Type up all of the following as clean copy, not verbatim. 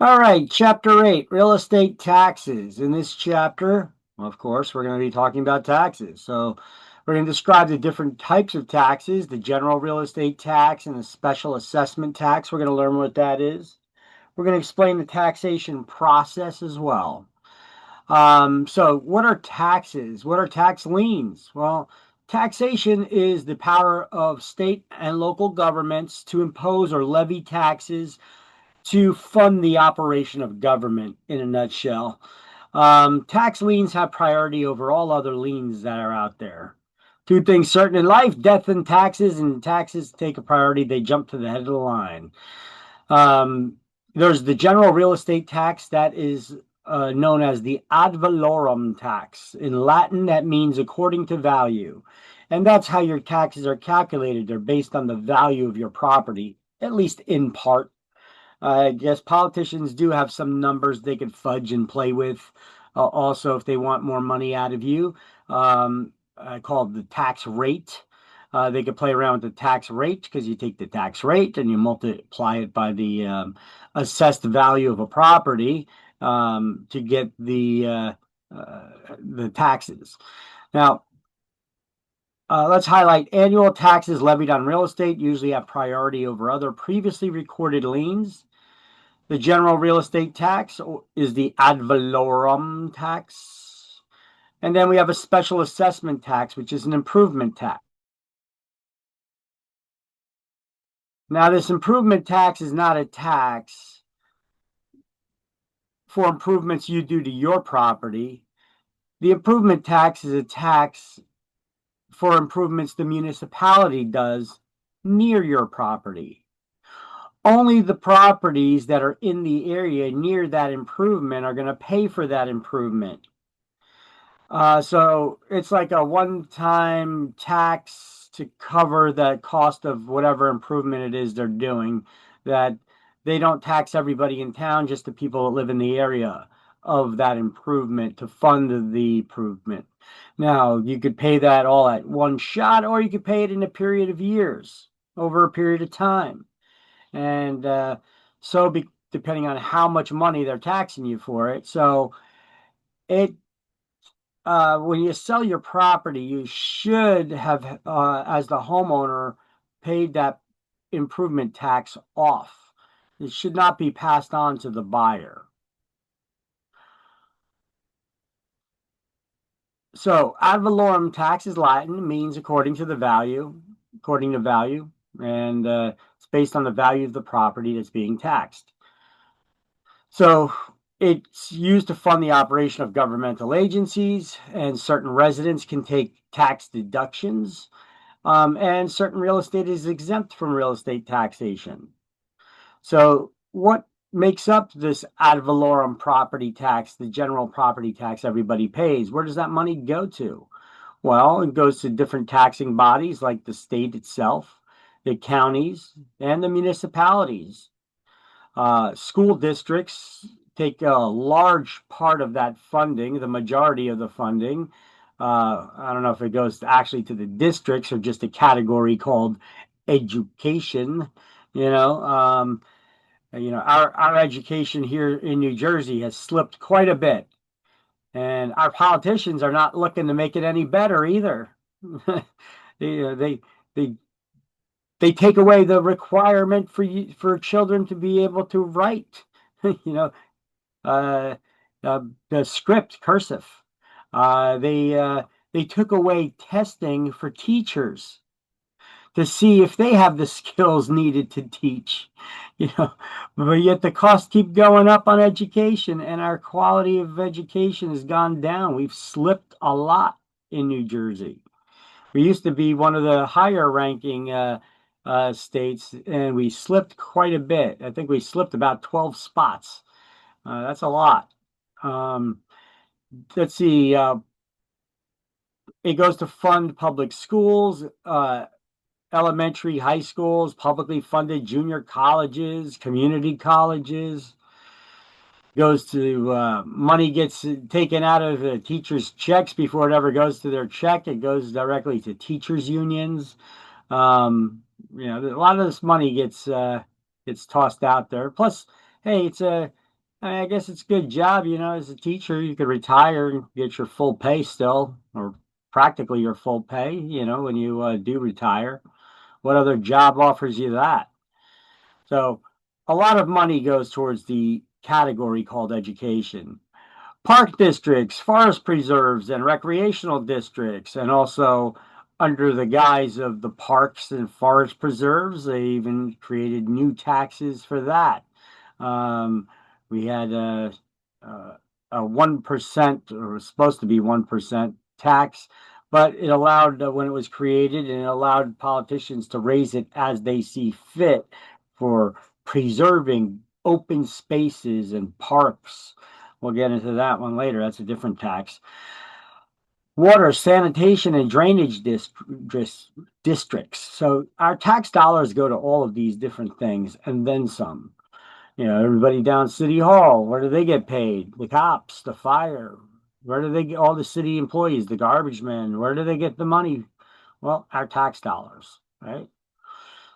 All right, Chapter 8, Real Estate Taxes. In this chapter, of course, we're going to be talking about taxes. So we're going to describe the different types of taxes, the general real estate tax and the special assessment tax. We're going to learn what that is. We're going to explain the taxation process as well. So what are taxes? What are tax liens? Well, taxation is the power of state and local governments to impose or levy taxes to fund the operation of government in a nutshell. Tax liens have priority over all other liens that are out there. Two things certain in life: death and taxes take a priority. They jump to the head of the line. Um, there's the general real estate tax that is known as the ad valorem tax. In Latin, that means according to value. And that's how your taxes are calculated. They're based on the value of your property, at least in part. I guess politicians do have some numbers they could fudge and play with. Also, if they want more money out of you, called the tax rate. They could play around with the tax rate because you take the tax rate and you multiply it by the assessed value of a property to get the taxes. Now, let's highlight annual taxes levied on real estate usually have priority over other previously recorded liens. The general real estate tax is the ad valorem tax. And then we have a special assessment tax, which is an improvement tax. Now, this improvement tax is not a tax for improvements you do to your property. The improvement tax is a tax for improvements the municipality does near your property. Only the properties that are in the area near that improvement are going to pay for that improvement. So it's like a one-time tax to cover the cost of whatever improvement it is they're doing, that they don't tax everybody in town, just the people that live in the area of that improvement to fund the improvement. Now, you could pay that all at one shot, or you could pay it in a period of years, over a period of time. And depending on how much money they're taxing you for it. So it when you sell your property, you should have, as the homeowner, paid that improvement tax off. It should not be passed on to the buyer. So ad valorem tax is Latin, means according to value, and it's based on the value of the property that's being taxed. So it's used to fund the operation of governmental agencies, and certain residents can take tax deductions. And certain real estate is exempt from real estate taxation. So, what makes up this ad valorem property tax, the general property tax everybody pays? Where does that money go to? Well, it goes to different taxing bodies like the state itself, the counties, and the municipalities. School districts take a large part of that funding, the majority of the funding. I don't know if it goes actually to the districts or just a category called education. You know, um, our education here in New Jersey has slipped quite a bit, and our politicians are not looking to make it any better either. they, uh, they they they take away the requirement for children to be able to write. you know, uh, the script cursive. They took away testing for teachers to see if they have the skills needed to teach. You know, but yet the costs keep going up on education, and our quality of education has gone down. We've slipped a lot in New Jersey. We used to be one of the higher ranking states, and we slipped quite a bit. I think we slipped about 12 spots. That's a lot. Um, let's see. It goes to fund public schools, elementary, high schools, publicly funded junior colleges, community colleges. Goes to money gets taken out of the teachers' checks before it ever goes to their check. It goes directly to teachers' unions. A lot of this money gets tossed out there. Plus, hey, I guess it's a good job, as a teacher. You could retire and get your full pay still, or practically your full pay, when you do retire. What other job offers you that? So, a lot of money goes towards the category called education. Park districts, forest preserves, and recreational districts, and also under the guise of the parks and forest preserves, they even created new taxes for that. Um, we had a 1%, or it was supposed to be 1% tax, but it allowed, when it was created, and it allowed politicians to raise it as they see fit for preserving open spaces and parks. We'll get into that one later. That's a different tax. Water, sanitation, and drainage districts. So our tax dollars go to all of these different things and then some. Everybody down City Hall, where do they get paid? The cops, the fire. Where do they get all the city employees, the garbage men? Where do they get the money? Well, our tax dollars, right?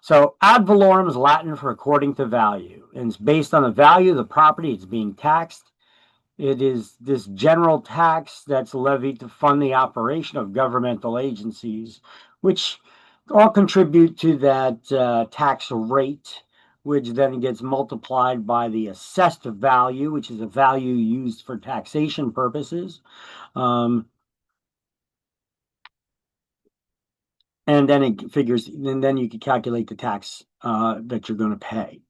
So ad valorem is Latin for according to value, and it's based on the value of the property it's being taxed. It is this general tax that's levied to fund the operation of governmental agencies, which all contribute to that tax rate, which then gets multiplied by the assessed value, which is a value used for taxation purposes. Um, and then it figures, and then you can calculate the tax that you're going to pay.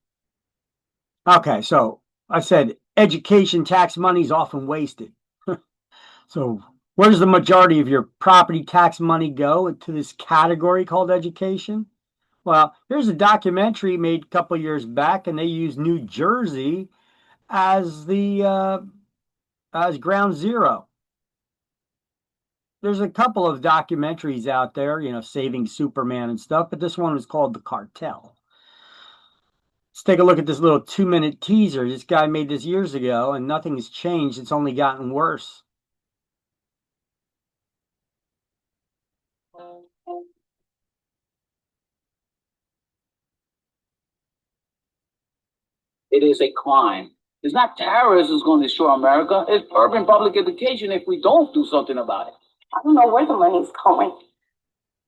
Okay, so I said education tax money is often wasted. So where does the majority of your property tax money go into this category called education? Well, here's a documentary made a couple years back, and they used New Jersey as the as ground zero. There's a couple of documentaries out there, saving Superman and stuff, but this one was called The Cartel. Let's take a look at this little 2-minute teaser. This guy made this years ago, and nothing has changed. It's only gotten worse. It is a crime. It's not terrorism that's going to destroy America. It's urban public education if we don't do something about it. I don't know where the money's going.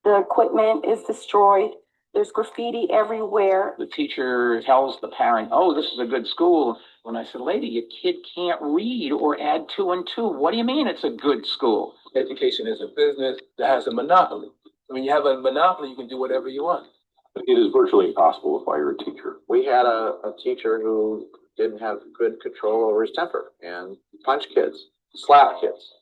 The equipment is destroyed. There's graffiti everywhere. The teacher tells the parent, "Oh, this is a good school." When I said, "Lady, your kid can't read or add two and two. What do you mean it's a good school?" Education is a business that has a monopoly. When you have a monopoly, you can do whatever you want. It is virtually impossible to fire a teacher. We had a teacher who didn't have good control over his temper and punched kids, slap kids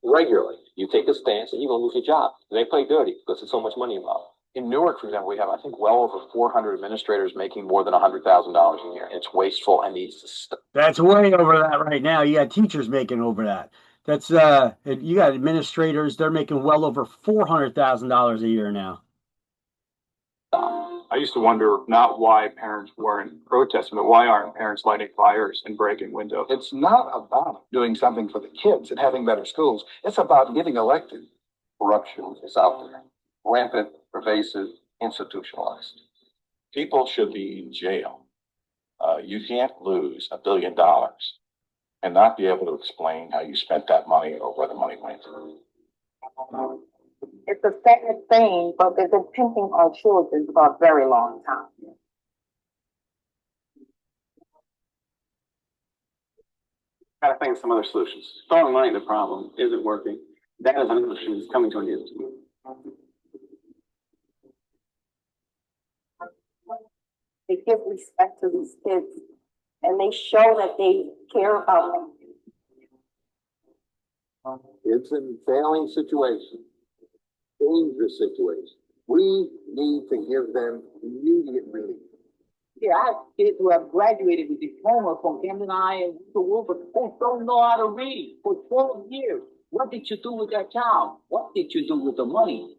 regularly. You take a stance and you're going to lose your job. They play dirty because there's so much money involved. In Newark, for example, we have, I think, well over 400 administrators making more than $100,000 a year. It's wasteful and needs to stop. That's way over that right now. You got teachers making over that. That's you got administrators, they're making well over $400,000 a year now. I used to wonder not why parents weren't protesting, but why aren't parents lighting fires and breaking windows? It's not about doing something for the kids and having better schools. It's about getting elected. Corruption is out there, rampant, pervasive, institutionalized. People should be in jail. You can't lose $1 billion and not be able to explain how you spent that money or where the money went. It's a sad thing, but they've been pimping our children for a very long time. Got to think of some other solutions. Throwing money at the problem isn't working. That is an solution that's coming to an end. They give respect to these kids, and they show that they care about them. It's a failing situation, dangerous situation. We need to give them immediate relief. Yeah, I have kids who have graduated with diploma from Camden High and the Wilbur who don't know how to read for 12 years. What did you do with that child? What did you do with the money?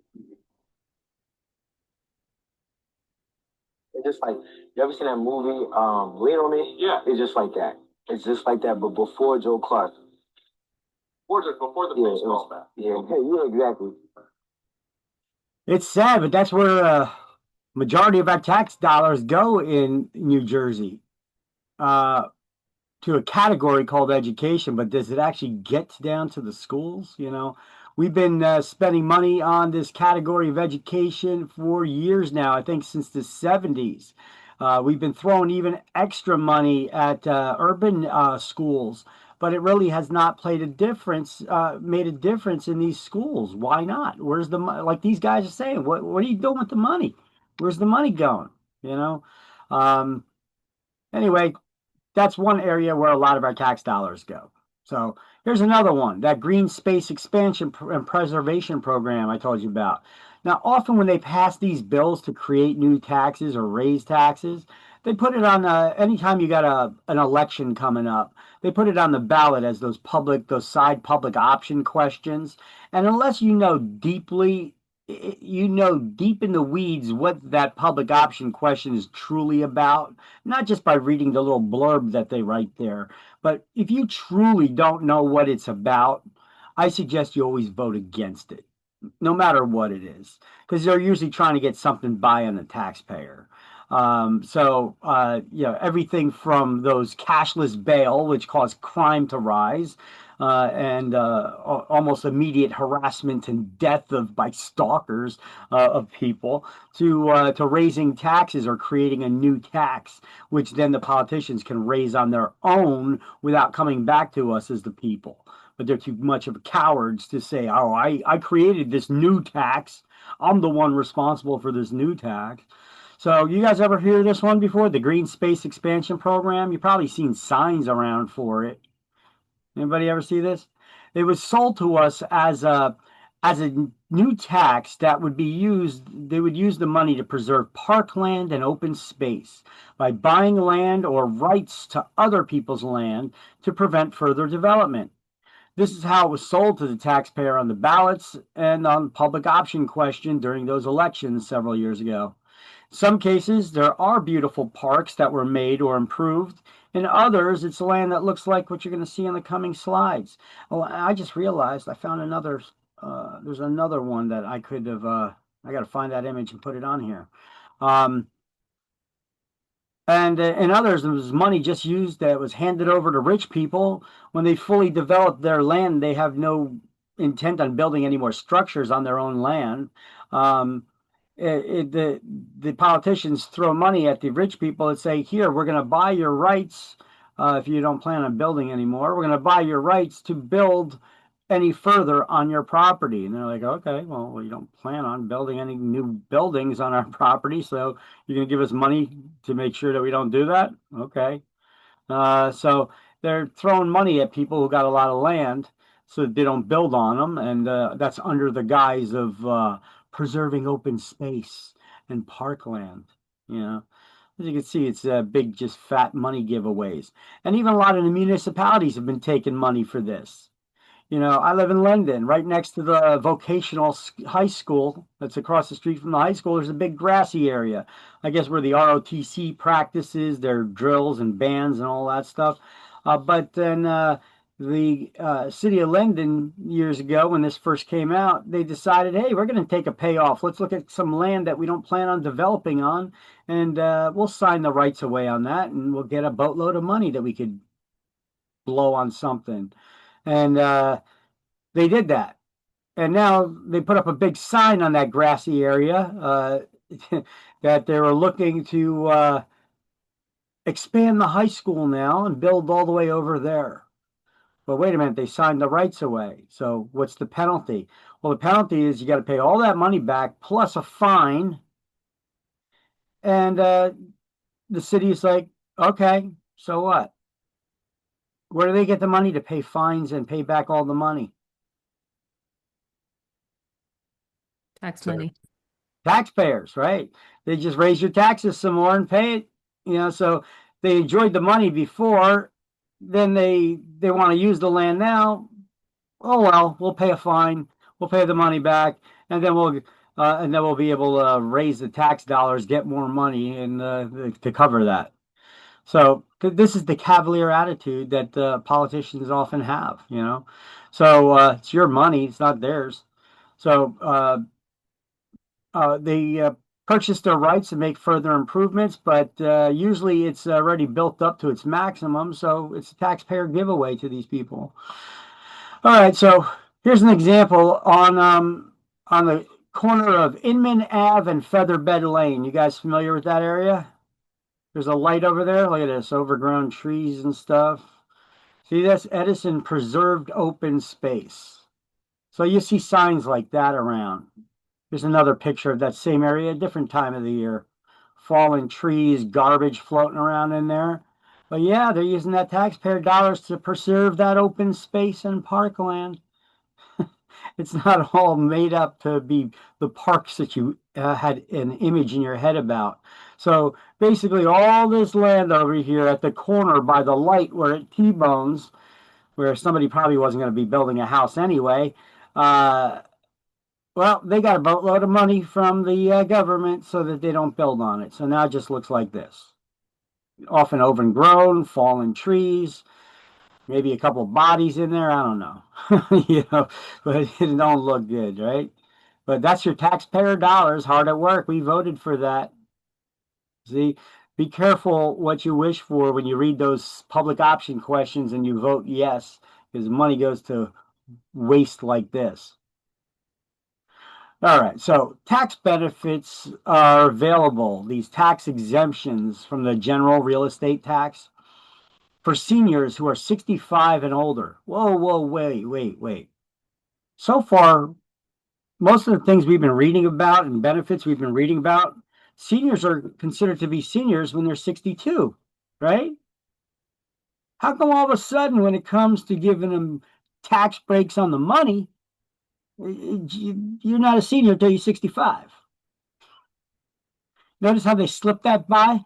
It's just like, you ever seen that movie, Lean on Me? Yeah. It's just like that. It's just like that, but before Joe Clark. Before the baseball bat. Yeah, exactly. It's sad, but that's where majority of our tax dollars go in New Jersey. to a category called education, but does it actually get down to the schools? We've been spending money on this category of education for years now. I think since the 70s. We've been throwing even extra money at urban schools, but it really has not made a difference in these schools. Why not? Where's the money? Like these guys are saying, what are you doing with the money? Where's the money going? You know. Um, anyway, that's one area where a lot of our tax dollars go. So here's another one, that green space expansion and preservation program I told you about. Now, often when they pass these bills to create new taxes or raise taxes, they put it on anytime you got an election coming up, they put it on the ballot as those side public option questions. And unless you know deep in the weeds what that public option question is truly about, not just by reading the little blurb that they write there, but if you truly don't know what it's about, I suggest you always vote against it, no matter what it is, because they're usually trying to get something by on the taxpayer. Everything from those cashless bail, which cause crime to rise, and almost immediate harassment and death by stalkers of people, to raising taxes or creating a new tax, which then the politicians can raise on their own without coming back to us as the people. But they're too much of cowards to say, oh, I created this new tax. I'm the one responsible for this new tax. So you guys ever hear this one before? The Green Space Expansion Program? You've probably seen signs around for it. Anybody ever see this? It was sold to us as a new tax that would be used. They would use the money to preserve parkland and open space by buying land or rights to other people's land to prevent further development. This is how it was sold to the taxpayer on the ballots and on public option question during those elections several years ago. In some cases, there are beautiful parks that were made or improved. In others, it's land that looks like what you're going to see in the coming slides. Oh, I just realized I found another, there's another one that I could have, I got to find that image and put it on here. And in others, there was money just used that was handed over to rich people. When they fully develop their land, they have no intent on building any more structures on their own land. The politicians throw money at the rich people and say, here, we're going to buy your rights if you don't plan on building anymore. We're going to buy your rights to build any further on your property. And they're like, okay, well, you don't plan on building any new buildings on our property, so you're going to give us money to make sure that we don't do that? Okay. So they're throwing money at people who got a lot of land so that they don't build on them, and that's under the guise of preserving open space and parkland. As you can see, it's big, just fat money giveaways. And even a lot of the municipalities have been taking money for this. I live in London, right next to the vocational high school that's across the street from the high school. There's a big grassy area, I guess, where the ROTC practices their drills and bands and all that stuff. But then the city of London years ago, when this first came out, they decided, hey, we're going to take a payoff. Let's look at some land that we don't plan on developing on, and we'll sign the rights away on that, and we'll get a boatload of money that we could blow on something. And they did that. And now they put up a big sign on that grassy area that they were looking to expand the high school now and build all the way over there. But wait a minute, they signed the rights away. So what's the penalty? Well, the penalty is you got to pay all that money back plus a fine. And the city's like, okay, so what? Where do they get the money to pay fines and pay back all the money? Tax money. Taxpayers, right? They just raise your taxes some more and pay it. So they enjoyed the money before, then they want to use the land now. Oh well, we'll pay a fine, we'll pay the money back, and then we'll be able to raise the tax dollars, get more money, and to cover that. So this is the cavalier attitude that politicians often have, So it's your money, it's not theirs. So the purchase their rights and make further improvements, but usually it's already built up to its maximum, so it's a taxpayer giveaway to these people. All right, so here's an example on the corner of Inman Ave and Featherbed Lane. You guys familiar with that area? There's a light over there. Look at this, overgrown trees and stuff. See, that's Edison Preserved Open Space. So you see signs like that around. Here's another picture of that same area, different time of the year. Fallen trees, garbage floating around in there. But yeah, they're using that taxpayer dollars to preserve that open space and parkland. It's not all made up to be the parks that you had an image in your head about. So basically all this land over here at the corner by the light where it T-bones, where somebody probably wasn't going to be building a house anyway, well, they got a boatload of money from the government so that they don't build on it. So now it just looks like this. Often overgrown, fallen trees, maybe a couple of bodies in there. I don't know, but it don't look good, right? But that's your taxpayer dollars hard at work. We voted for that. See, be careful what you wish for when you read those public option questions and you vote yes, because money goes to waste like this. All right, so tax benefits are available, these tax exemptions from the general real estate tax for seniors who are 65 and older. Whoa, wait. So far, most of the things we've been reading about and benefits we've been reading about, seniors are considered to be seniors when they're 62, right? How come all of a sudden when it comes to giving them tax breaks on the money, you're not a senior until you're 65? Notice how they slip that by?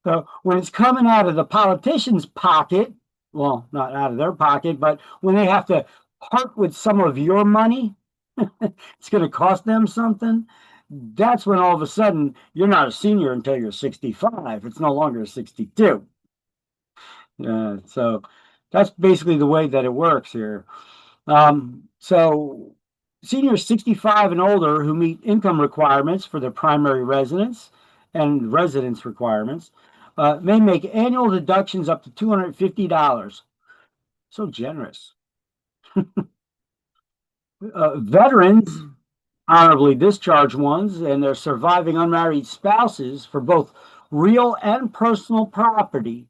So when it's coming out of the politician's pocket, well, not out of their pocket, but when they have to part with some of your money, it's going to cost them something. That's when all of a sudden you're not a senior until you're 65. It's no longer 62. So that's basically the way that it works here. So seniors 65 and older who meet income requirements for their primary residence and residence requirements may make annual deductions up to $250. So generous. Veterans, honorably discharged ones, and their surviving unmarried spouses for both real and personal property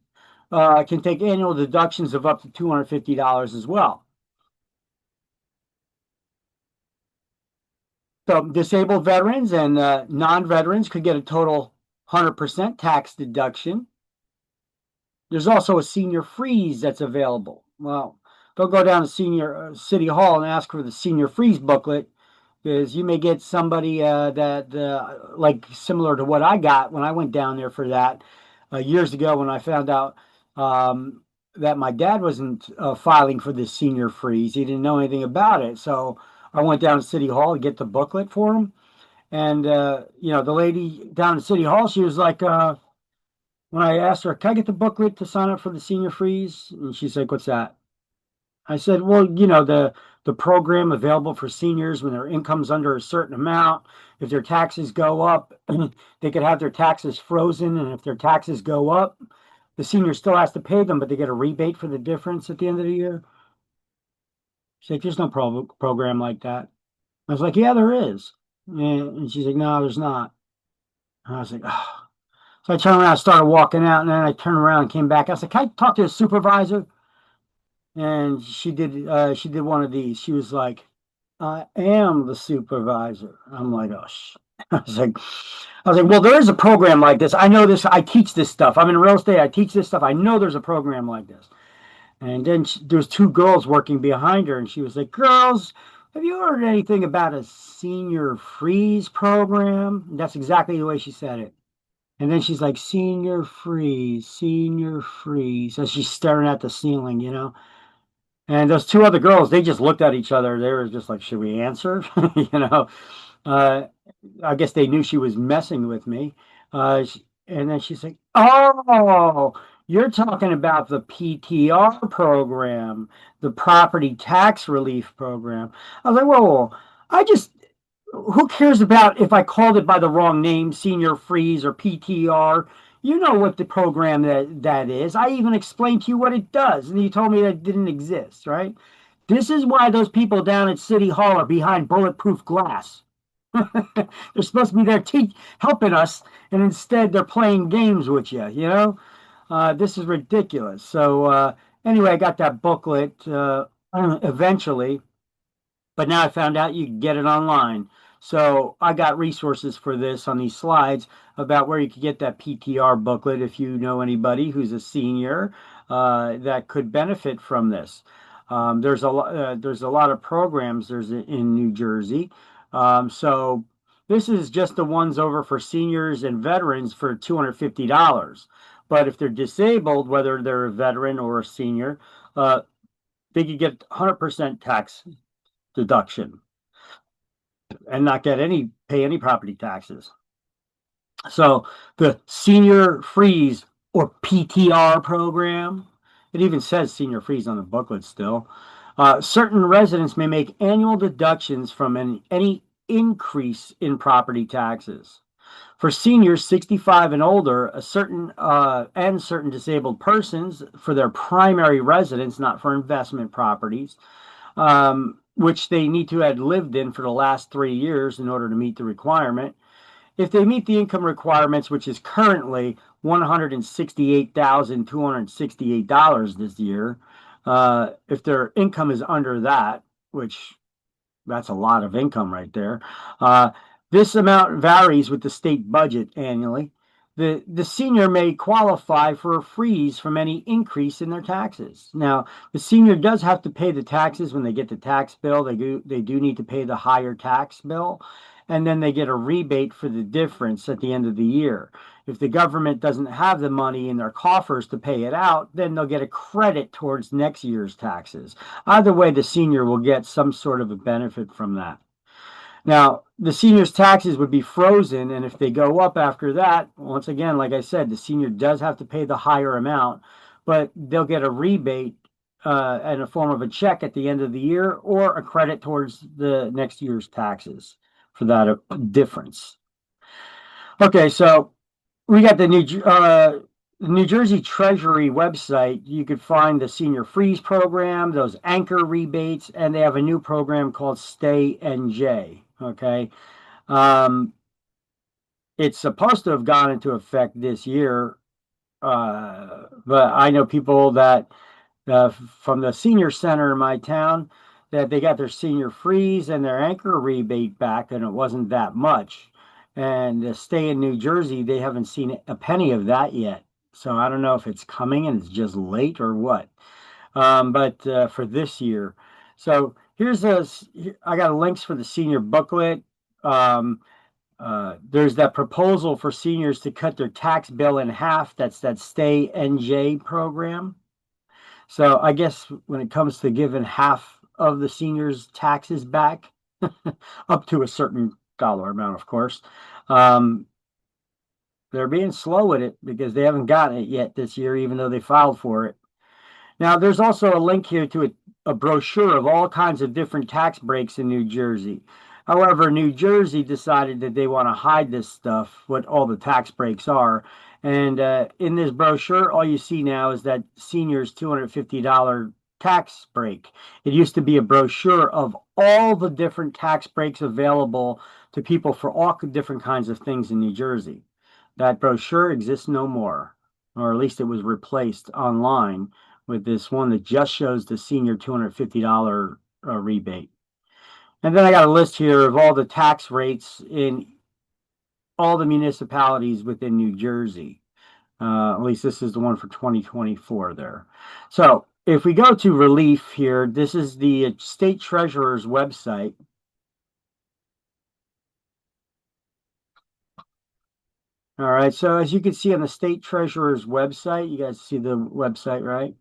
can take annual deductions of up to $250 as well. So disabled veterans and non-veterans could get a total 100% tax deduction. There's also a senior freeze that's available. Well, don't go down to City Hall and ask for the senior freeze booklet, because you may get somebody that like similar to what I got when I went down there for that years ago when I found out that my dad wasn't filing for this senior freeze. He didn't know anything about it. So I went down to City Hall to get the booklet for him. And, the lady down at City Hall, she was like, when I asked her, can I get the booklet to sign up for the senior freeze? And she's like, what's that? I said, well, the program available for seniors when their income's under a certain amount. If their taxes go up, they could have their taxes frozen. And if their taxes go up, the senior still has to pay them, but they get a rebate for the difference at the end of the year. She's like, there's no program like that. I was like, yeah, there is. And she's like, no, there's not. And I was like, oh. So I turned around and started walking out, and then I turned around and came back. I was like, can I talk to the supervisor? And she did one of these. She was like, I am the supervisor. I'm like, oh, I was like, well, there is a program like this. I know this. I teach this stuff. I'm in real estate. I teach this stuff. I know there's a program like this. And then there was two girls working behind her, and she was like, girls, have you heard anything about a senior freeze program? And that's exactly the way she said it. And then she's like, senior freeze. As she's staring at the ceiling, And those two other girls, they just looked at each other. They were just like, should we answer? I guess they knew she was messing with me. And then she's like, oh, you're talking about the PTR program, the property tax relief program. I was like, whoa. who cares about if I called it by the wrong name, Senior Freeze or PTR? You know what the program that is. I even explained to you what it does, and you told me that it didn't exist, right? This is why those people down at City Hall are behind bulletproof glass. They're supposed to be there helping us, and instead they're playing games with you, you know? This is ridiculous. So anyway, I got that booklet eventually, but now I found out you can get it online. So I got resources for this on these slides about where you could get that PTR booklet if you know anybody who's a senior that could benefit from this. There's a lot of programs in New Jersey. So this is just the ones over for seniors and veterans for $250. But if they're disabled, whether they're a veteran or a senior, they could get 100% tax deduction and not pay any property taxes. So the Senior Freeze or PTR program, it even says Senior Freeze on the booklet still. Certain residents may make annual deductions from any increase in property taxes. For seniors 65 and older, certain disabled persons for their primary residence, not for investment properties, which they need to have lived in for the last 3 years in order to meet the requirement. If they meet the income requirements, which is currently $168,268 this year, if their income is under that, which that's a lot of income right there, this amount varies with the state budget annually. The senior may qualify for a freeze from any increase in their taxes. Now, the senior does have to pay the taxes when they get the tax bill. They do need to pay the higher tax bill, and then they get a rebate for the difference at the end of the year. If the government doesn't have the money in their coffers to pay it out, then they'll get a credit towards next year's taxes. Either way, the senior will get some sort of a benefit from that. Now, the senior's taxes would be frozen, and if they go up after that, once again, like I said, the senior does have to pay the higher amount, but they'll get a rebate in the form of a check at the end of the year or a credit towards the next year's taxes for that difference. Okay, so we got the New Jersey Treasury website. You could find the Senior Freeze program, those anchor rebates, and they have a new program called Stay NJ. Okay. It's supposed to have gone into effect this year, but I know people that from the senior center in my town that they got their Senior Freeze and their anchor rebate back, and it wasn't that much. And the Stay in New Jersey, they haven't seen a penny of that yet. So I don't know if it's coming and it's just late or what. But for this year. So I got links for the senior booklet. There's that proposal for seniors to cut their tax bill in half. That's that Stay NJ program. So I guess when it comes to giving half of the seniors' taxes back, up to a certain dollar amount, of course, they're being slow with it because they haven't gotten it yet this year, even though they filed for it. Now, there's also a link here to a brochure of all kinds of different tax breaks in New Jersey. However, New Jersey decided that they want to hide this stuff, what all the tax breaks are. And in this brochure, all you see now is that seniors $250 tax break. It used to be a brochure of all the different tax breaks available to people for all different kinds of things in New Jersey. That brochure exists no more, or at least it was replaced online with this one that just shows the senior $250 rebate. And then I got a list here of all the tax rates in all the municipalities within New Jersey. At least this is the one for 2024 there. So if we go to relief here, this is the state treasurer's website. All right, so as you can see on the state treasurer's website, you guys see the website, right?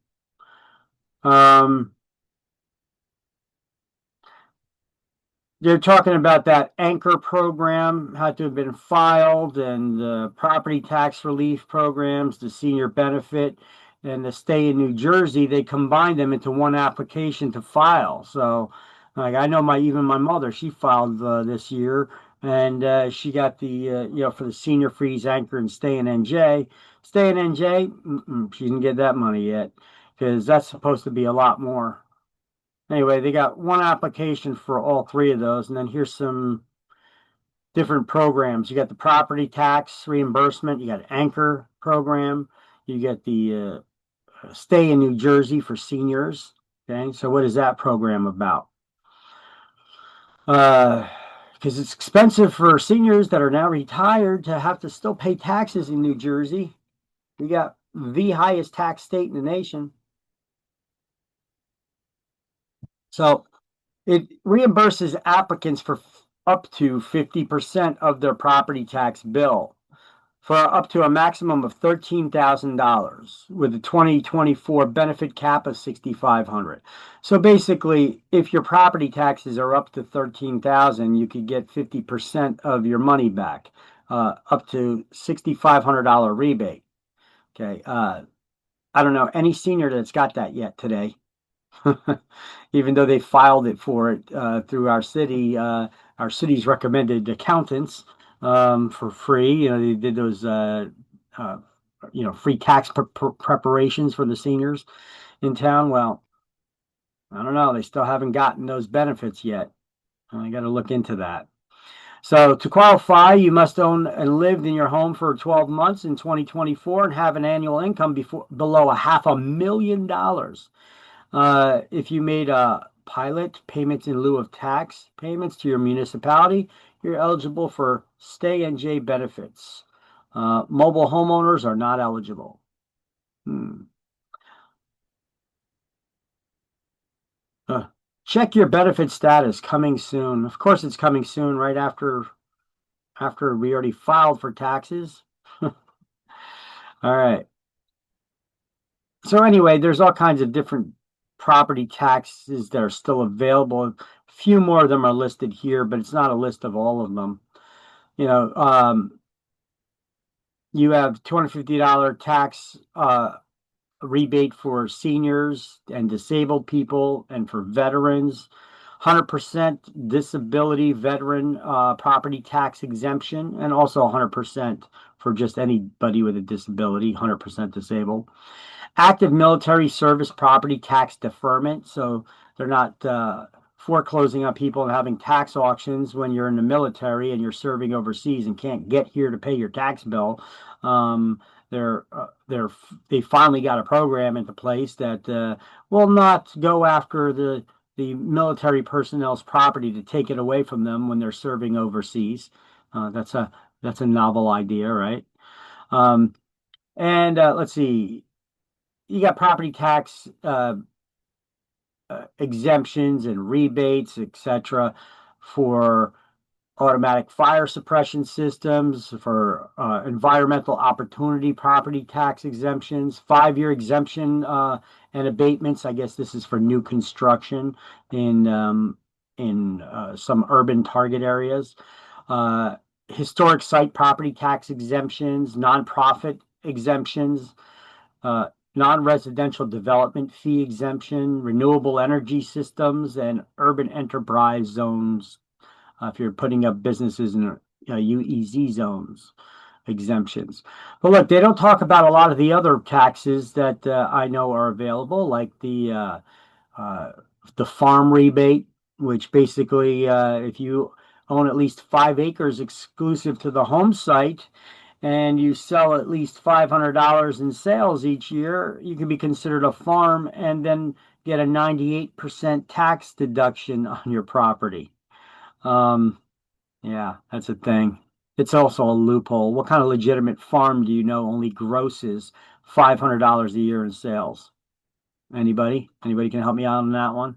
They're talking about that anchor program had to have been filed, and the property tax relief programs, the senior benefit, and the Stay in New Jersey. They combined them into one application to file. So Like I know even my mother, she filed this year, and she got the for the senior freeze anchor and stay in NJ. Stay in NJ, she didn't get that money yet because that's supposed to be a lot more. Anyway, they got one application for all three of those, and then here's some different programs. You got the property tax reimbursement, you got anchor program, you get the stay in New Jersey for seniors. Okay, so what is that program about? Because it's expensive for seniors that are now retired to have to still pay taxes in New Jersey. We got the highest tax state in the nation. So it reimburses applicants for up to 50% of their property tax bill for up to a maximum of $13,000 with a 2024 benefit cap of $6,500. So basically, if your property taxes are up to $13,000, you could get 50% of your money back, up to $6,500 rebate. Okay, I don't know any senior that's got that yet today. Even though they filed it for it through our city's recommended accountants for free. They did those free tax preparations for the seniors in town. Well, I don't know. They still haven't gotten those benefits yet. I got to look into that. So to qualify, you must own and lived in your home for 12 months in 2024 and have an annual income below $500,000. If you made pilot payments in lieu of tax payments to your municipality, you're eligible for Stay NJ benefits. Mobile homeowners are not eligible. Check your benefit status coming soon. Of course, it's coming soon right after we already filed for taxes. All right. So anyway, there's all kinds of different property taxes that are still available. A few more of them are listed here, but it's not a list of all of them. You have $250 tax rebate for seniors and disabled people and for veterans. 100% disability veteran property tax exemption, and also 100% for just anybody with a disability, 100% disabled. Active military service property tax deferment, so they're not foreclosing on people and having tax auctions when you're in the military and you're serving overseas and can't get here to pay your tax bill. They finally got a program into place that will not go after the military personnel's property to take it away from them when they're serving overseas. That's a novel idea, right? And let's see. You got property tax exemptions and rebates, etc., for automatic fire suppression systems, for environmental opportunity property tax exemptions, 5-year exemption and abatements. I guess this is for new construction in some urban target areas. Historic site property tax exemptions, nonprofit exemptions, non-residential development fee exemption, renewable energy systems, and urban enterprise zones. If you're putting up businesses in UEZ zones, exemptions. But look, they don't talk about a lot of the other taxes that I know are available, like the farm rebate, which basically, if you own at least 5 acres exclusive to the home site, and you sell at least $500 in sales each year, you can be considered a farm and then get a 98% tax deduction on your property. Yeah, that's a thing. It's also a loophole. What kind of legitimate farm do you know only grosses $500 a year in sales? Anybody? Anybody can help me out on that one?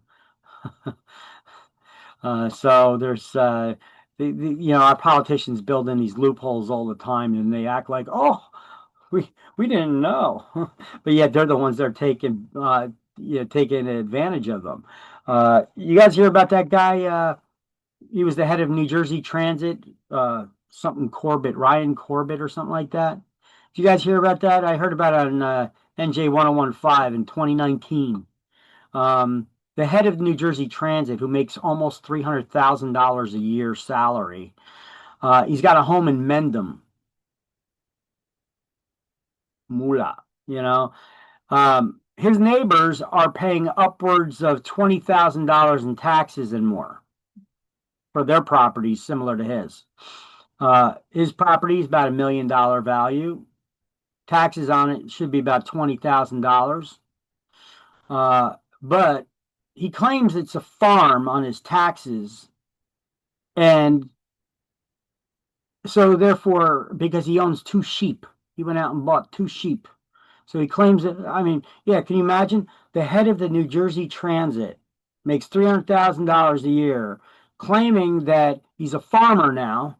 So there's our politicians build in these loopholes all the time, and they act like, oh, we didn't know, but yet they're the ones that are taking advantage of them. You guys hear about that guy? He was the head of New Jersey Transit, something Corbett, Ryan Corbett, or something like that. Did you guys hear about that? I heard about it on NJ 1015 in 2019. the head of New Jersey Transit, who makes almost $300,000 a year salary. He's got a home in Mendham. Mula, you know. His neighbors are paying upwards of $20,000 in taxes and more for their properties similar to his. His property is about $1 million value. Taxes on it should be about $20,000. But he claims it's a farm on his taxes. And so therefore, because he owns 2 sheep, he went out and bought 2 sheep. So he claims that, I mean, yeah, can you imagine? The head of the New Jersey Transit makes $300,000 a year, claiming that he's a farmer now.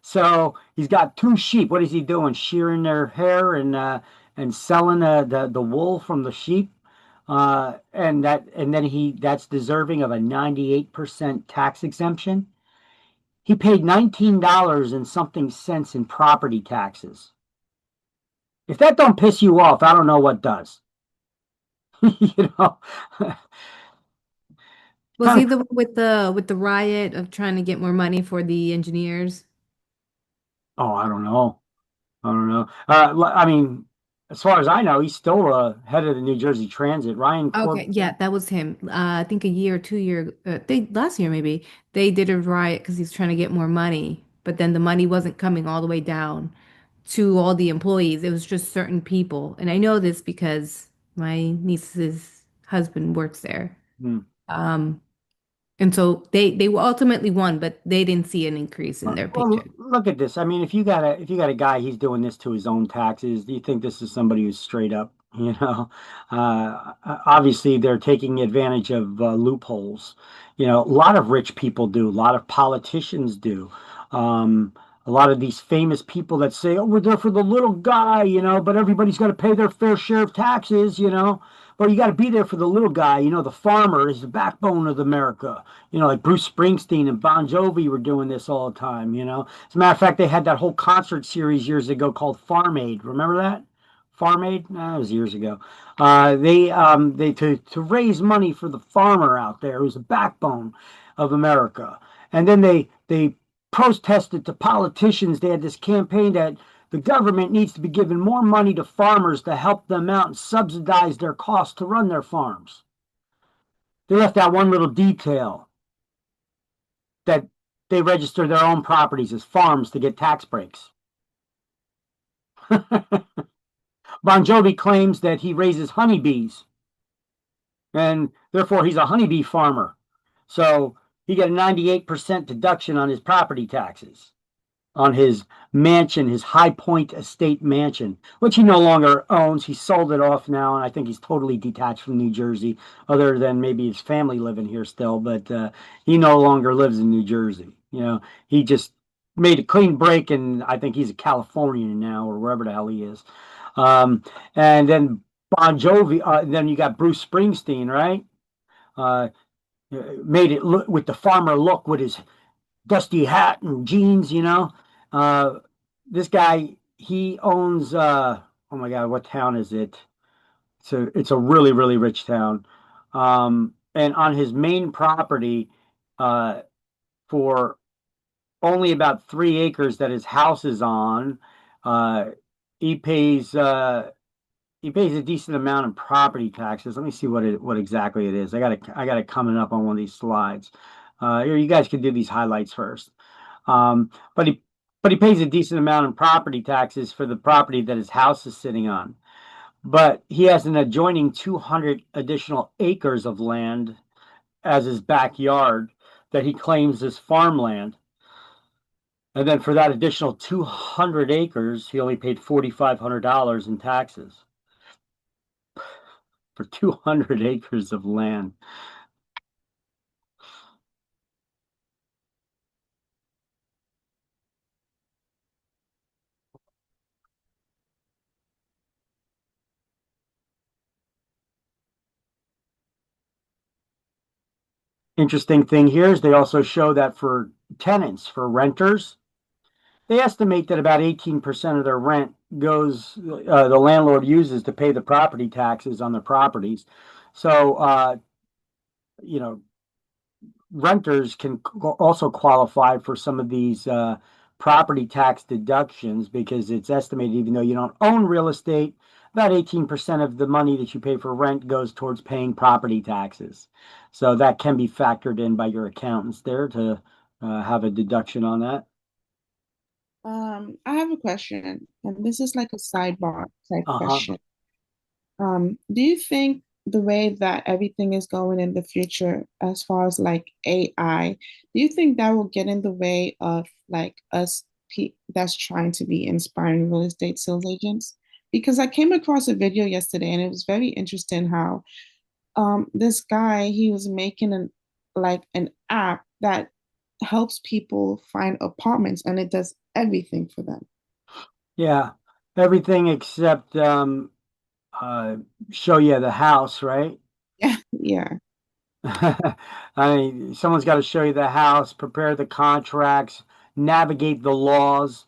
So he's got 2 sheep. What is he doing? Shearing their hair and selling the wool from the sheep. And then that's deserving of a 98% tax exemption. He paid $19 and something cents in property taxes. If that don't piss you off, I don't know what does. You know. Was he the one with the riot of trying to get more money for the engineers? Oh, I don't know. I don't know. I mean, as far as I know, he's still head of the New Jersey Transit. Ryan Corb. Okay, yeah, that was him. I think a year or 2 year, last year maybe they did a riot because he's trying to get more money, but then the money wasn't coming all the way down to all the employees. It was just certain people, and I know this because my niece's husband works there. Hmm. And so they ultimately won, but they didn't see an increase in their Well, paycheck. look at this. I mean, if you got a guy, he's doing this to his own taxes. Do you think this is somebody who's straight up? You know, obviously they're taking advantage of loopholes. You know, a lot of rich people do. A lot of politicians do. A lot of these famous people that say, "Oh, we're there for the little guy," you know, but everybody's got to pay their fair share of taxes, you know. Well, you got to be there for the little guy. You know, the farmer is the backbone of America. You know, like Bruce Springsteen and Bon Jovi were doing this all the time, you know. As a matter of fact, they had that whole concert series years ago called Farm Aid. Remember that? Farm Aid? No, that was years ago. They to raise money for the farmer out there who's the backbone of America. And then they protested to politicians. They had this campaign that the government needs to be giving more money to farmers to help them out and subsidize their costs to run their farms. They left out one little detail, that they register their own properties as farms to get tax breaks. Bon Jovi claims that he raises honeybees, and therefore he's a honeybee farmer. So he got a 98% deduction on his property taxes on his mansion, his High Point Estate mansion, which he no longer owns. He sold it off now, and I think he's totally detached from New Jersey, other than maybe his family living here still, but he no longer lives in New Jersey. You know, he just made a clean break, and I think he's a Californian now, or wherever the hell he is. And then Bon Jovi, then you got Bruce Springsteen, right? Made it look with the farmer look with his dusty hat and jeans, you know. This guy, he owns oh my God, what town is it? It's a really, really rich town. And on his main property, for only about 3 acres that his house is on, he pays a decent amount in property taxes. Let me see what exactly it is. I got it coming up on one of these slides. Here, you guys can do these highlights first. But he pays a decent amount in property taxes for the property that his house is sitting on. But he has an adjoining 200 additional acres of land as his backyard that he claims is farmland. And then for that additional 200 acres, he only paid $4,500 in taxes for 200 acres of land. Interesting thing here is they also show that for tenants, for renters, they estimate that about 18% of their rent goes, the landlord uses to pay the property taxes on their properties. So, renters can also qualify for some of these property tax deductions because it's estimated, even though you don't own real estate, about 18% of the money that you pay for rent goes towards paying property taxes. So that can be factored in by your accountants there to have a deduction on that. I have a question, and this is like a sidebar type Uh-huh. question. Do you think the way that everything is going in the future, as far as like AI, do you think that will get in the way of like us that's trying to be inspiring real estate sales agents? Because I came across a video yesterday, and it was very interesting how this guy he was making an app that helps people find apartments, and it does everything for them. Yeah. Everything except show you the house, right? Yeah, yeah. I mean, someone's got to show you the house, prepare the contracts, navigate the laws,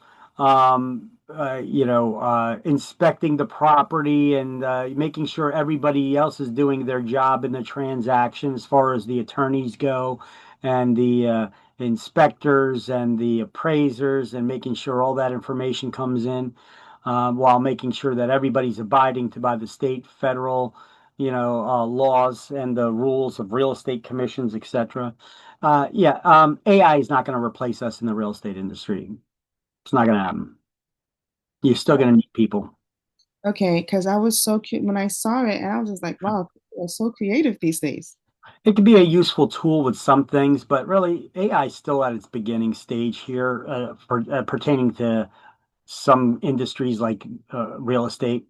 inspecting the property and making sure everybody else is doing their job in the transaction as far as the attorneys go and the inspectors and the appraisers and making sure all that information comes in while making sure that everybody's abiding by the state, federal, laws and the rules of real estate commissions, etc. AI is not going to replace us in the real estate industry. It's not going to happen. You're still going to need people. Okay, because I was so cute when I saw it, and I was just like, wow, people are so creative these days. It can be a useful tool with some things, but really AI is still at its beginning stage here pertaining to some industries like real estate.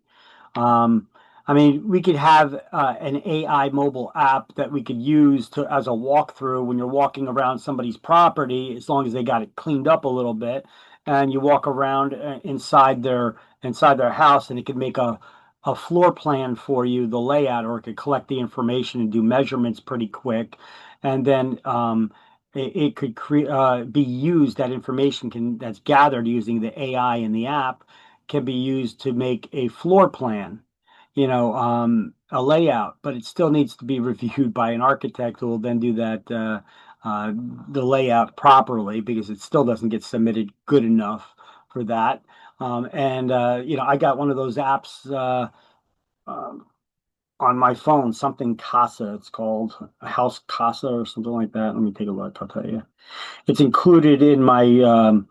Um, I mean, we could have an AI mobile app that we could use as a walkthrough when you're walking around somebody's property, as long as they got it cleaned up a little bit, and you walk around inside their house, and it could make a floor plan for you, the layout, or it could collect the information and do measurements pretty quick, and then it could be used. That information that's gathered using the AI in the app can be used to make a floor plan, a layout, but it still needs to be reviewed by an architect who will then do that, the layout properly because it still doesn't get submitted good enough for that. I got one of those apps on my phone, something Casa, it's called House Casa or something like that. Let me take a look. I'll tell you. It's included in my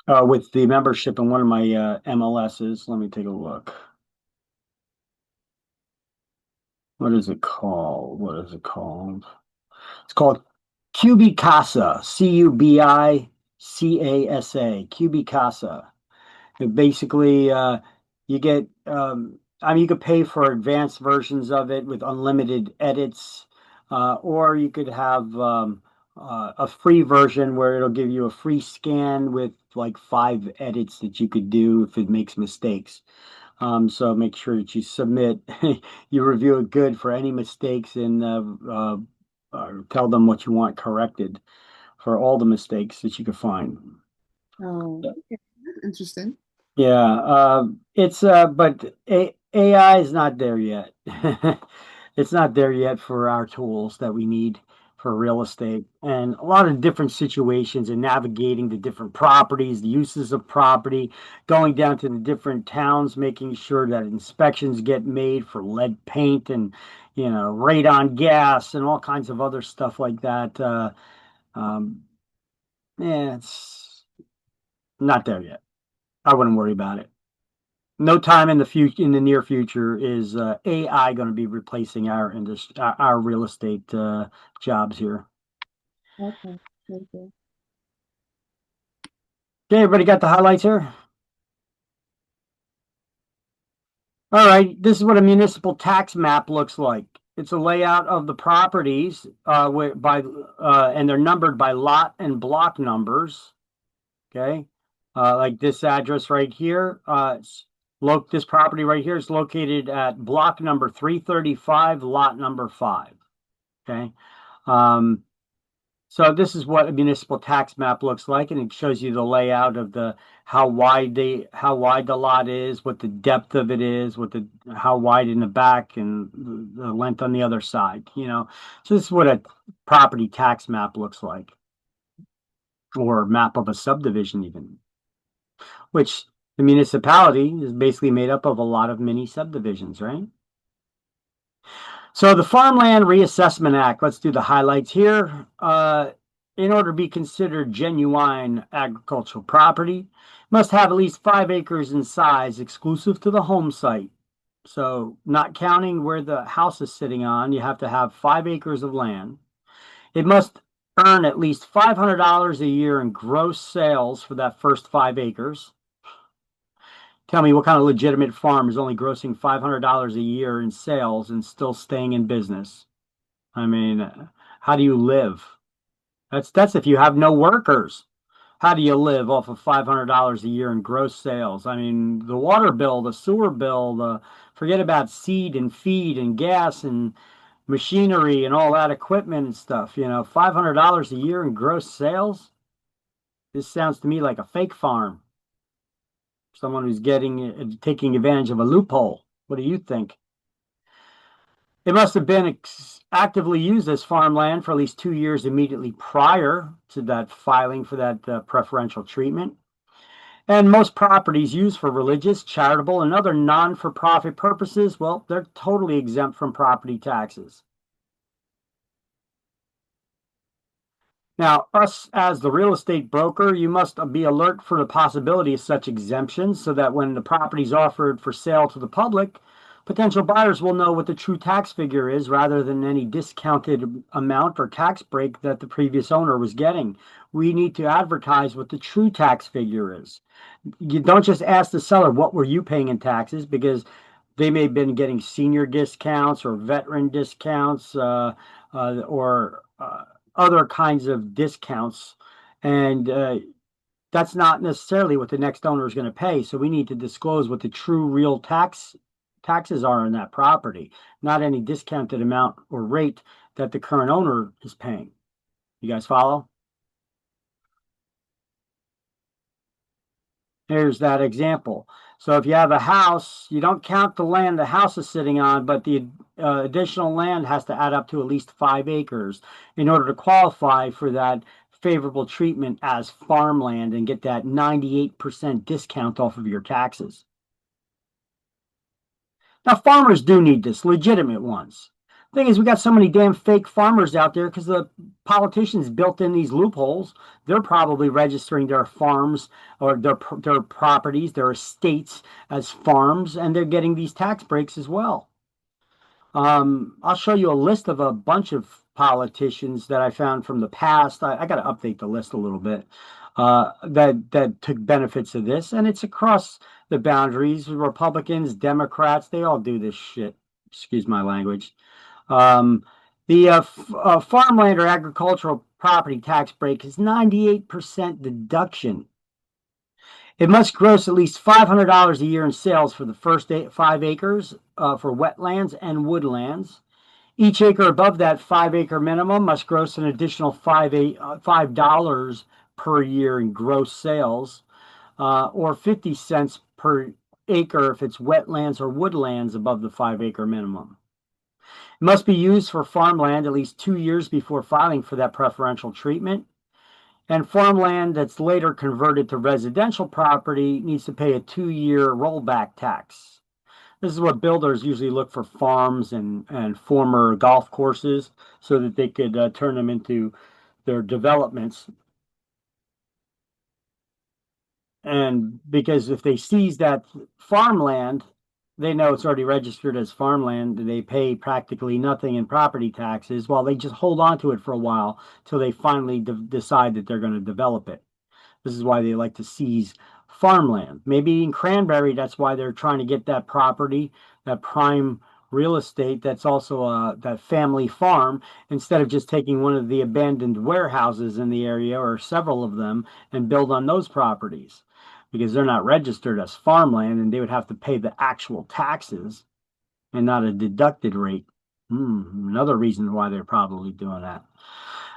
with the membership in one of my MLSs. Let me take a look. What is it called? It's called Cubicasa, Cubicasa, Cubicasa. And basically, you get, you could pay for advanced versions of it with unlimited edits, or you could have a free version where it'll give you a free scan with like 5 edits that you could do if it makes mistakes. So make sure that you submit, you review it good for any mistakes and tell them what you want corrected for all the mistakes that you could find. Oh, okay. That's interesting. Yeah, but AI is not there yet. It's not there yet for our tools that we need for real estate and a lot of different situations and navigating the different properties, the uses of property, going down to the different towns, making sure that inspections get made for lead paint and, radon gas and all kinds of other stuff like that. It's not there yet. I wouldn't worry about it. No time in the near future is AI going to be replacing our industry, our real estate jobs here. Okay, thank you. Okay, everybody got the highlights here? All right, this is what a municipal tax map looks like. It's a layout of the properties and they're numbered by lot and block numbers. Okay, like this address right here. This property right here is located at block number 335, lot number 5. Okay. So this is what a municipal tax map looks like, and it shows you the layout of the how wide the lot is, what the depth of it is, how wide in the back, and the length on the other side. So this is what a property tax map looks like, or map of a subdivision even, which the municipality is basically made up of a lot of mini subdivisions, right? So the Farmland Reassessment Act, let's do the highlights here. In order to be considered genuine agricultural property, must have at least 5 acres in size exclusive to the home site. So not counting where the house is sitting on, you have to have 5 acres of land. It must earn at least $500 a year in gross sales for that first 5 acres. Tell me what kind of legitimate farm is only grossing $500 a year in sales and still staying in business? I mean, how do you live? That's if you have no workers. How do you live off of $500 a year in gross sales? I mean, the water bill, the sewer bill, forget about seed and feed and gas and machinery and all that equipment and stuff. $500 a year in gross sales? This sounds to me like a fake farm. Someone who's taking advantage of a loophole. What do you think? It must have been actively used as farmland for at least 2 years immediately prior to that filing for that preferential treatment. And most properties used for religious, charitable, and other non-for-profit purposes, well, they're totally exempt from property taxes. Now, us as the real estate broker, you must be alert for the possibility of such exemptions so that when the property is offered for sale to the public, potential buyers will know what the true tax figure is rather than any discounted amount or tax break that the previous owner was getting. We need to advertise what the true tax figure is. You don't just ask the seller, what were you paying in taxes? Because they may have been getting senior discounts or veteran discounts or other kinds of discounts. And that's not necessarily what the next owner is going to pay. So we need to disclose what the true real taxes are on that property, not any discounted amount or rate that the current owner is paying. You guys follow? Here's that example. So if you have a house, you don't count the land the house is sitting on, but the additional land has to add up to at least 5 acres in order to qualify for that favorable treatment as farmland and get that 98% discount off of your taxes. Now, farmers do need this, legitimate ones. The thing is, we got so many damn fake farmers out there because the politicians built in these loopholes. They're probably registering their farms or their properties, their estates as farms, and they're getting these tax breaks as well. I'll show you a list of a bunch of politicians that I found from the past. I got to update the list a little bit that took benefits of this, and it's across the boundaries. Republicans, Democrats, they all do this shit. Excuse my language. The farmland or agricultural property tax break is 98% deduction. It must gross at least $500 a year in sales for the first 5 acres for wetlands and woodlands. Each acre above that 5 acre minimum must gross an additional $5 per year in gross sales, or 50 cents per acre if it's wetlands or woodlands above the 5 acre minimum. It must be used for farmland at least 2 years before filing for that preferential treatment. And farmland that's later converted to residential property needs to pay a 2-year rollback tax. This is what builders usually look for farms and former golf courses so that they could turn them into their developments. And because if they seize that farmland, they know it's already registered as farmland. They pay practically nothing in property taxes while they just hold on to it for a while till they finally decide that they're going to develop it. This is why they like to seize farmland. Maybe in Cranberry, that's why they're trying to get that property, that prime real estate that's also that family farm, instead of just taking one of the abandoned warehouses in the area or several of them and build on those properties, because they're not registered as farmland and they would have to pay the actual taxes and not a deducted rate. Another reason why they're probably doing that.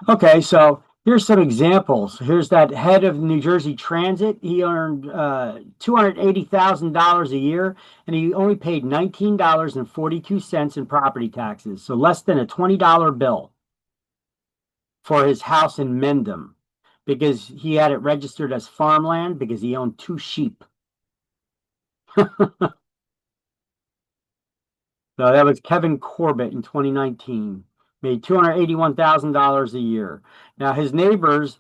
Okay, so Here's some examples. Here's that head of New Jersey Transit. He earned $280,000 a year, and he only paid $19.42 in property taxes, so less than a $20 bill for his house in Mendham, because he had it registered as farmland because he owned 2 sheep. So that was Kevin Corbett in 2019. Made $281,000 a year. Now his neighbors,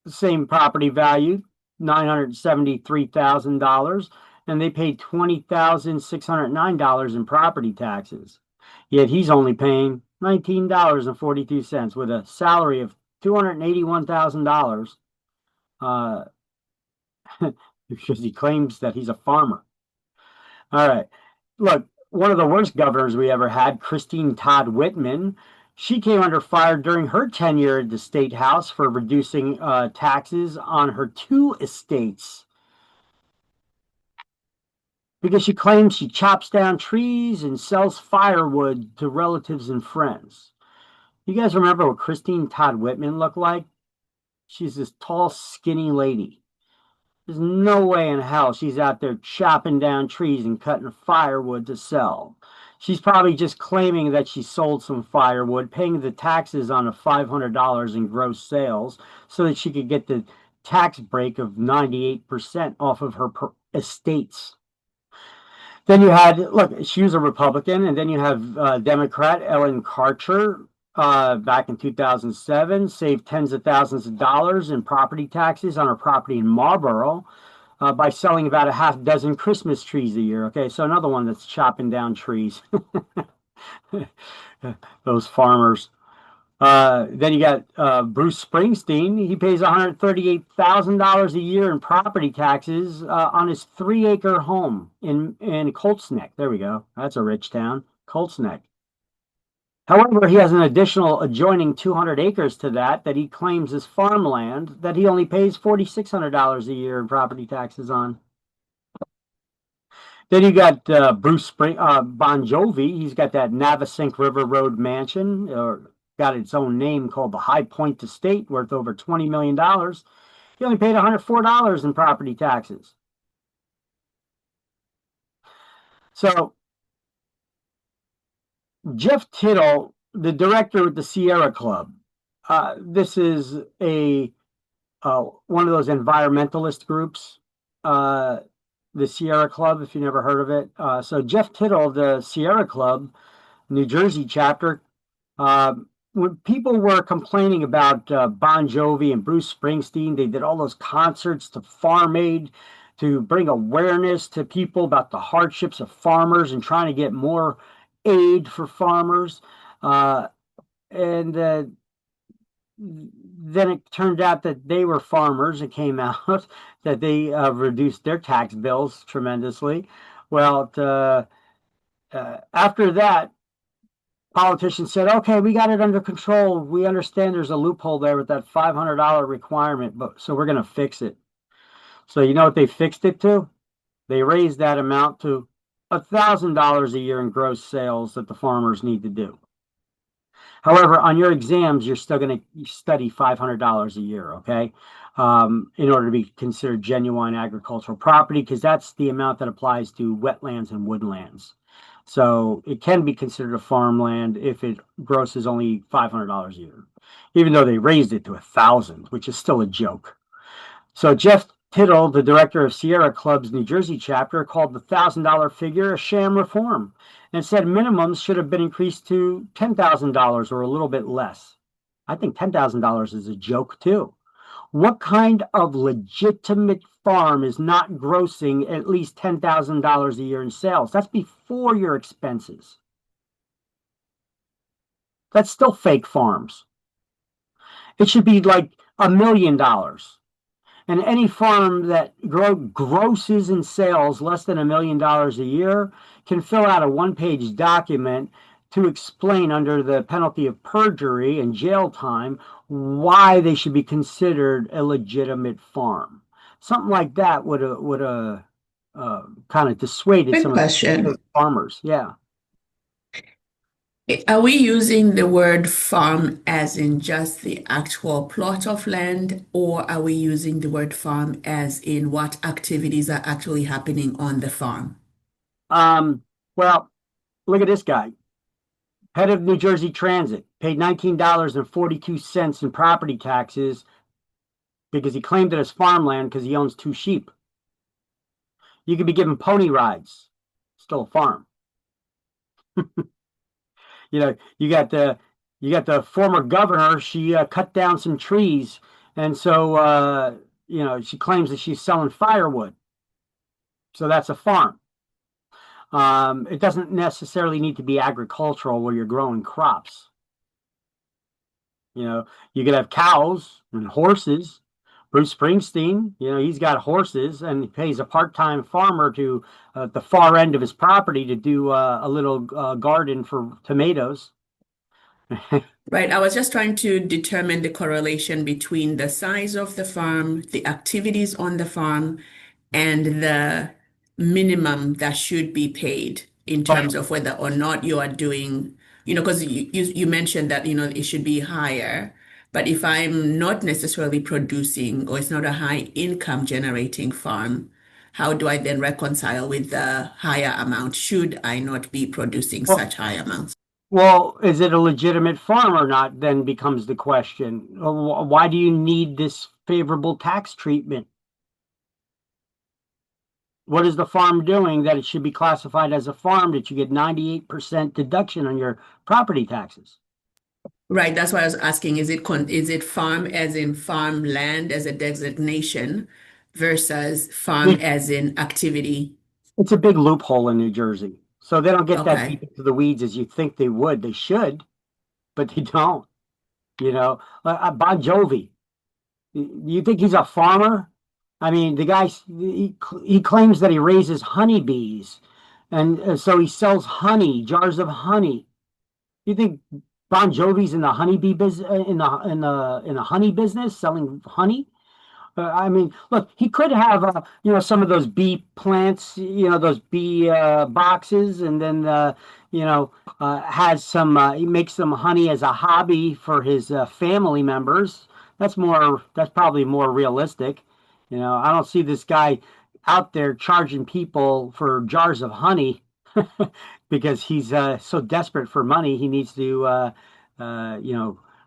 same property value, $973,000, and they paid $20,609 in property taxes. Yet he's only paying $19.42 with a salary of $281,000 because he claims that he's a farmer. All right. Look, one of the worst governors we ever had, Christine Todd Whitman, she came under fire during her tenure at the State House for reducing taxes on her 2 estates because she claims she chops down trees and sells firewood to relatives and friends. You guys remember what Christine Todd Whitman looked like? She's this tall, skinny lady. There's no way in hell she's out there chopping down trees and cutting firewood to sell. She's probably just claiming that she sold some firewood, paying the taxes on the $500 in gross sales so that she could get the tax break of 98% off of her estates. Then you had, look, she was a Republican, and then you have Democrat Ellen Karcher, back in 2007, saved tens of thousands of dollars in property taxes on her property in Marlboro by selling about a half dozen Christmas trees a year. Okay, so another one that's chopping down trees. Those farmers. Then you got Bruce Springsteen. He pays $138,000 a year in property taxes on his 3-acre home in Colts Neck. There we go. That's a rich town, Colts Neck. However, he has an additional adjoining 200 acres to that he claims is farmland that he only pays $4,600 a year in property taxes on. Then you got Bon Jovi. He's got that Navesink River Road mansion, or got its own name, called the High Point Estate, worth over $20 million. He only paid $104 in property taxes. So Jeff Tittle, the director of the Sierra Club, this is a one of those environmentalist groups, the Sierra Club, if you never heard of it. So Jeff Tittle of the Sierra Club, New Jersey chapter, when people were complaining about Bon Jovi and Bruce Springsteen, they did all those concerts to Farm Aid to bring awareness to people about the hardships of farmers and trying to get more aid for farmers, and then it turned out that they were farmers. It came out that they reduced their tax bills tremendously. Well, after that, politicians said, okay, we got it under control. We understand there's a loophole there with that $500 requirement, but so we're going to fix it. So you know what they fixed it to? They raised that amount to $1,000 a year in gross sales that the farmers need to do. However, on your exams, you're still going to study $500 a year, okay, in order to be considered genuine agricultural property, because that's the amount that applies to wetlands and woodlands. So it can be considered a farmland if it grosses only $500 a year, even though they raised it to $1,000, which is still a joke. So Jeff Tittle, the director of Sierra Club's New Jersey chapter, called the $1,000 figure a sham reform and said minimums should have been increased to $10,000 or a little bit less. I think $10,000 is a joke too. What kind of legitimate farm is not grossing at least $10,000 a year in sales? That's before your expenses. That's still fake farms. It should be like $1 million. And any farm that grosses in sales less than $1 million a year can fill out a one-page document to explain, under the penalty of perjury and jail time, why they should be considered a legitimate farm. Something like that would kind of dissuaded Quick some question. of the farmers. Yeah. Are we using the word farm as in just the actual plot of land, or are we using the word farm as in what activities are actually happening on the farm? Well, look at this guy. Head of New Jersey Transit paid $19.42 in property taxes because he claimed it as farmland because he owns 2 sheep. You could be given pony rides, still a farm. You got the former governor. She cut down some trees, and so she claims that she's selling firewood. So that's a farm. It doesn't necessarily need to be agricultural where you're growing crops. You could have cows and horses. Bruce Springsteen, he's got horses and he pays a part-time farmer to the far end of his property to do a little garden for tomatoes. Right. I was just trying to determine the correlation between the size of the farm, the activities on the farm, and the minimum that should be paid in terms of whether or not you are doing, because you mentioned that, it should be higher. But if I'm not necessarily producing or it's not a high income generating farm, how do I then reconcile with the higher amount? Should I not be producing such high amounts? Well, is it a legitimate farm or not? Then becomes the question. Why do you need this favorable tax treatment? What is the farm doing that it should be classified as a farm that you get 98% deduction on your property taxes? Right, that's why I was asking, is it farm as in farmland as a designation versus farm as in activity? It's a big loophole in New Jersey. So they don't get that Okay. deep into the weeds as you think they would. They should, but they don't. Bon Jovi, you think he's a farmer? I mean, the guy, he claims that he raises honeybees, and so he sells honey, jars of honey. You think Bon Jovi's in the honeybee business, in the honey business, selling honey? I mean, look, he could have, some of those bee plants, those bee boxes, and then, he makes some honey as a hobby for his family members. That's probably more realistic. I don't see this guy out there charging people for jars of honey because he's so desperate for money. He needs to,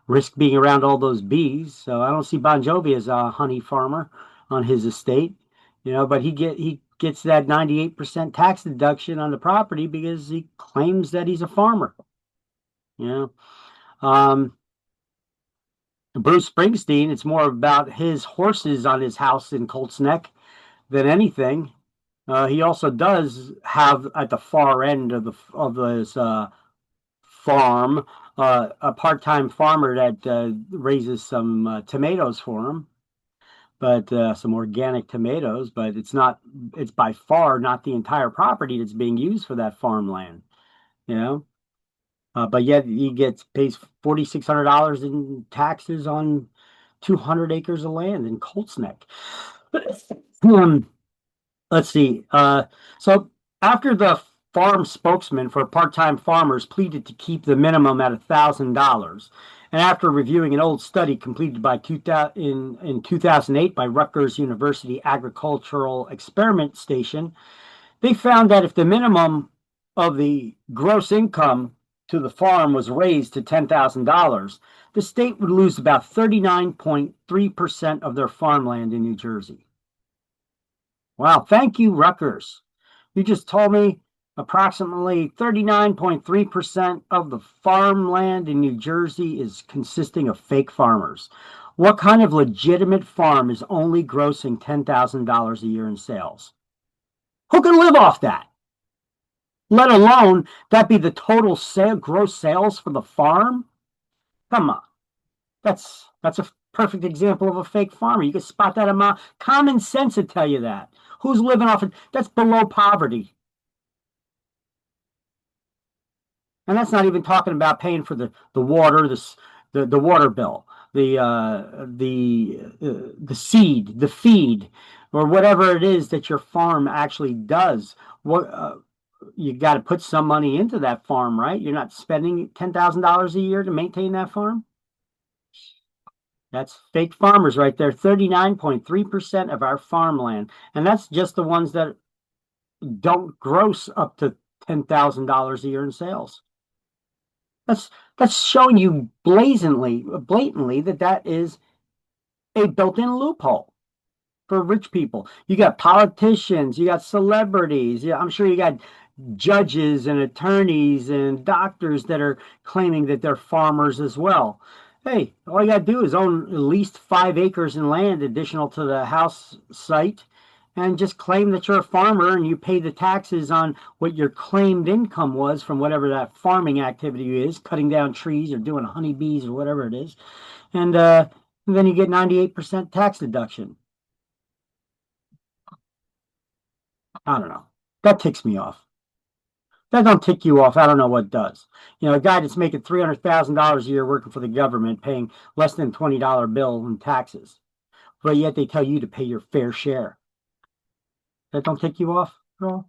risk being around all those bees. So I don't see Bon Jovi as a honey farmer on his estate, but he gets that 98% tax deduction on the property because he claims that he's a farmer. Um, Bruce Springsteen, it's more about his horses on his house in Colts Neck than anything. He also does have at the far end of his farm a part-time farmer that raises some tomatoes for him, but some organic tomatoes. But it's by far not the entire property that's being used for that farmland. But yet he pays $4,600 in taxes on 200 acres of land in Colts Neck. Let's see. So after the farm spokesman for part-time farmers pleaded to keep the minimum at $1,000, and after reviewing an old study completed in 2008 by Rutgers University Agricultural Experiment Station, they found that if the minimum of the gross income to the farm was raised to $10,000, the state would lose about 39.3% of their farmland in New Jersey. Wow, thank you, Rutgers. You just told me approximately 39.3% of the farmland in New Jersey is consisting of fake farmers. What kind of legitimate farm is only grossing $10,000 a year in sales? Who can live off that? Let alone that be the total gross sales for the farm? Come on. That's a perfect example of a fake farmer. You can spot that amount. Common sense would tell you that. Who's living off it? That's below poverty. And that's not even talking about paying for the water, the water bill, the seed, the feed, or whatever it is that your farm actually does. you got to put some money into that farm, right? You're not spending $10,000 a year to maintain that farm. That's fake farmers right there. 39.3% of our farmland. And that's just the ones that don't gross up to $10,000 a year in sales. That's showing you blatantly that is a built-in loophole for rich people. You got politicians, you got celebrities. Yeah, I'm sure you got judges and attorneys and doctors that are claiming that they're farmers as well. Hey, all you got to do is own at least 5 acres in land additional to the house site and just claim that you're a farmer and you pay the taxes on what your claimed income was from whatever that farming activity is, cutting down trees or doing honeybees or whatever it is. And then you get 98% tax deduction. I don't know. That ticks me off. That don't tick you off. I don't know what does. You know, a guy that's making $300,000 a year working for the government, paying less than $20 bill in taxes, but yet they tell you to pay your fair share. That don't tick you off at all?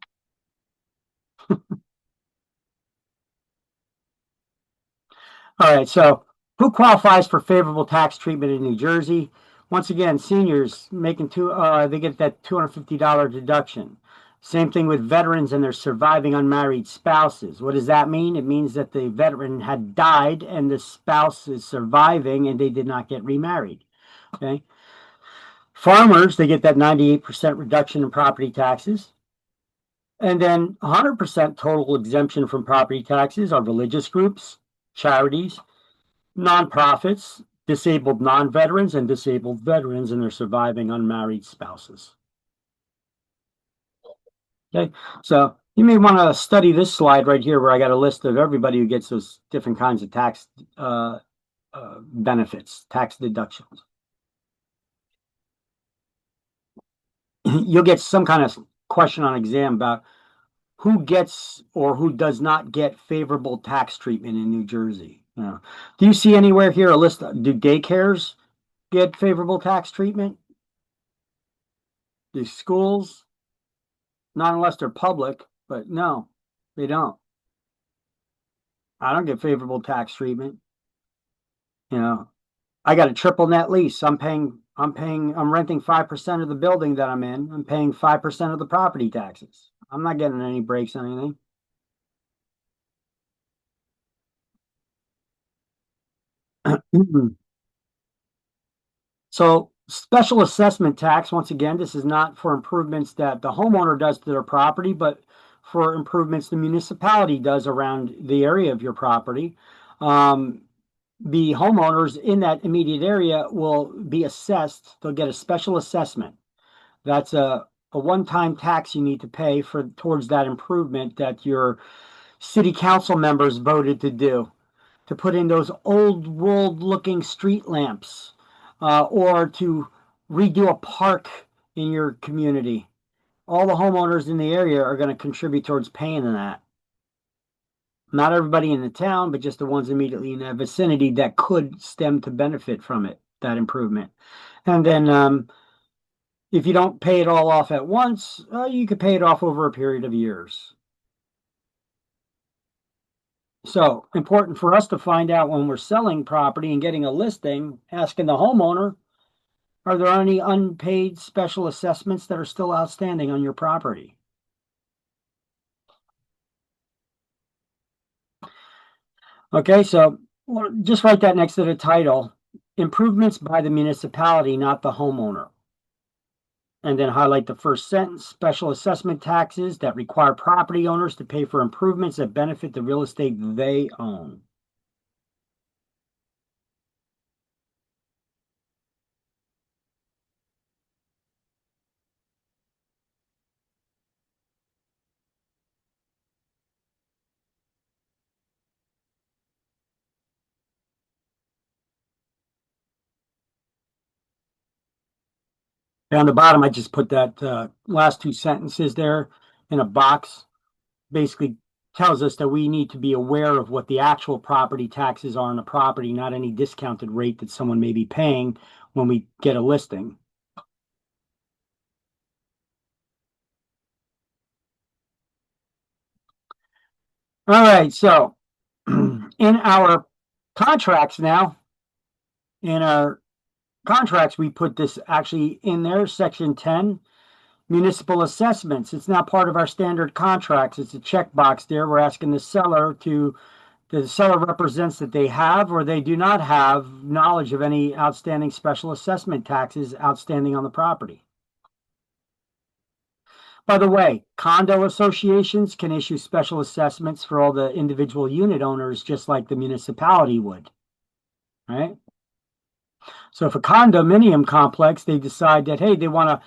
All right, so who qualifies for favorable tax treatment in New Jersey? Once again, seniors making they get that $250 deduction. Same thing with veterans and their surviving unmarried spouses. What does that mean? It means that the veteran had died and the spouse is surviving and they did not get remarried. Okay. Farmers, they get that 98% reduction in property taxes. And then 100% total exemption from property taxes are religious groups, charities, nonprofits, disabled non-veterans, and disabled veterans and their surviving unmarried spouses. Okay, so you may want to study this slide right here where I got a list of everybody who gets those different kinds of tax benefits, tax deductions. You'll get some kind of question on exam about who gets or who does not get favorable tax treatment in New Jersey. Do you see anywhere here a list? Do daycares get favorable tax treatment? Do schools? Not unless they're public, but no, they don't. I don't get favorable tax treatment. You know, I got a triple net lease. I'm renting 5% of the building that I'm in. I'm paying 5% of the property taxes. I'm not getting any breaks on anything. So special assessment tax, once again, this is not for improvements that the homeowner does to their property, but for improvements the municipality does around the area of your property. The homeowners in that immediate area will be assessed. They'll get a special assessment. That's a one-time tax you need to pay towards that improvement that your city council members voted to do, to put in those old world-looking street lamps, or to redo a park in your community. All the homeowners in the area are going to contribute towards paying that. Not everybody in the town, but just the ones immediately in that vicinity that could stem to benefit from it, that improvement. And then if you don't pay it all off at once, you could pay it off over a period of years. So important for us to find out when we're selling property and getting a listing, asking the homeowner, are there any unpaid special assessments that are still outstanding on your property? Okay, so just write that next to the title, improvements by the municipality, not the homeowner. And then highlight the first sentence, special assessment taxes that require property owners to pay for improvements that benefit the real estate they own. Down the bottom, I just put that last 2 sentences there in a box. Basically tells us that we need to be aware of what the actual property taxes are on the property, not any discounted rate that someone may be paying when we get a listing. All right, so in our contracts now, in our contracts, we put this actually in there, section 10, municipal assessments. It's now part of our standard contracts. It's a checkbox there. We're asking the seller represents that they have or they do not have knowledge of any outstanding special assessment taxes outstanding on the property. By the way, condo associations can issue special assessments for all the individual unit owners, just like the municipality would, right? So if a condominium complex, they decide that, hey, they want to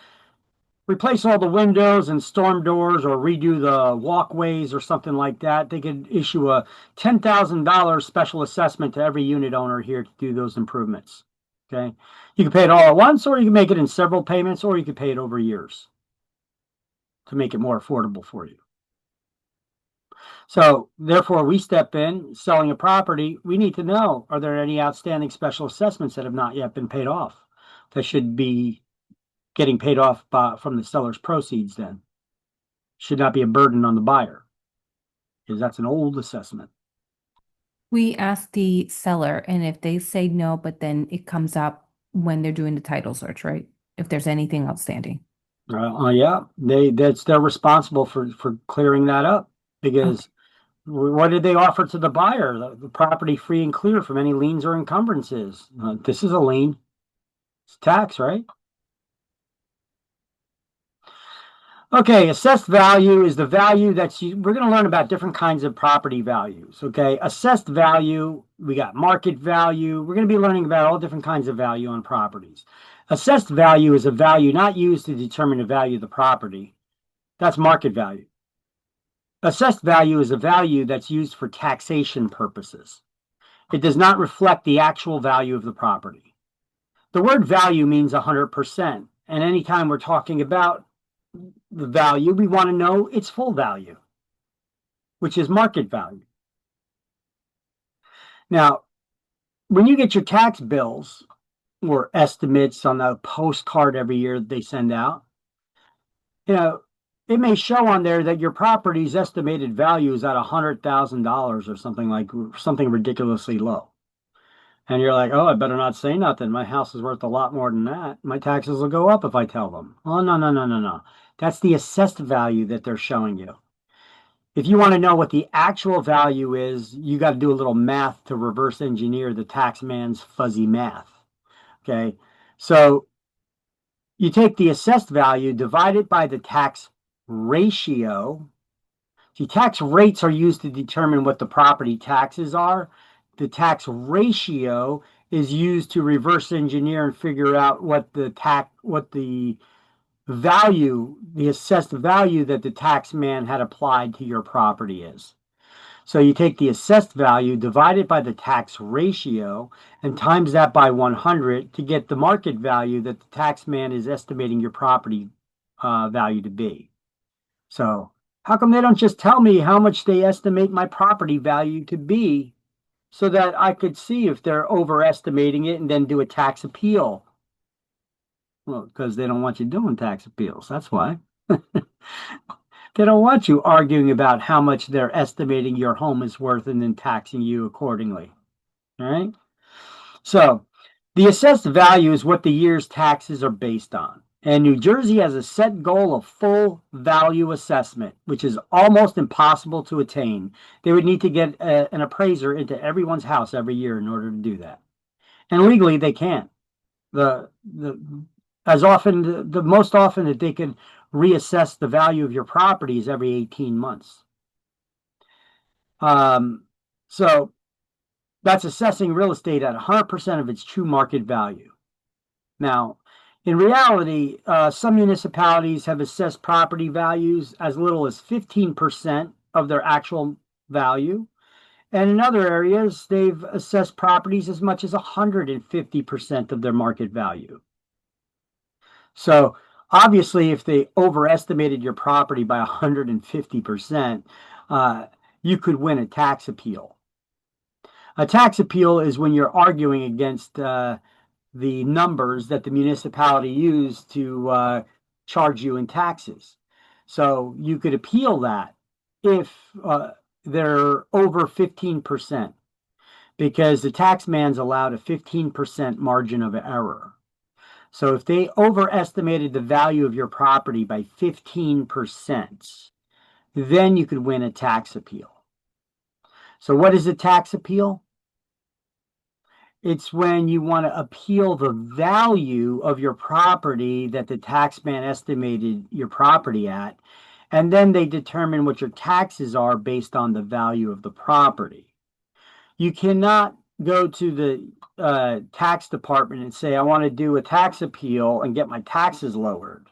replace all the windows and storm doors or redo the walkways or something like that, they could issue a $10,000 special assessment to every unit owner here to do those improvements, okay? You can pay it all at once, or you can make it in several payments, or you can pay it over years to make it more affordable for you. So therefore, we step in, selling a property, we need to know, are there any outstanding special assessments that have not yet been paid off that should be getting paid off from the seller's proceeds then? Should not be a burden on the buyer, because that's an old assessment. We ask the seller, and if they say no, but then it comes up when they're doing the title search, right? If there's anything outstanding. Yeah, they're responsible for clearing that up, because what did they offer to the buyer? The property free and clear from any liens or encumbrances. This is a lien. It's tax, right? Okay, assessed value is the value we're going to learn about different kinds of property values. Okay, assessed value, we got market value. We're going to be learning about all different kinds of value on properties. Assessed value is a value not used to determine the value of the property. That's market value. Assessed value is a value that's used for taxation purposes. It does not reflect the actual value of the property. The word value means 100%. And anytime we're talking about the value, we want to know its full value, which is market value. Now, when you get your tax bills or estimates on the postcard every year that they send out, it may show on there that your property's estimated value is at $100,000 or something ridiculously low. And you're like, oh, I better not say nothing. My house is worth a lot more than that. My taxes will go up if I tell them. Oh, no. That's the assessed value that they're showing you. If you want to know what the actual value is, you got to do a little math to reverse engineer the tax man's fuzzy math. Okay, so you take the assessed value, divide it by the tax ratio. The tax rates are used to determine what the property taxes are. The tax ratio is used to reverse engineer and figure out what the value, the assessed value that the tax man had applied to your property is. So you take the assessed value, divide it by the tax ratio, and times that by 100 to get the market value that the tax man is estimating your property value to be. So how come they don't just tell me how much they estimate my property value to be so that I could see if they're overestimating it and then do a tax appeal? Well, because they don't want you doing tax appeals. That's why. They don't want you arguing about how much they're estimating your home is worth and then taxing you accordingly. All right? So the assessed value is what the year's taxes are based on. And New Jersey has a set goal of full value assessment, which is almost impossible to attain. They would need to get an appraiser into everyone's house every year in order to do that. And legally, they can't. The most often that they can reassess the value of your property is every 18 months. So that's assessing real estate at 100% of its true market value. Now, in reality, some municipalities have assessed property values as little as 15% of their actual value. And in other areas, they've assessed properties as much as 150% of their market value. So obviously, if they overestimated your property by 150%, you could win a tax appeal. A tax appeal is when you're arguing against the numbers that the municipality used to charge you in taxes. So you could appeal that if they're over 15% because the tax man's allowed a 15% margin of error. So if they overestimated the value of your property by 15%, then you could win a tax appeal. So what is a tax appeal? It's when you want to appeal the value of your property that the tax man estimated your property at, and then they determine what your taxes are based on the value of the property. You cannot go to the tax department and say, I want to do a tax appeal and get my taxes lowered.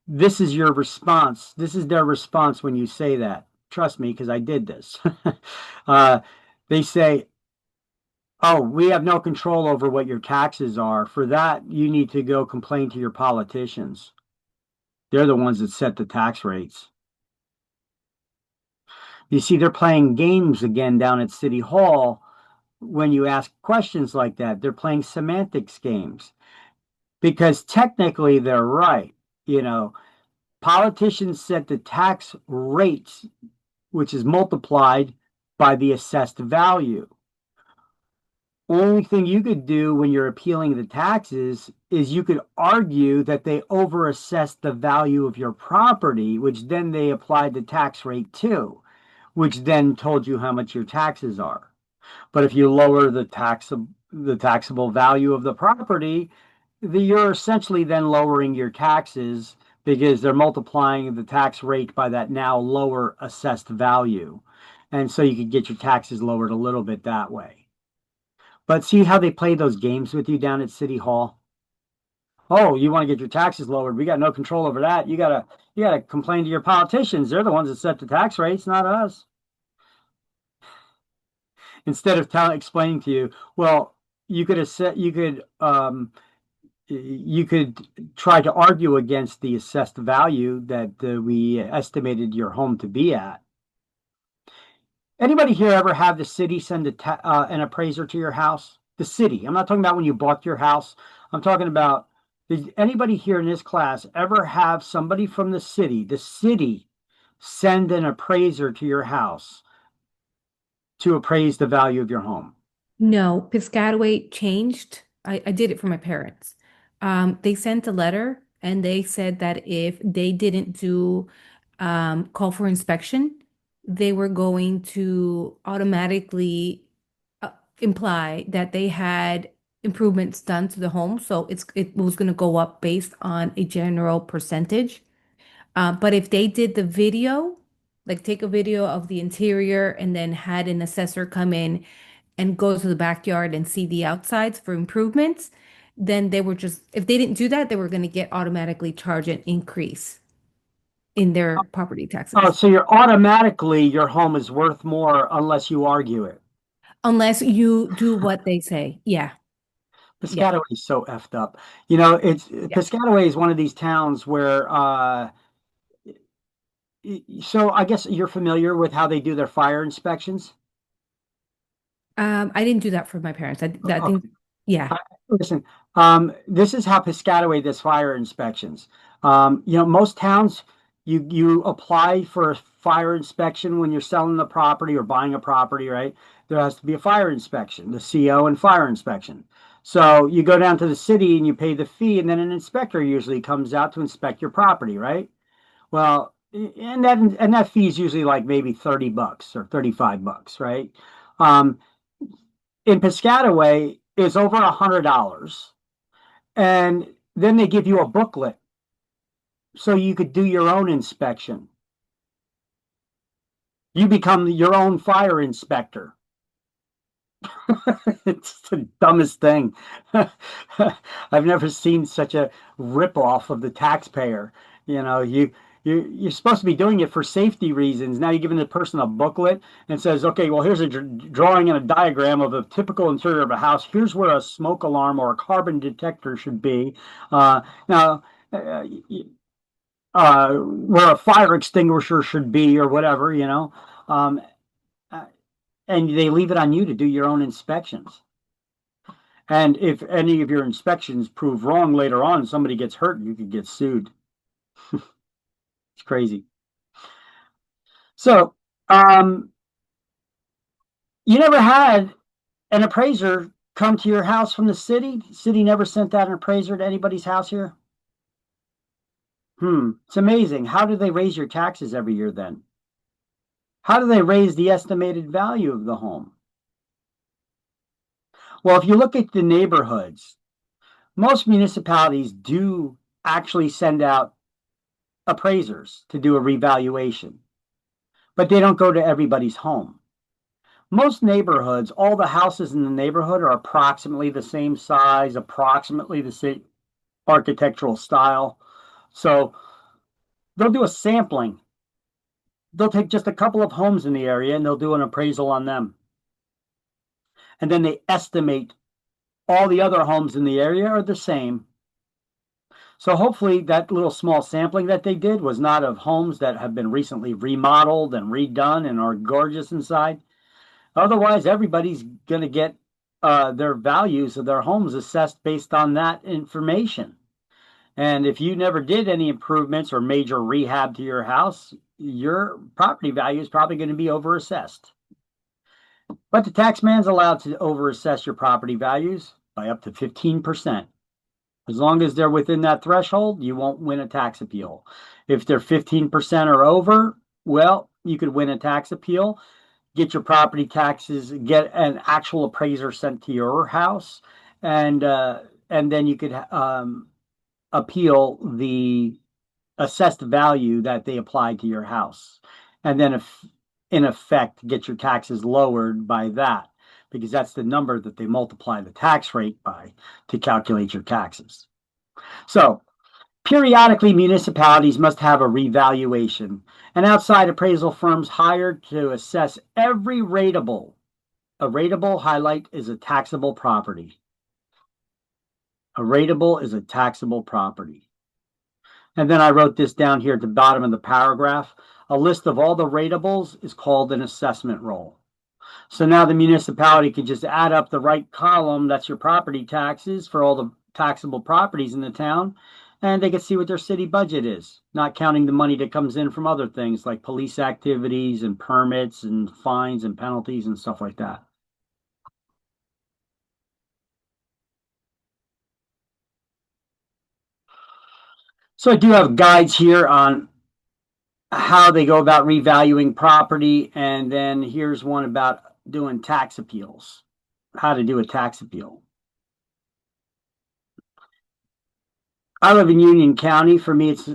This is your response. This is their response when you say that. Trust me, because I did this. They say, oh, we have no control over what your taxes are. For that, you need to go complain to your politicians. They're the ones that set the tax rates. You see, they're playing games again down at City Hall when you ask questions like that. They're playing semantics games because technically they're right. You know, politicians set the tax rates, which is multiplied by the assessed value. Only thing you could do when you're appealing the taxes is you could argue that they overassessed the value of your property, which then they applied the tax rate to, which then told you how much your taxes are. But if you lower the taxable value of the property, you're essentially then lowering your taxes because they're multiplying the tax rate by that now lower assessed value. And so you could get your taxes lowered a little bit that way. But see how they play those games with you down at City Hall? Oh, you want to get your taxes lowered? We got no control over that. You gotta complain to your politicians. They're the ones that set the tax rates, not us. Instead of explaining to you, well, you could try to argue against the assessed value that we estimated your home to be at. Anybody here ever have the city send an appraiser to your house? The city. I'm not talking about when you bought your house. I'm talking about, did anybody here in this class ever have somebody from the city send an appraiser to your house to appraise the value of your home? No, Piscataway changed. I did it for my parents. They sent a letter and they said that if they didn't do call for inspection, they were going to automatically imply that they had improvements done to the home. So it was going to go up based on a general percentage. But if they did the video, like take a video of the interior and then had an assessor come in and go to the backyard and see the outsides for improvements, then they were just, if they didn't do that, they were going to get automatically charged an increase in their property taxes. Oh, so your home is worth more unless you argue it. Unless you do what they say. Yeah. Piscataway is so effed up. You know, Piscataway is one of these towns where so I guess you're familiar with how they do their fire inspections? I didn't do that for my parents. Listen, this is how Piscataway does fire inspections. Most towns, you apply for a fire inspection when you're selling the property or buying a property, right? There has to be a fire inspection, the CO and fire inspection. So you go down to the city and you pay the fee, and then an inspector usually comes out to inspect your property, right? Well, and that fee is usually like maybe $30 or $35, right? In Piscataway, it's over $100, and then they give you a booklet so you could do your own inspection. You become your own fire inspector. It's the dumbest thing. I've never seen such a ripoff of the taxpayer. You know, you're supposed to be doing it for safety reasons. Now you're giving the person a booklet and says, okay, well, here's a drawing and a diagram of a typical interior of a house. Here's where a smoke alarm or a carbon detector should be. Where a fire extinguisher should be, or whatever, you know. And they leave it on you to do your own inspections. And if any of your inspections prove wrong later on, somebody gets hurt, you could get sued. It's crazy. So, You never had an appraiser come to your house from the city? City never sent out an appraiser to anybody's house here? It's amazing. How do they raise your taxes every year then? How do they raise the estimated value of the home? Well, if you look at the neighborhoods, most municipalities do actually send out appraisers to do a revaluation, but they don't go to everybody's home. Most neighborhoods, all the houses in the neighborhood are approximately the same size, approximately the same architectural style. So they'll do a sampling. They'll take just a couple of homes in the area and they'll do an appraisal on them. And then they estimate all the other homes in the area are the same. So hopefully that little small sampling that they did was not of homes that have been recently remodeled and redone and are gorgeous inside. Otherwise, everybody's going to get their values of their homes assessed based on that information. And if you never did any improvements or major rehab to your house, your property value is probably going to be overassessed. But the tax man's allowed to overassess your property values by up to 15%. As long as they're within that threshold, you won't win a tax appeal. If they're 15% or over, well, you could win a tax appeal, get your property taxes, get an actual appraiser sent to your house, and then you could appeal the assessed value that they applied to your house. And then if in effect get your taxes lowered by that, because that's the number that they multiply the tax rate by to calculate your taxes. So periodically municipalities must have a revaluation, and outside appraisal firms hired to assess every rateable. A rateable, highlight, is a taxable property. A rateable is a taxable property. And then I wrote this down here at the bottom of the paragraph. A list of all the ratables is called an assessment roll. So now the municipality can just add up the right column, that's your property taxes for all the taxable properties in the town, and they can see what their city budget is, not counting the money that comes in from other things like police activities and permits and fines and penalties and stuff like that. So I do have guides here on how they go about revaluing property, and then here's one about doing tax appeals, how to do a tax appeal. I live in Union County. For me, it's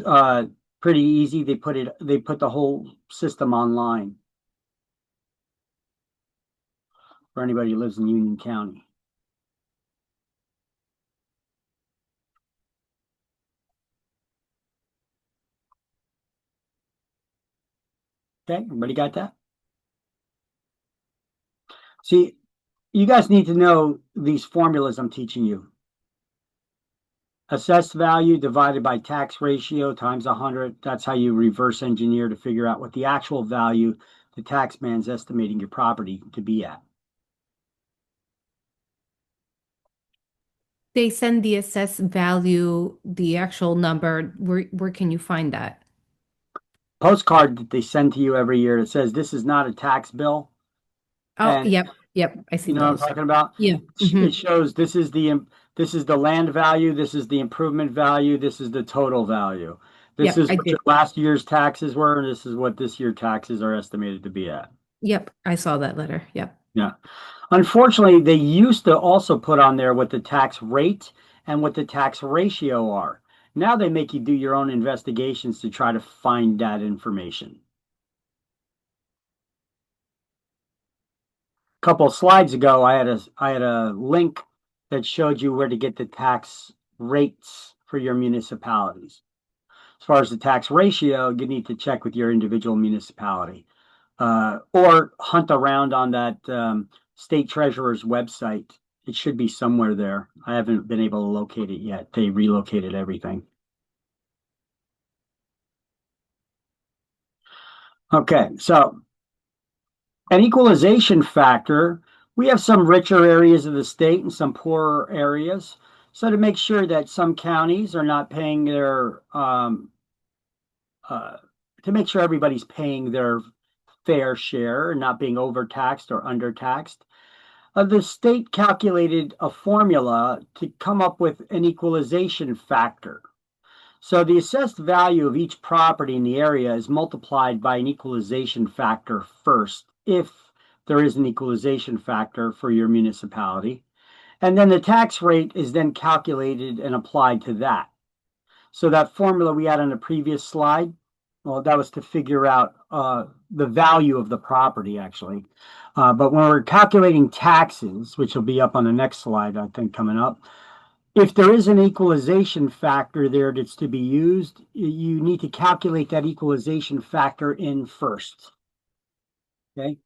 pretty easy. They put the whole system online for anybody who lives in Union County. Okay, everybody got that? See, you guys need to know these formulas I'm teaching you. Assessed value divided by tax ratio times 100. That's how you reverse engineer to figure out what the actual value the tax man's estimating your property to be at. They send the assessed value, the actual number. Where can you find that? Postcard that they send to you every year that says this is not a tax bill. Oh, And yep. I see you know those. what I'm talking about? Yeah. It shows this is the land value, this is the improvement value, this is the total value. This Yep, is I what did. your last year's taxes were, and this is what this year taxes are estimated to be at. Yep, I saw that letter. Yep. Yeah. Unfortunately, they used to also put on there what the tax rate and what the tax ratio are. Now they make you do your own investigations to try to find that information. A couple of slides ago, I had a link that showed you where to get the tax rates for your municipalities. As far as the tax ratio, you need to check with your individual municipality, or hunt around on that state treasurer's website. It should be somewhere there. I haven't been able to locate it yet. They relocated everything. Okay, so an equalization factor. We have some richer areas of the state and some poorer areas. So to make sure that some counties are not paying their, to make sure everybody's paying their fair share, not being overtaxed or undertaxed, the state calculated a formula to come up with an equalization factor. So the assessed value of each property in the area is multiplied by an equalization factor first, if there is an equalization factor for your municipality. And then the tax rate is then calculated and applied to that. So that formula we had on the previous slide, well, that was to figure out the value of the property, actually. But when we're calculating taxes, which will be up on the next slide, I think, coming up, if there is an equalization factor there that's to be used, you need to calculate that equalization factor in first. Okay.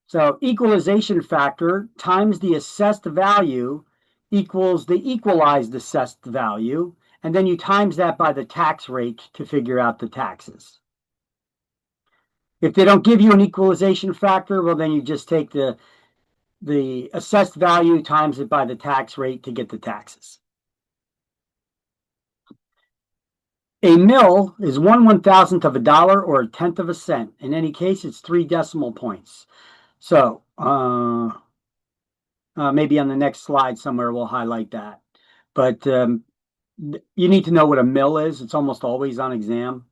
So equalization factor times the assessed value equals the equalized assessed value, and then you times that by the tax rate to figure out the taxes. If they don't give you an equalization factor, well, then you just take the assessed value times it by the tax rate to get the taxes. A mil is 1/1000th of a dollar or a tenth of a cent. In any case, it's 3 decimal points. So maybe on the next slide somewhere we'll highlight that. But you need to know what a mil is. It's almost always on exam.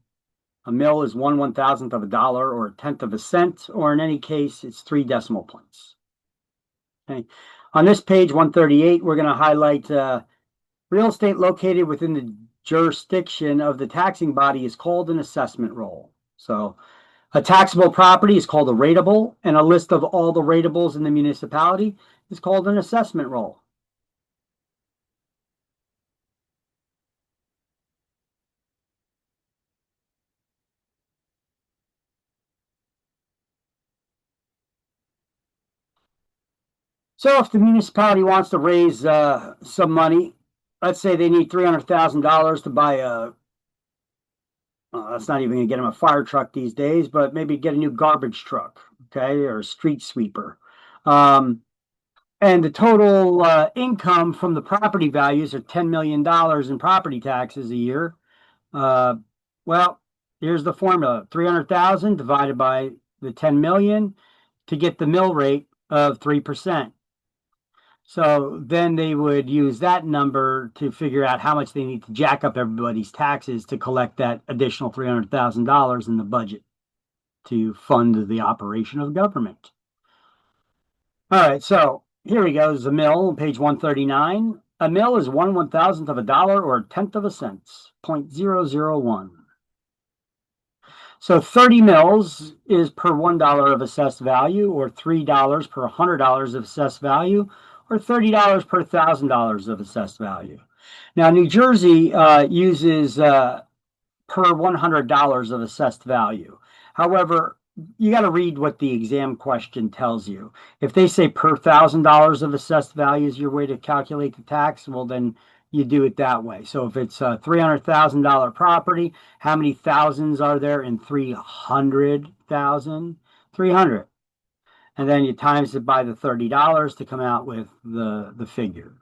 A mil is 1/1000th of a dollar or a tenth of a cent, or in any case, it's 3 decimal points. Okay. On this page 138, we're going to highlight real estate located within the jurisdiction of the taxing body is called an assessment roll. So a taxable property is called a rateable, and a list of all the ratables in the municipality is called an assessment roll. So if the municipality wants to raise some money, let's say they need $300,000 to buy a, that's not even going to get them a fire truck these days, but maybe get a new garbage truck, okay, or a street sweeper. And the total income from the property values are $10 million in property taxes a year. Well, here's the formula: 300,000 divided by the 10 million to get the mill rate of 3%. So then they would use that number to figure out how much they need to jack up everybody's taxes to collect that additional $300,000 in the budget to fund the operation of government. All right, so here we go. Is a mill, page 139. A mill is 1/1000th of a dollar or a tenth of a cent, 0.001. So 30 mils is per $1 of assessed value, or $3 per $100 of assessed value, or $30 per $1,000 of assessed value. Now, New Jersey uses per $100 of assessed value. However, you got to read what the exam question tells you. If they say per $1,000 of assessed value is your way to calculate the tax, well, then you do it that way. So if it's a $300,000 property, how many thousands are there in 300,000? 300. And then you times it by the $30 to come out with the figure.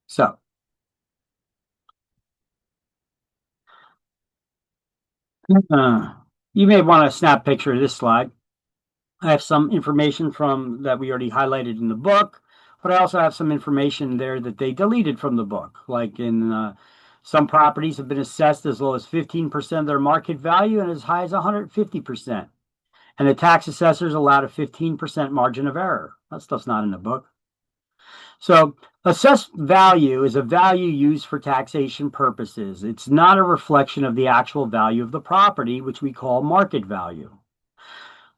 So you may want a snap picture of this slide. I have some information from that we already highlighted in the book, but I also have some information there that they deleted from the book. Like in some properties have been assessed as low as 15% of their market value and as high as 150%. And the tax assessors allowed a 15% margin of error. That stuff's not in the book. So assessed value is a value used for taxation purposes. It's not a reflection of the actual value of the property, which we call market value.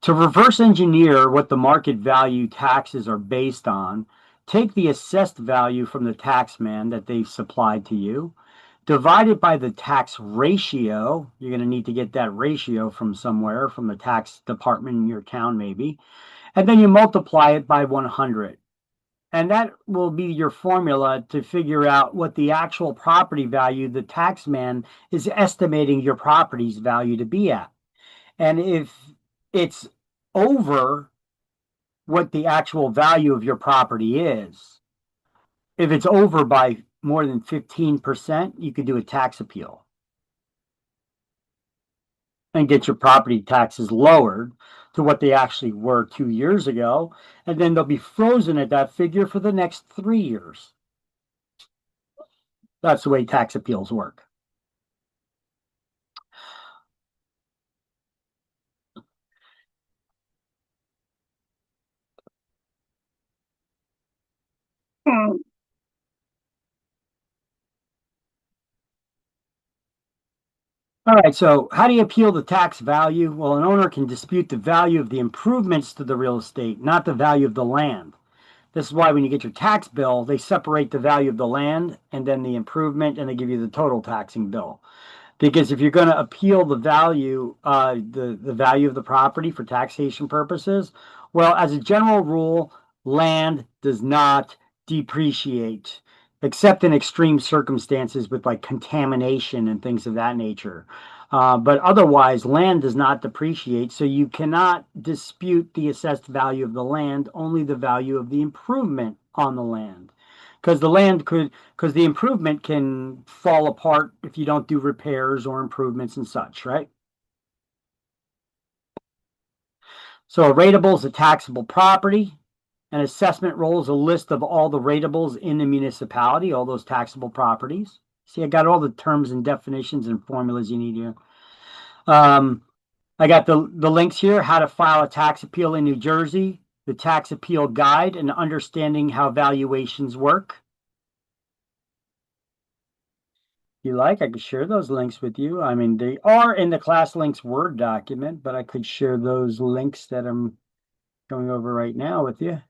To reverse engineer what the market value taxes are based on, take the assessed value from the tax man that they've supplied to you, divide it by the tax ratio. You're going to need to get that ratio from somewhere, from the tax department in your town maybe, and then you multiply it by 100. And that will be your formula to figure out what the actual property value the tax man is estimating your property's value to be at. And if it's over what the actual value of your property is, if it's over by more than 15%, you could do a tax appeal and get your property taxes lowered to what they actually were 2 years ago. And then they'll be frozen at that figure for the next 3 years. That's the way tax appeals work. All right, so how do you appeal the tax value? Well, an owner can dispute the value of the improvements to the real estate, not the value of the land. This is why when you get your tax bill, they separate the value of the land and then the improvement, and they give you the total taxing bill. Because if you're going to appeal the value, the value of the property for taxation purposes, well, as a general rule, land does not depreciate, except in extreme circumstances with like contamination and things of that nature. But otherwise, land does not depreciate, so you cannot dispute the assessed value of the land, only the value of the improvement on the land. Because the improvement can fall apart if you don't do repairs or improvements and such, right? So a rateable is a taxable property. An assessment roll is a list of all the ratables in the municipality, all those taxable properties. See, I got all the terms and definitions and formulas you need here. I got the links here, how to file a tax appeal in New Jersey, the tax appeal guide, and understanding how valuations work. If you like, I could share those links with you. I mean, they are in the class links Word document, but I could share those links that I'm going over right now with you.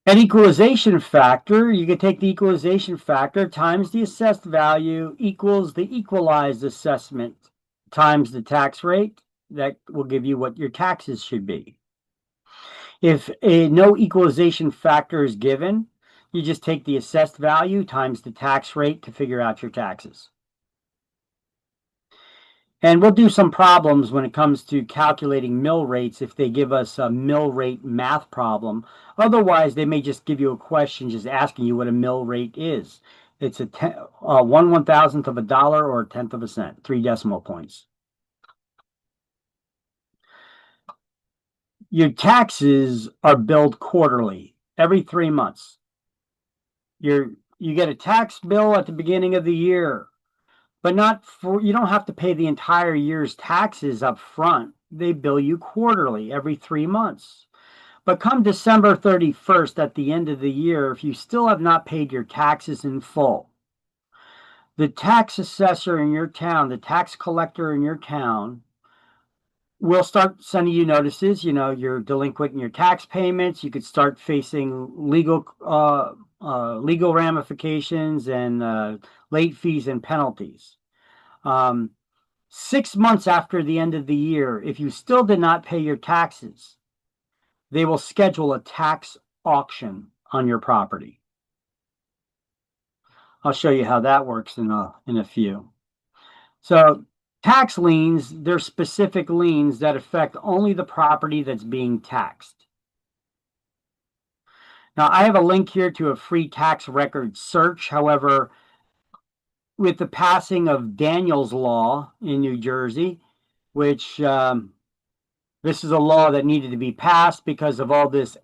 An equalization factor, you can take the equalization factor times the assessed value equals the equalized assessment times the tax rate. That will give you what your taxes should be. If no equalization factor is given, you just take the assessed value times the tax rate to figure out your taxes. And we'll do some problems when it comes to calculating mill rates if they give us a mill rate math problem. Otherwise, they may just give you a question just asking you what a mill rate is. It's a 1/1000th of a dollar or a tenth of a cent, 3 decimal points. Your taxes are billed quarterly, every 3 months. You get a tax bill at the beginning of the year, but you don't have to pay the entire year's taxes up front. They bill you quarterly, every 3 months. But come December 31st at the end of the year, if you still have not paid your taxes in full, the tax assessor in your town, the tax collector in your town, will start sending you notices. You're delinquent in your tax payments. You could start facing legal ramifications and late fees and penalties. 6 months after the end of the year, if you still did not pay your taxes, they will schedule a tax auction on your property. I'll show you how that works in a few. So tax liens, they're specific liens that affect only the property that's being taxed. Now, I have a link here to a free tax record search. However, with the passing of Daniel's Law in New Jersey, which this is a law that needed to be passed because of all this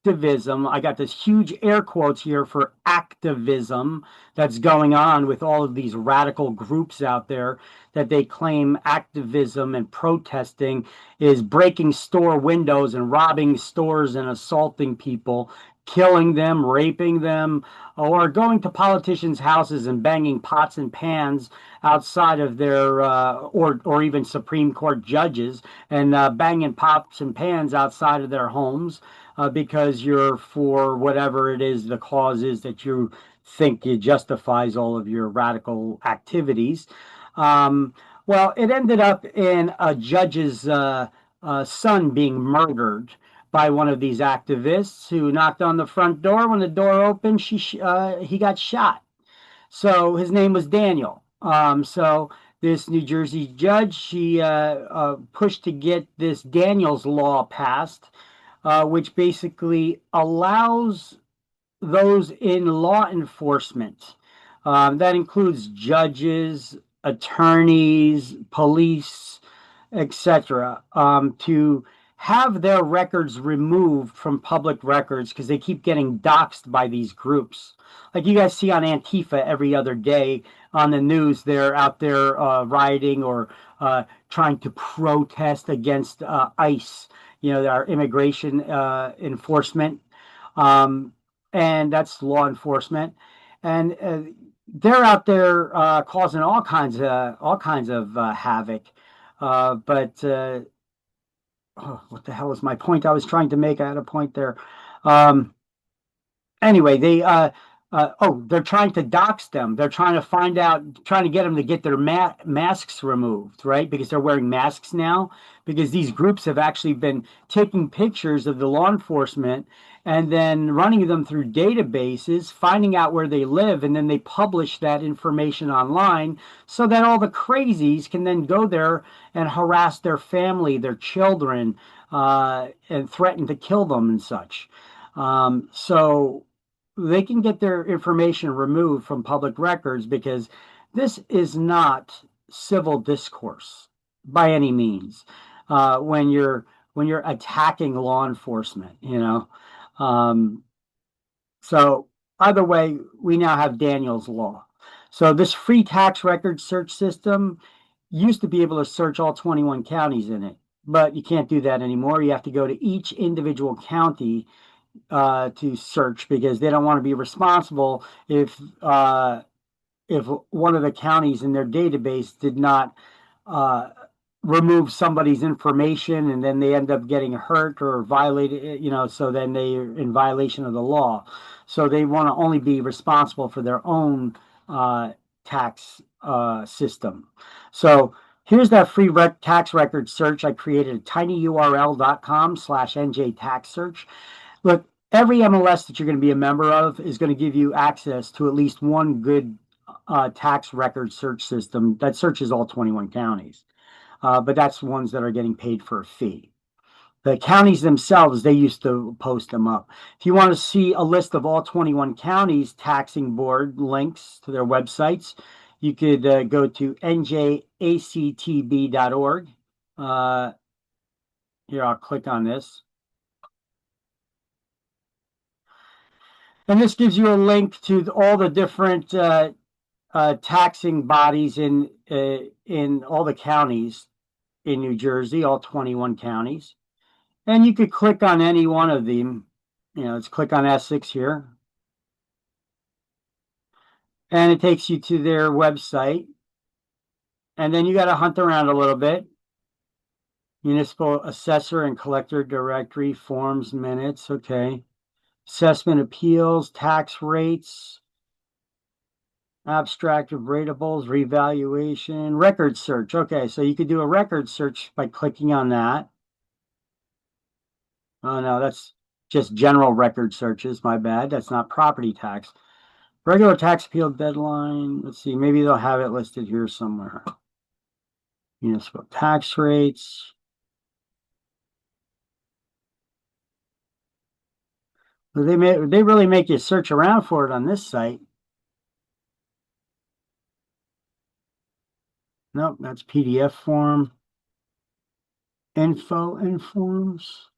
activism. I got this huge air quotes here for activism that's going on with all of these radical groups out there that they claim activism and protesting is breaking store windows and robbing stores and assaulting people, killing them, raping them, or going to politicians' houses and banging pots and pans outside of their, or even Supreme Court judges, and banging pots and pans outside of their homes because you're for whatever it is the cause is that you think it justifies all of your radical activities. Well, it ended up in a judge's son being murdered by one of these activists who knocked on the front door. When the door opened, he got shot. So his name was Daniel. So this New Jersey judge, she pushed to get this Daniels law passed, which basically allows those in law enforcement, that includes judges, attorneys, police, etc., to have their records removed from public records because they keep getting doxxed by these groups. Like you guys see on Antifa every other day on the news, they're out there rioting or trying to protest against ICE, our immigration enforcement. And that's law enforcement. And they're out there causing all kinds of havoc. But what the hell is my point I was trying to make? I had a point there. Anyway, they're trying to dox them. They're trying to get them to get their masks removed, right? Because they're wearing masks now. Because these groups have actually been taking pictures of the law enforcement and then running them through databases, finding out where they live, and then they publish that information online so that all the crazies can then go there and harass their family, their children, and threaten to kill them and such. So they can get their information removed from public records because this is not civil discourse by any means. When you're attacking law enforcement, so either way, we now have Daniels law. So this free tax record search system used to be able to search all 21 counties in it, but you can't do that anymore. You have to go to each individual county to search because they don't want to be responsible if one of the counties in their database did not remove somebody's information and then they end up getting hurt or violated, so then they're in violation of the law. So they want to only be responsible for their own tax system. So here's that free tax record search. I created a tinyurl.com/NJ tax search. Look, every MLS that you're going to be a member of is going to give you access to at least one good tax record search system that searches all 21 counties. But that's ones that are getting paid for a fee. The counties themselves, they used to post them up. If you want to see a list of all 21 counties taxing board links to their websites, you could go to njactb.org. Here, I'll click on this. And this gives you a link to all the different taxing bodies in all the counties in New Jersey, all 21 counties. And you could click on any one of them. Let's click on Essex here. And it takes you to their website. And then you got to hunt around a little bit. Municipal assessor and collector directory, forms, minutes. Okay. Assessment appeals, tax rates, abstract of ratables, revaluation, record search. Okay, so you could do a record search by clicking on that. Oh no, that's just general record searches. My bad. That's not property tax. Regular tax appeal deadline. Let's see. Maybe they'll have it listed here somewhere. Municipal tax rates. They really make you search around for it on this site. Nope, that's PDF form. Info and forms.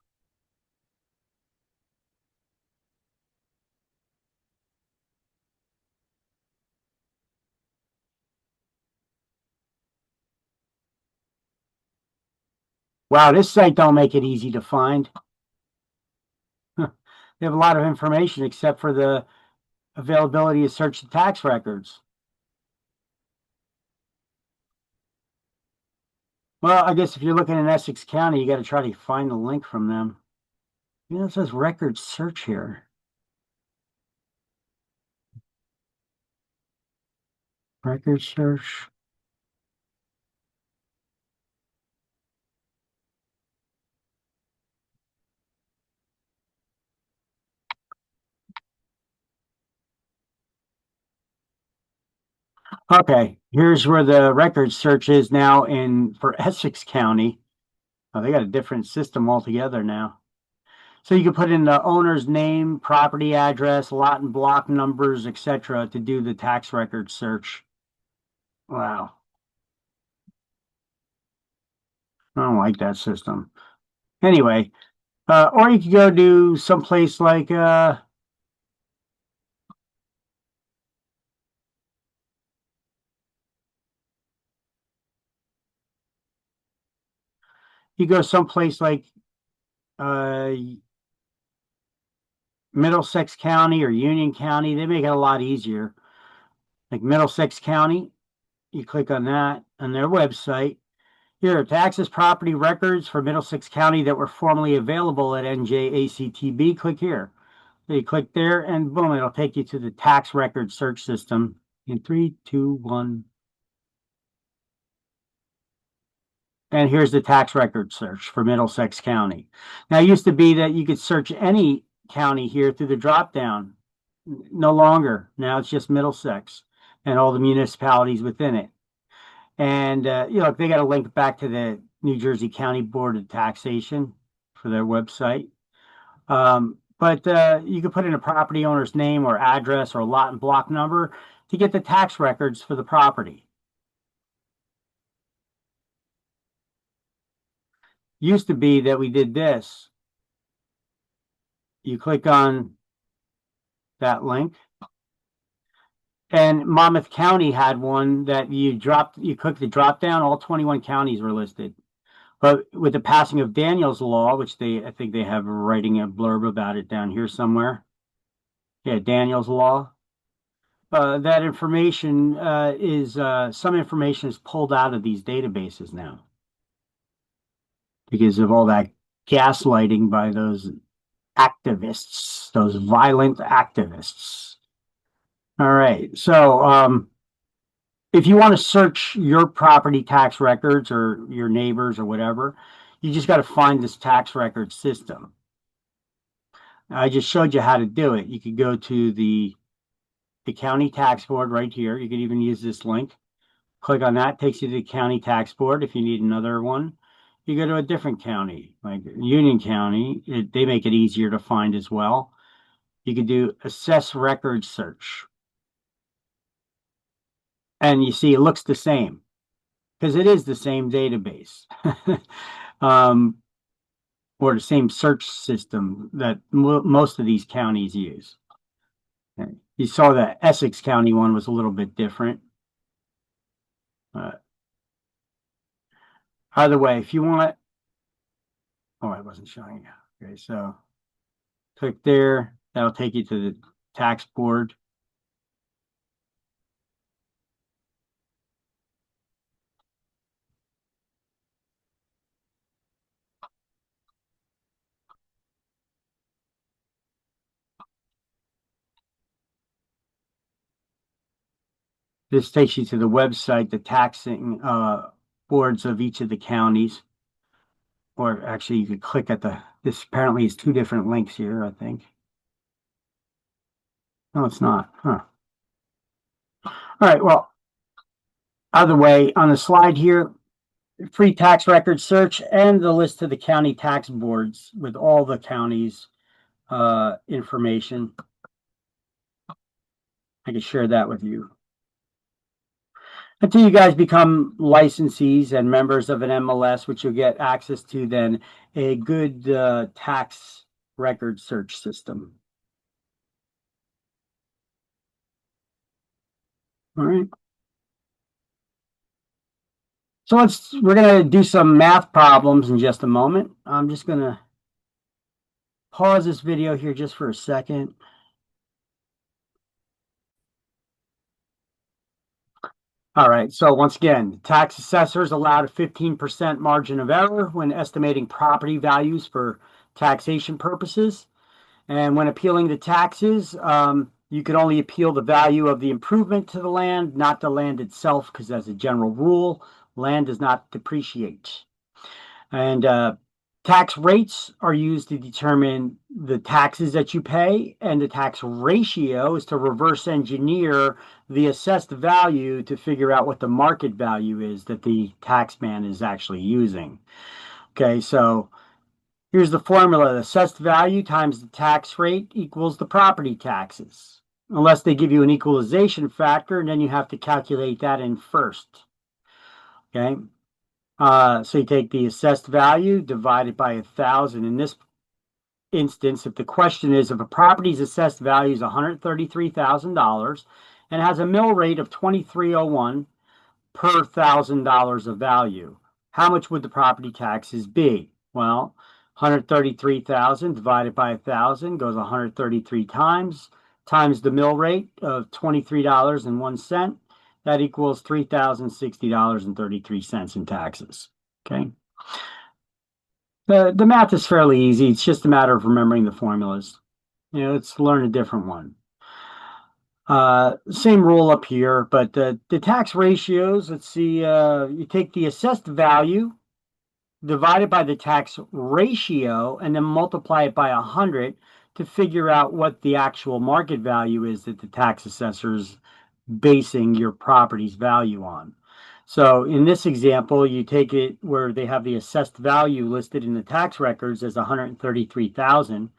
Wow, this site don't make it easy to find. They have a lot of information except for the availability to search the tax records. Well, I guess if you're looking in Essex County, you got to try to find the link from them. It says record search here. Record search. Okay, here's where the record search is now for Essex County. Oh, they got a different system altogether now. So you can put in the owner's name, property address, lot and block numbers, etc. to do the tax record search. Wow. I don't like that system. Anyway, or you could go to someplace like you go someplace like uh, Middlesex County or Union County. They make it a lot easier. Like Middlesex County, you click on that on their website. Here, taxes property records for Middlesex County that were formerly available at NJACTB. Click here. So you click there, and boom, it'll take you to the tax record search system. In 3, 2, 1. And here's the tax record search for Middlesex County. Now, it used to be that you could search any county here through the drop down. No longer. Now it's just Middlesex and all the municipalities within it. And, they got a link back to the New Jersey County Board of Taxation for their website. But you could put in a property owner's name or address or lot and block number to get the tax records for the property. Used to be that we did this. You click on that link. And Monmouth County had one that you click the drop down, all 21 counties were listed. But with the passing of Daniels Law, which I think they have writing a blurb about it down here somewhere. Yeah, Daniels Law. That information some information is pulled out of these databases now because of all that gaslighting by those activists, those violent activists. All right, so if you want to search your property tax records or your neighbors or whatever, you just got to find this tax record system. I just showed you how to do it. You could go to the county tax board right here. You could even use this link. Click on that, takes you to the county tax board. If you need another one, you go to a different county, like Union County. They make it easier to find as well. You could do assess record search. And you see it looks the same because it is the same database or the same search system that most of these counties use. Okay. You saw the Essex County one was a little bit different. Either way, if you want, I wasn't showing you. Okay, so click there. That'll take you to the tax board. This takes you to the website, the taxing boards of each of the counties. Or actually, you could click at this apparently is 2 different links here, I think. No, it's not. Huh. All right, well, either way, on the slide here, free tax record search and the list of the county tax boards with all the counties' information. I can share that with you. Until you guys become licensees and members of an MLS, which you'll get access to then a good tax record search system. All right. So we're going to do some math problems in just a moment. I'm just going to pause this video here just for a second. All right, so once again, tax assessors allowed a 15% margin of error when estimating property values for taxation purposes. And when appealing the taxes, you could only appeal the value of the improvement to the land, not the land itself, because as a general rule, land does not depreciate. And Tax rates are used to determine the taxes that you pay, and the tax ratio is to reverse engineer the assessed value to figure out what the market value is that the tax man is actually using. Okay, so here's the formula. The assessed value times the tax rate equals the property taxes. Unless they give you an equalization factor, and then you have to calculate that in first. Okay, so you take the assessed value divided by 1,000. In this instance, if the question is if a property's assessed value is $133,000 and has a mill rate of 2301 per $1,000 of value, how much would the property taxes be? Well, 133,000 divided by 1,000 goes 133 times the mill rate of $23.01. That equals $3,060.33 in taxes. Okay. The math is fairly easy. It's just a matter of remembering the formulas. Let's learn a different one. Same rule up here, but the tax ratios, let's see, you take the assessed value divided by the tax ratio and then multiply it by 100 to figure out what the actual market value is that the tax assessor's basing your property's value on. So in this example, you take it where they have the assessed value listed in the tax records as 133,000,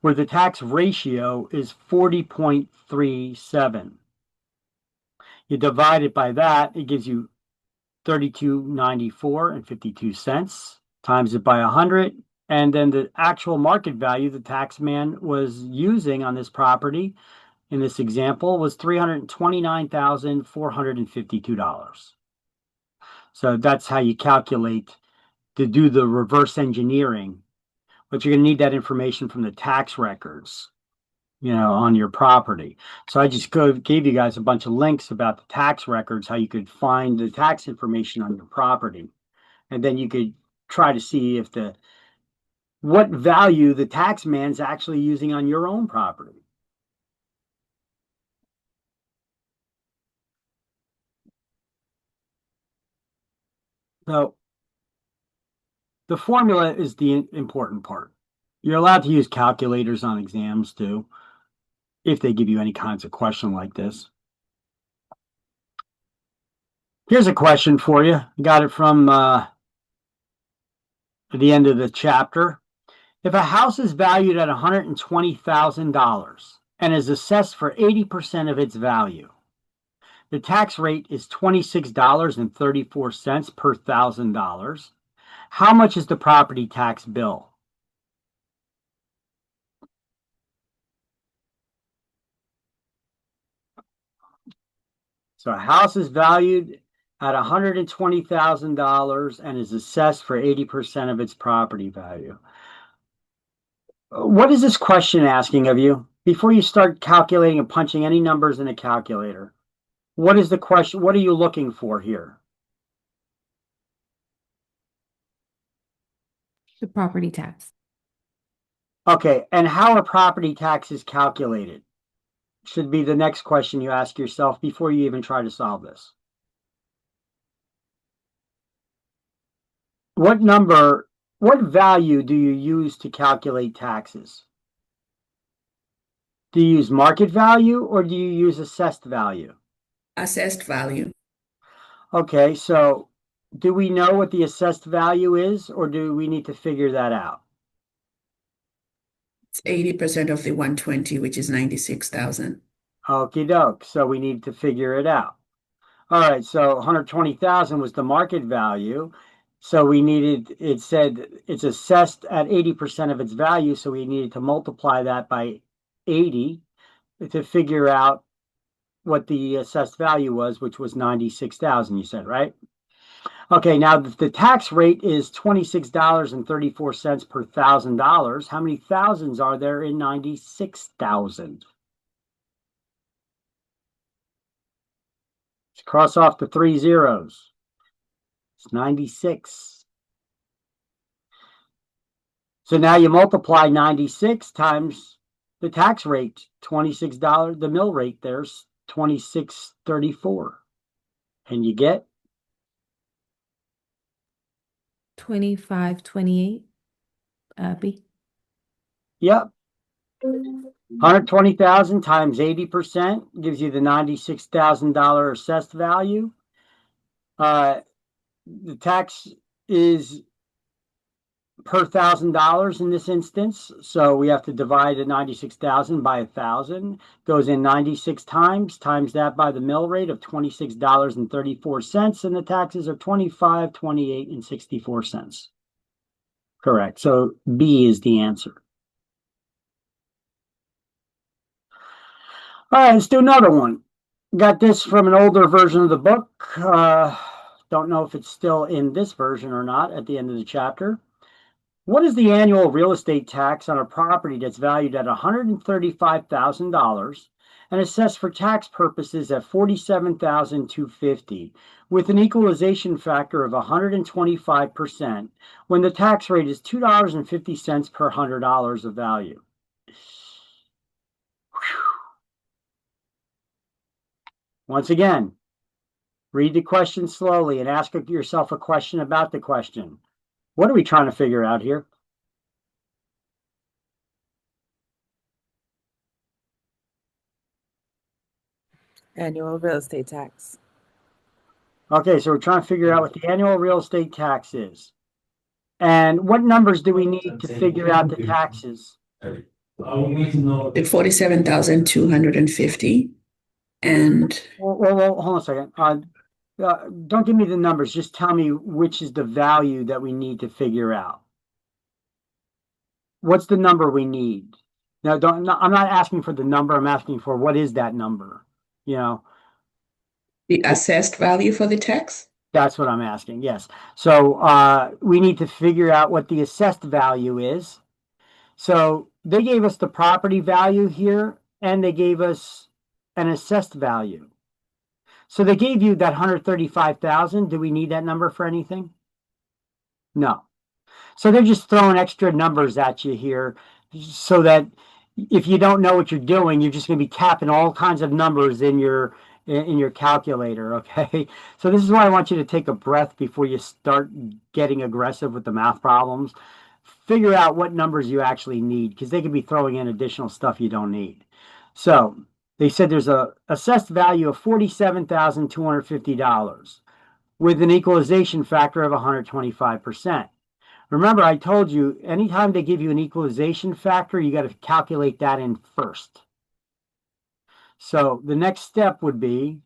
where the tax ratio is 40.37. You divide it by that, it gives you $32.94.52, times it by 100, and then the actual market value the tax man was using on this property in this example was $329,452. So that's how you calculate to do the reverse engineering. But you're going to need that information from the tax records, on your property. So I just gave you guys a bunch of links about the tax records, how you could find the tax information on your property. And then you could try to see what value the tax man's actually using on your own property. So the formula is the important part. You're allowed to use calculators on exams too, if they give you any kinds of question like this. Here's a question for you. I got it from the end of the chapter. If a house is valued at $120,000 and is assessed for 80% of its value, the tax rate is $26.34 per $1,000. How much is the property tax bill? So a house is valued at $120,000 and is assessed for 80% of its property value. What is this question asking of you? Before you start calculating and punching any numbers in a calculator, what is the question? What are you looking for here? The property tax. Okay, and how are property taxes calculated? Should be the next question you ask yourself before you even try to solve this. What value do you use to calculate taxes? Do you use market value or do you use assessed value? Assessed value. Okay, so do we know what the assessed value is, or do we need to figure that out? It's 80% of the 120, which is 96,000. Okie doke. So we need to figure it out. All right, so 120,000 was the market value. So it said it's assessed at 80% of its value, so we needed to multiply that by 80 to figure out what the assessed value was, which was 96,000, you said, right? Okay, now the tax rate is $26.34 per $1,000. How many thousands are there in 96,000? Let's cross off the 3 zeros. It's 96. So now you multiply 96 times the tax rate, $26. The mill rate there's $26.34, and you get 25.28. B? Yep. 120,000 times 80% gives you the $96,000 assessed value. The tax is per $1,000 in this instance, so we have to divide the 96,000 by 1,000. Goes in 96 times that by the mill rate of $26.34, and the taxes are 25, 28, and 64 cents. Correct. So B is the answer. All right, let's do another one. Got this from an older version of the book. Don't know if it's still in this version or not at the end of the chapter. What is the annual real estate tax on a property that's valued at $135,000 and assessed for tax purposes at $47,250 with an equalization factor of 125% when the tax rate is $2.50 per $100 of value? Once again, read the question slowly and ask yourself a question about the question. What are we trying to figure out here? Annual real estate tax. Okay, so we're trying to figure out what the annual real estate tax is. And what numbers do we need to figure out the taxes? The 47,250 and Well, hold on a second. Don't give me the numbers. Just tell me which is the value that we need to figure out. What's the number we need? Now, I'm not asking for the number. I'm asking for what is that number? You know, the assessed value for the tax? That's what I'm asking. Yes. So we need to figure out what the assessed value is. So they gave us the property value here, and they gave us an assessed value. So they gave you that 135,000. Do we need that number for anything? No. So they're just throwing extra numbers at you here so that if you don't know what you're doing, you're just going to be tapping all kinds of numbers in your calculator, okay? So this is why I want you to take a breath before you start getting aggressive with the math problems. Figure out what numbers you actually need, because they could be throwing in additional stuff you don't need. So they said there's a assessed value of $47,250 with an equalization factor of 125%. Remember, I told you, anytime they give you an equalization factor, you got to calculate that in first. So the next step would be,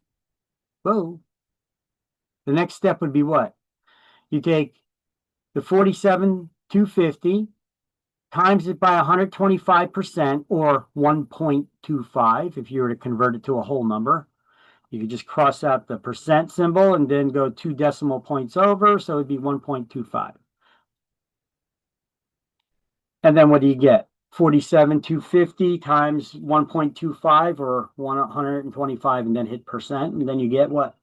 the next step would be what? You take the 47,250 times it by 125%, or 1.25 if you were to convert it to a whole number. You could just cross out the percent symbol and then go 2 decimal points over, so it'd be 1.25. And then what do you get? 47,250 times 1.25, or 125, and then hit percent, and then you get what?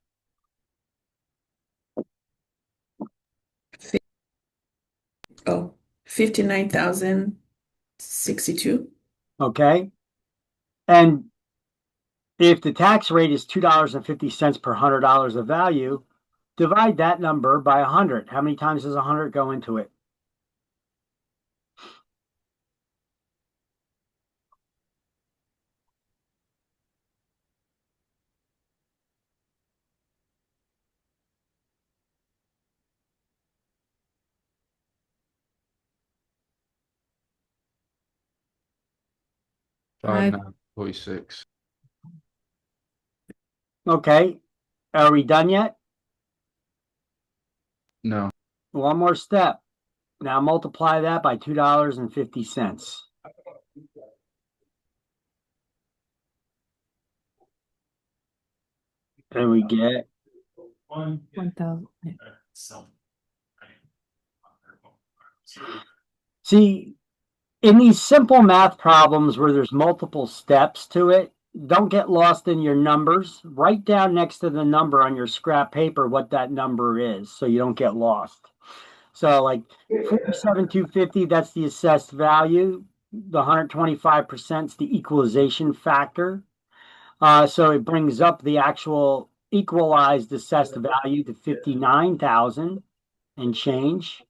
Oh, 59,062. Okay. And if the tax rate is $2.50 per $100 of value, divide that number by 100. How many times does 100 go into it? Five. 46. Okay. Are we done yet? No. One more step. Now multiply that by $2.50. And we get 1,000. See, in these simple math problems where there's multiple steps to it, don't get lost in your numbers. Write down next to the number on your scrap paper what that number is so you don't get lost. So like 47,250, that's the assessed value. The 125% is the equalization factor. So it brings up the actual equalized assessed value to 59,000 and change,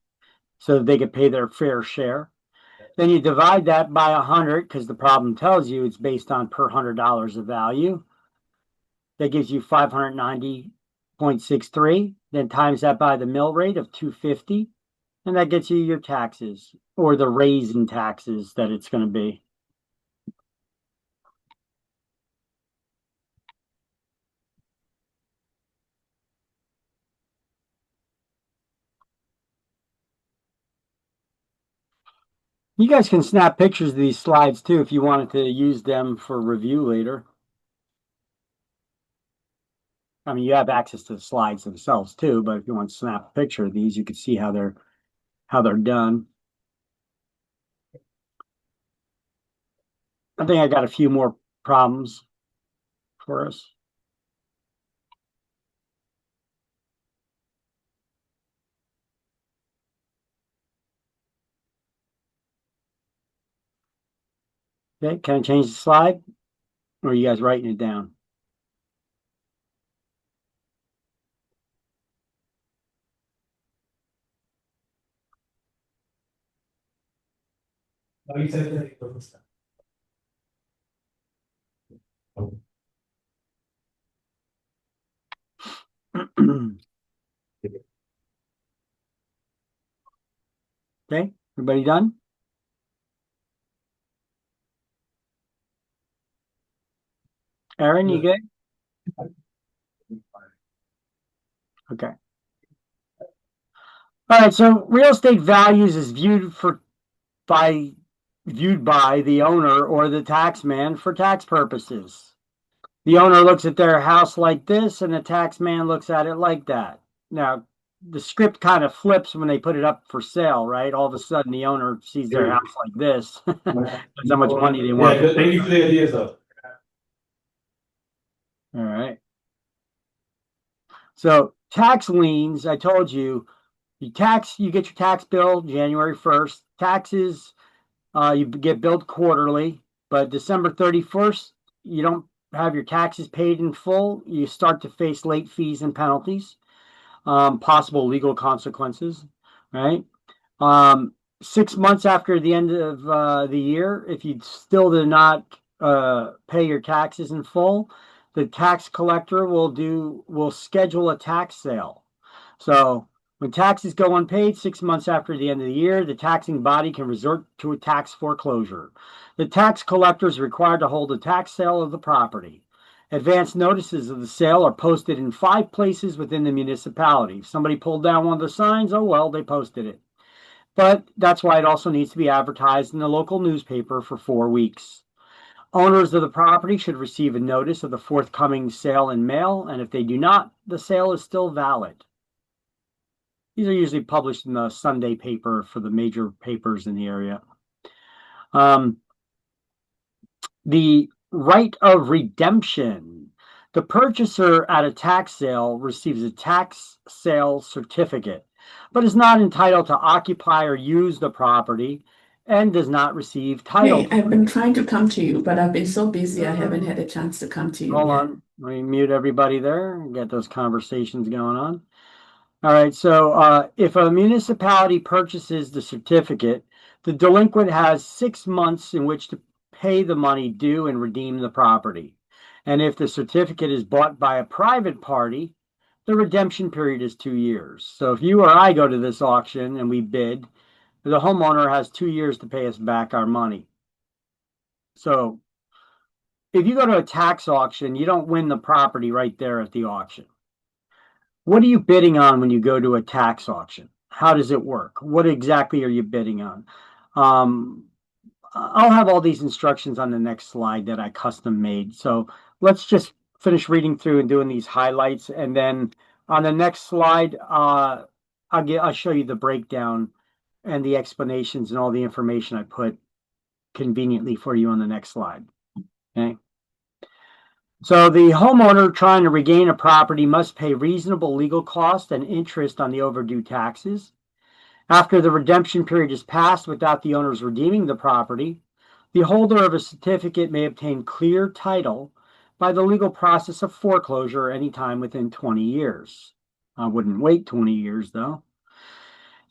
so they could pay their fair share. Then you divide that by 100 because the problem tells you it's based on per $100 of value. That gives you 590.63. Then times that by the mill rate of 250. And that gets you your taxes, or the raise in taxes that it's going to be. You guys can snap pictures of these slides too if you wanted to use them for review later. I mean, you have access to the slides themselves too, but if you want to snap a picture of these, you can see how they're done. I think I got a few more problems for us. Okay, can I change the slide? Or are you guys writing it down? Okay, everybody done? Aaron, you good? Okay. All right, so real estate values is viewed by the owner or the taxman for tax purposes. The owner looks at their house like this, and the taxman looks at it like that. Now, the script kind of flips when they put it up for sale, right? All of a sudden, the owner sees their house like this. That's how much money they want. Yeah, thank you for the ideas, though. All right. So tax liens, I told you, you get your tax bill January 1st. Taxes, you get billed quarterly, but December 31st, you don't have your taxes paid in full. You start to face late fees and penalties, possible legal consequences, right? 6 months after the end of the year, if you still do not pay your taxes in full, the tax collector will schedule a tax sale. So when taxes go unpaid 6 months after the end of the year, the taxing body can resort to a tax foreclosure. The tax collector is required to hold a tax sale of the property. Advance notices of the sale are posted in 5 places within the municipality. If somebody pulled down one of the signs, oh well, they posted it. But that's why it also needs to be advertised in the local newspaper for 4 weeks. Owners of the property should receive a notice of the forthcoming sale in mail, and if they do not, the sale is still valid. These are usually published in the Sunday paper for the major papers in the area. The right of redemption. The purchaser at a tax sale receives a tax sale certificate, but is not entitled to occupy or use the property and does not receive title. Hey, I've been trying to come to you, but I've been so busy I haven't had a chance to come to you Hold yet. on. Let me mute everybody there and get those conversations going on. All right. So if a municipality purchases the certificate, the delinquent has 6 months in which to pay the money due and redeem the property. And if the certificate is bought by a private party, the redemption period is 2 years. So if you or I go to this auction and we bid, the homeowner has 2 years to pay us back our money. So if you go to a tax auction, you don't win the property right there at the auction. What are you bidding on when you go to a tax auction? How does it work? What exactly are you bidding on? I'll have all these instructions on the next slide that I custom made. So let's just finish reading through and doing these highlights. And then on the next slide, I'll show you the breakdown and the explanations and all the information I put conveniently for you on the next slide. Okay. So the homeowner trying to regain a property must pay reasonable legal costs and interest on the overdue taxes. After the redemption period is passed without the owners redeeming the property, the holder of a certificate may obtain clear title by the legal process of foreclosure anytime within 20 years. I wouldn't wait 20 years though.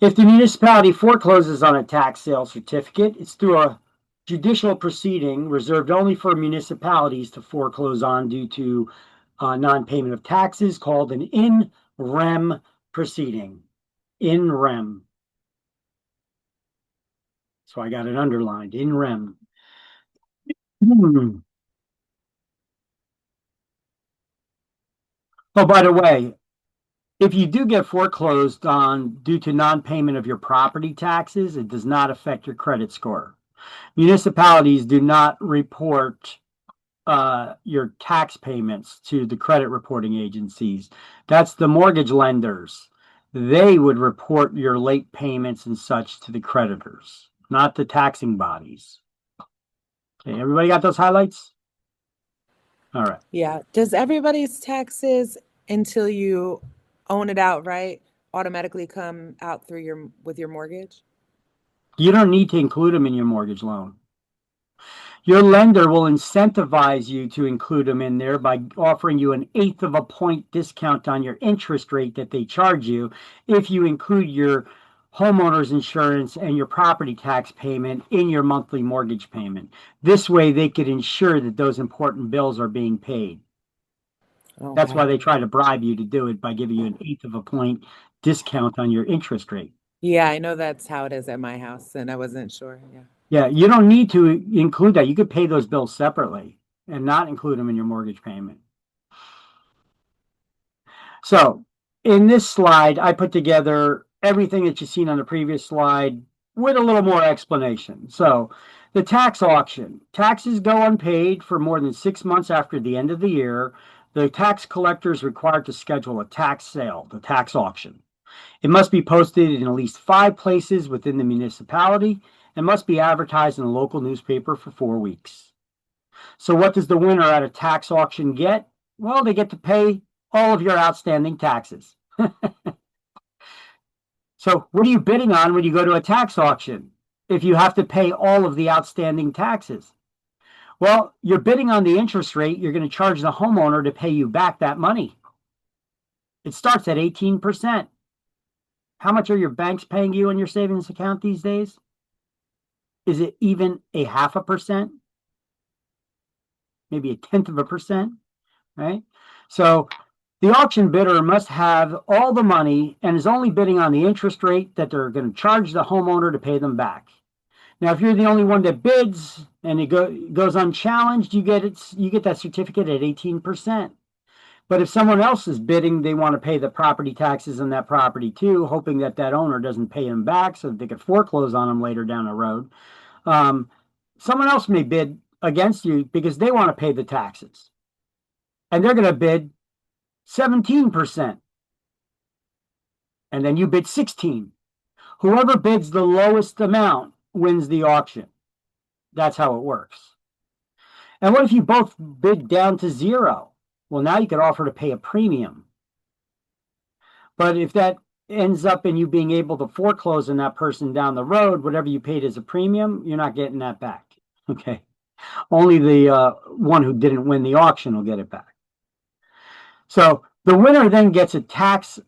If the municipality forecloses on a tax sale certificate, it's through a judicial proceeding reserved only for municipalities to foreclose on due to non-payment of taxes, called an in rem proceeding. In rem. So I got it underlined, in rem. Oh, by the way, if you do get foreclosed on due to non-payment of your property taxes, it does not affect your credit score. Municipalities do not report your tax payments to the credit reporting agencies. That's the mortgage lenders. They would report your late payments and such to the creditors, not the taxing bodies. Okay, everybody got those highlights? All right. Yeah. Does everybody's taxes until you own it outright automatically come out through with your mortgage? You don't need to include them in your mortgage loan. Your lender will incentivize you to include them in there by offering you an 1/8 of a point discount on your interest rate that they charge you if you include your homeowner's insurance and your property tax payment in your monthly mortgage payment. This way they could ensure that those important bills are being paid. Okay. That's why they try to bribe you to do it by giving you an 1/8 of a point discount on your interest rate. Yeah, I know that's how it is at my house, and I wasn't sure. Yeah. Yeah, you don't need to include that. You could pay those bills separately and not include them in your mortgage payment. So in this slide, I put together everything that you've seen on the previous slide with a little more explanation. So the tax auction. Taxes go unpaid for more than 6 months after the end of the year. The tax collector is required to schedule a tax sale, the tax auction. It must be posted in at least 5 places within the municipality and must be advertised in a local newspaper for 4 weeks. So what does the winner at a tax auction get? Well, they get to pay all of your outstanding taxes. So what are you bidding on when you go to a tax auction if you have to pay all of the outstanding taxes? Well, you're bidding on the interest rate you're going to charge the homeowner to pay you back that money. It starts at 18%. How much are your banks paying you in your savings account these days? Is it even a 0.5%? Maybe 0.1%, right? So the auction bidder must have all the money and is only bidding on the interest rate that they're going to charge the homeowner to pay them back. Now, if you're the only one that bids and it goes unchallenged, you get that certificate at 18%. But if someone else is bidding, they want to pay the property taxes on that property too, hoping that that owner doesn't pay them back so that they could foreclose on them later down the road. Someone else may bid against you because they want to pay the taxes. And they're going to bid 17%. And then you bid 16%. Whoever bids the lowest amount wins the auction. That's how it works. And what if you both bid down to 0? Well, now you could offer to pay a premium. But if that ends up in you being able to foreclose on that person down the road, whatever you paid as a premium, you're not getting that back. Okay. Only the one who didn't win the auction will get it back. So the winner then gets a tax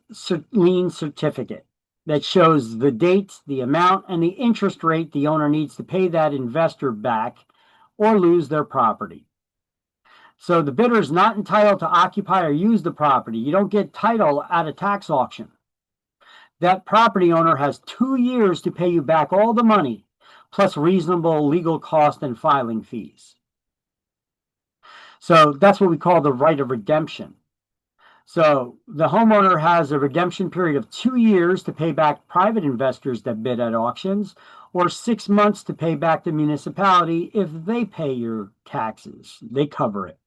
lien certificate that shows the date, the amount, and the interest rate the owner needs to pay that investor back or lose their property. So the bidder is not entitled to occupy or use the property. You don't get title at a tax auction. That property owner has 2 years to pay you back all the money, plus reasonable legal cost and filing fees. So that's what we call the right of redemption. So the homeowner has a redemption period of 2 years to pay back private investors that bid at auctions, or 6 months to pay back the municipality if they pay your taxes. They cover it.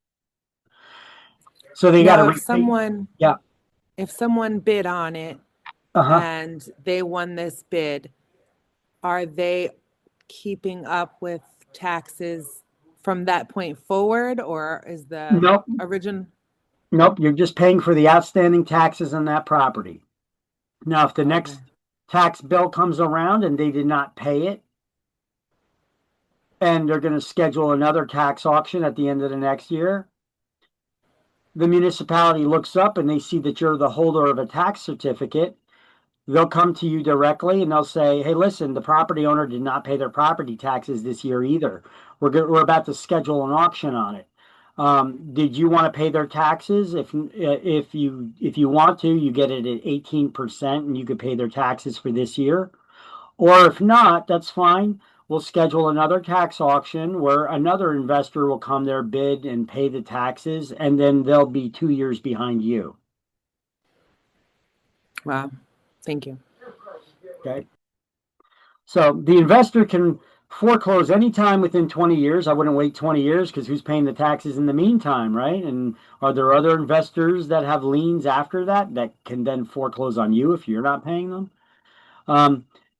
So they got to if someone bid on it and they won this bid, are they keeping up with taxes from that point forward, or is the original? Nope, you're just paying for the outstanding taxes on that property. Now, if the next tax bill comes around and they did not pay it, and they're going to schedule another tax auction at the end of the next year, the municipality looks up and they see that you're the holder of a tax certificate. they'll come to you directly and they'll say, hey, listen, the property owner did not pay their property taxes this year either. We're about to schedule an auction on it. Did you want to pay their taxes? If you want to, you get it at 18% and you could pay their taxes for this year. Or if not, that's fine. We'll schedule another tax auction where another investor will come there, bid, and pay the taxes, and then they'll be 2 years behind you. Wow. Thank you. Okay. So the investor can foreclose anytime within 20 years. I wouldn't wait 20 years because who's paying the taxes in the meantime, right? And are there other investors that have liens after that can then foreclose on you if you're not paying them?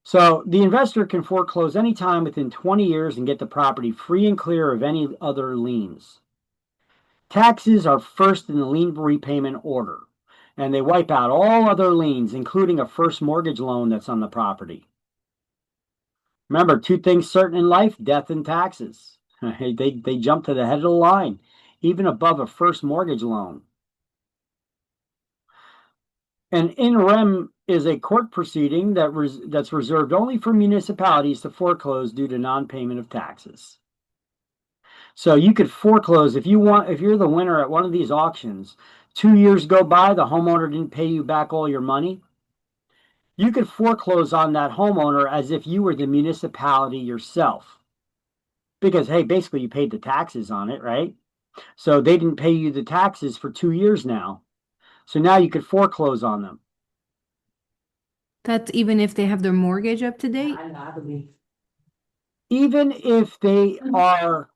So the investor can foreclose anytime within 20 years and get the property free and clear of any other liens. Taxes are first in the lien repayment order, and they wipe out all other liens, including a first mortgage loan that's on the property. Remember, 2 things certain in life: death and taxes. They jump to the head of the line, even above a first mortgage loan. An in rem is a court proceeding that's reserved only for municipalities to foreclose due to non-payment of taxes. So you could foreclose if you're the winner at one of these auctions. 2 years go by, the homeowner didn't pay you back all your money. You could foreclose on that homeowner as if you were the municipality yourself. Because, hey, basically you paid the taxes on it, right? So they didn't pay you the taxes for 2 years now. So now you could foreclose on them. That's even if they have their mortgage up to date? Even if they have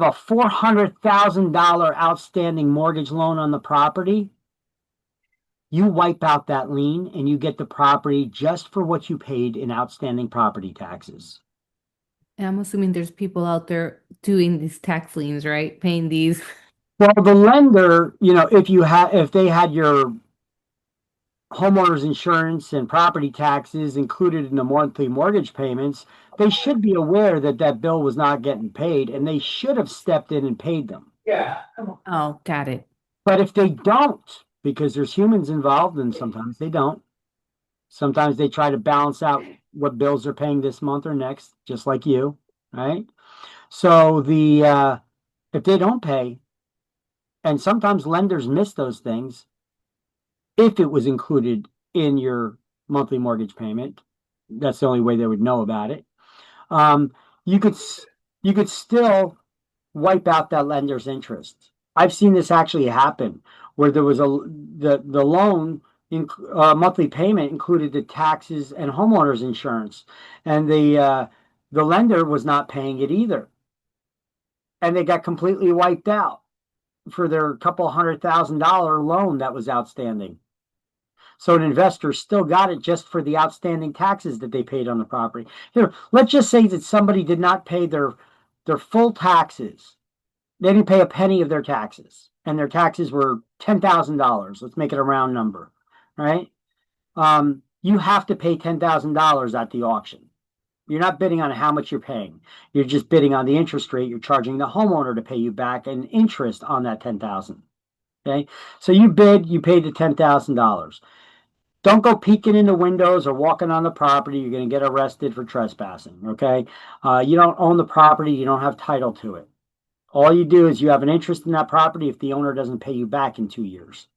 a $400,000 outstanding mortgage loan on the property, you wipe out that lien and you get the property just for what you paid in outstanding property taxes. And I'm assuming there's people out there doing these tax liens, right? Paying these. Well, the lender, if they had your homeowner's insurance and property taxes included in the monthly mortgage payments, they should be aware that that bill was not getting paid, and they should have stepped in and paid them. Yeah. Oh, got it. But if they don't, because there's humans involved, and sometimes they don't, sometimes they try to balance out what bills they're paying this month or next, just like you, right? So if they don't pay, and sometimes lenders miss those things, if it was included in your monthly mortgage payment, that's the only way they would know about it. You could still wipe out that lender's interest. I've seen this actually happen, where there was the loan monthly payment included the taxes and homeowner's insurance, and the lender was not paying it either, and they got completely wiped out for their couple $100,000 loan that was outstanding. So an investor still got it just for the outstanding taxes that they paid on the property. Here, let's just say that somebody did not pay their full taxes. They didn't pay a penny of their taxes, and their taxes were $10,000. Let's make it a round number, right? You have to pay $10,000 at the auction. You're not bidding on how much you're paying. You're just bidding on the interest rate. You're charging the homeowner to pay you back an interest on that $10,000. Okay, so you bid, you paid the $10,000. Don't go peeking in the windows or walking on the property. You're going to get arrested for trespassing. Okay, you don't own the property. You don't have title to it. All you do is you have an interest in that property if the owner doesn't pay you back in 2 years.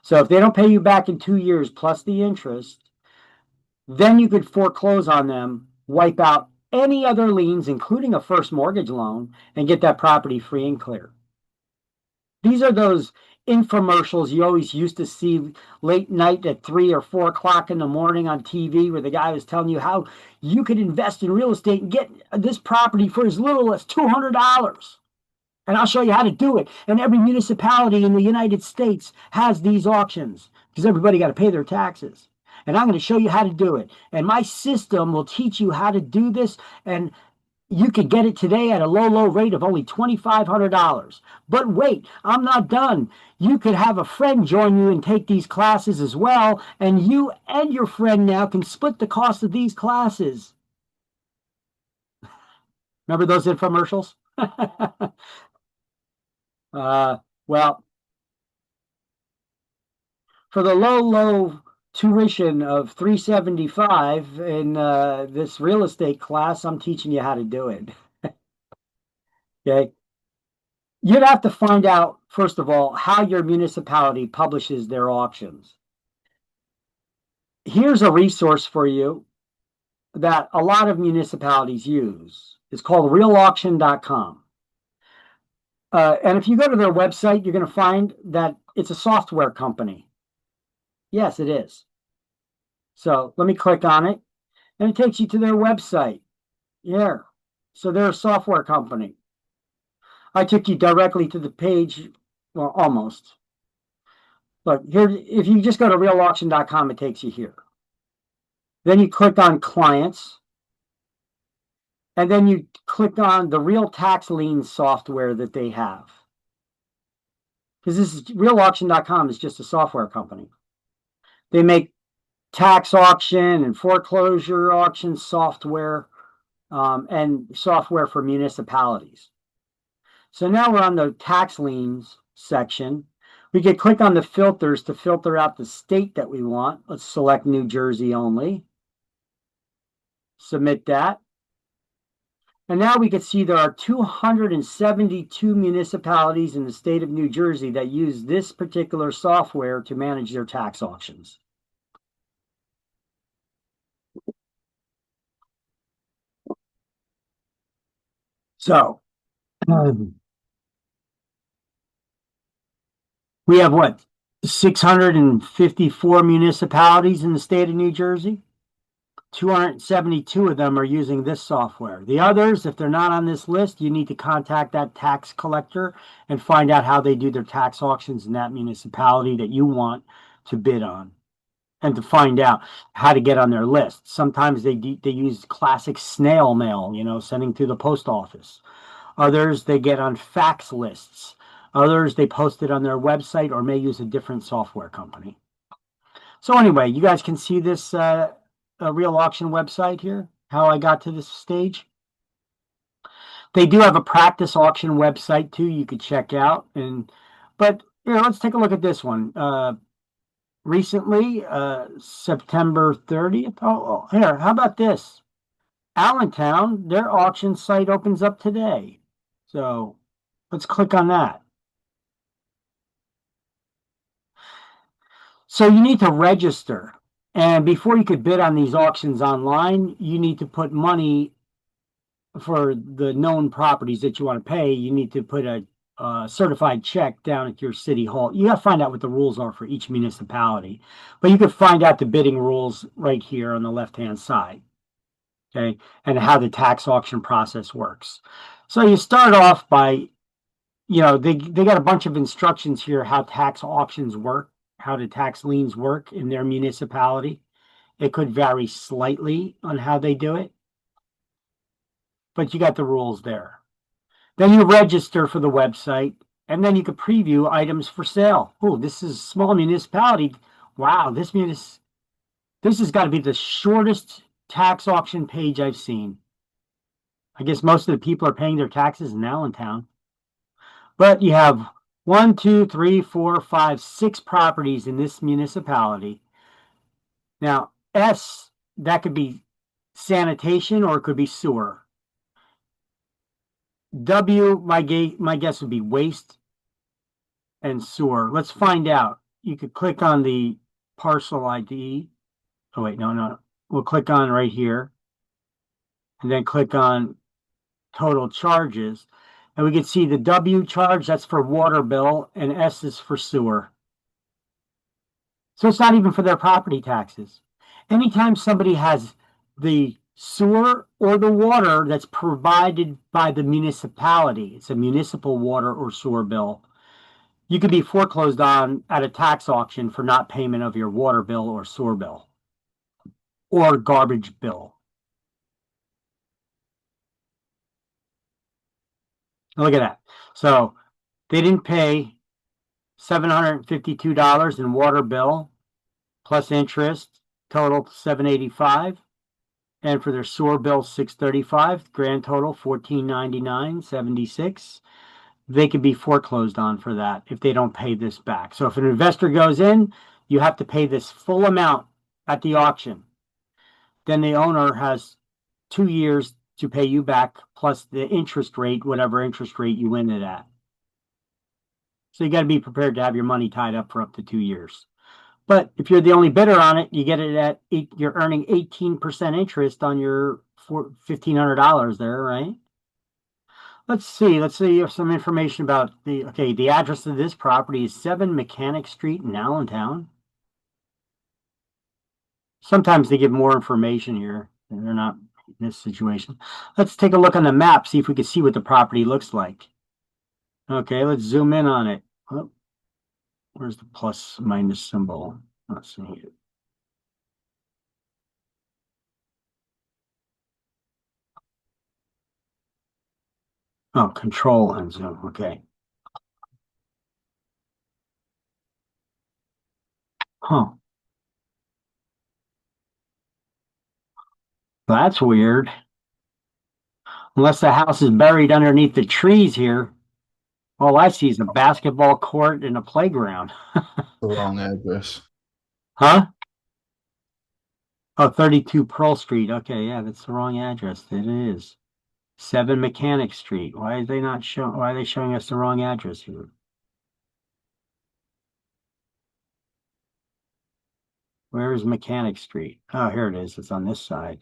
So if they don't pay you back in 2 years plus the interest, then you could foreclose on them, wipe out any other liens, including a first mortgage loan, and get that property free and clear. These are those infomercials you always used to see late night at 3 or 4 o'clock in the morning on TV, where the guy was telling you how you could invest in real estate and get this property for as little as $200. And I'll show you how to do it. And every municipality in the United States has these auctions because everybody got to pay their taxes. And I'm going to show you how to do it. And my system will teach you how to do this. And you can get it today at a low rate of only $2,500. But wait, I'm not done. You could have a friend join you and take these classes as well. And you and your friend now can split the cost of these classes. Remember those infomercials? Well, for the low tuition of $375 in this real estate class, I'm teaching you how to do it. Okay. You'd have to find out, first of all, how your municipality publishes their auctions. Here's a resource for you that a lot of municipalities use. It's called realauction.com. And if you go to their website, you're going to find that it's a software company. Yes, it is. So let me click on it, and it takes you to their website. Yeah. So they're a software company. I took you directly to the page, well, almost. Look, here, if you just go to realauction.com, it takes you here. Then you click on clients, and then you click on the real tax lien software that they have. Because this is realauction.com is just a software company. They make tax auction and foreclosure auction software and software for municipalities. So now we're on the tax liens section. We can click on the filters to filter out the state that we want. Let's select New Jersey only. Submit that. And now we can see there are 272 municipalities in the state of New Jersey that use this particular software to manage their tax auctions. So, we have what, 654 municipalities in the state of New Jersey? 272 of them are using this software. The others, if they're not on this list, you need to contact that tax collector and find out how they do their tax auctions in that municipality that you want to bid on, and to find out how to get on their list. Sometimes they use classic snail mail, sending to the post office. Others, they get on fax lists. Others, they post it on their website or may use a different software company. So anyway, you guys can see this Real Auction website here, how I got to this stage. They do have a practice auction website too you could check out. But here, let's take a look at this one. Recently, September 30th. Oh, here, how about this? Allentown, their auction site opens up today. So let's click on that. So you need to register. And before you could bid on these auctions online, you need to put money for the known properties that you want to pay. You need to put a certified check down at your city hall. You got to find out what the rules are for each municipality. But you can find out the bidding rules right here on the left-hand side. Okay, and how the tax auction process works. So you start off by, they got a bunch of instructions here how tax auctions work, how the tax liens work in their municipality. It could vary slightly on how they do it, but you got the rules there. Then you register for the website, and then you can preview items for sale. Oh, this is a small municipality. Wow, this has got to be the shortest tax auction page I've seen. I guess most of the people are paying their taxes in Allentown. But you have 1, 2, 3, 4, 5, 6 properties in this municipality. Now, S, that could be sanitation or it could be sewer. W, my guess would be waste and sewer. Let's find out. You could click on the parcel ID. Oh, wait, no. We'll click on right here and then click on total charges. And we can see the W charge, that's for water bill, and S is for sewer. So it's not even for their property taxes. Anytime somebody has the sewer or the water that's provided by the municipality, it's a municipal water or sewer bill, you could be foreclosed on at a tax auction for not payment of your water bill or sewer bill or garbage bill. Look at that. So they didn't pay $752 in water bill plus interest, total $785. And for their sewer bill, $635, grand total $1,499.76. They could be foreclosed on for that if they don't pay this back. So if an investor goes in, you have to pay this full amount at the auction. Then the owner has 2 years to pay you back plus the interest rate, whatever interest rate you win it at. So you got to be prepared to have your money tied up for up to 2 years. But if you're the only bidder on it, you get it at you're earning 18% interest on your $1,500 there, right? Let's see if some information about the address of this property is 7 Mechanic Street in Allentown. Sometimes they give more information here. They're not in this situation. Let's take a look on the map, see if we can see what the property looks like. Okay, let's zoom in on it. Oh, where's the plus minus symbol? Not seeing it. Oh, control and zoom. Okay. Huh. That's weird. Unless the house is buried underneath the trees here. All I see is a basketball court and a playground. The wrong address. Huh? Oh, 32 Pearl Street. Okay, yeah, that's the wrong address. It is. 7 Mechanic Street. Why are they showing us the wrong address here? Where is Mechanic Street? Oh, here it is. It's on this side.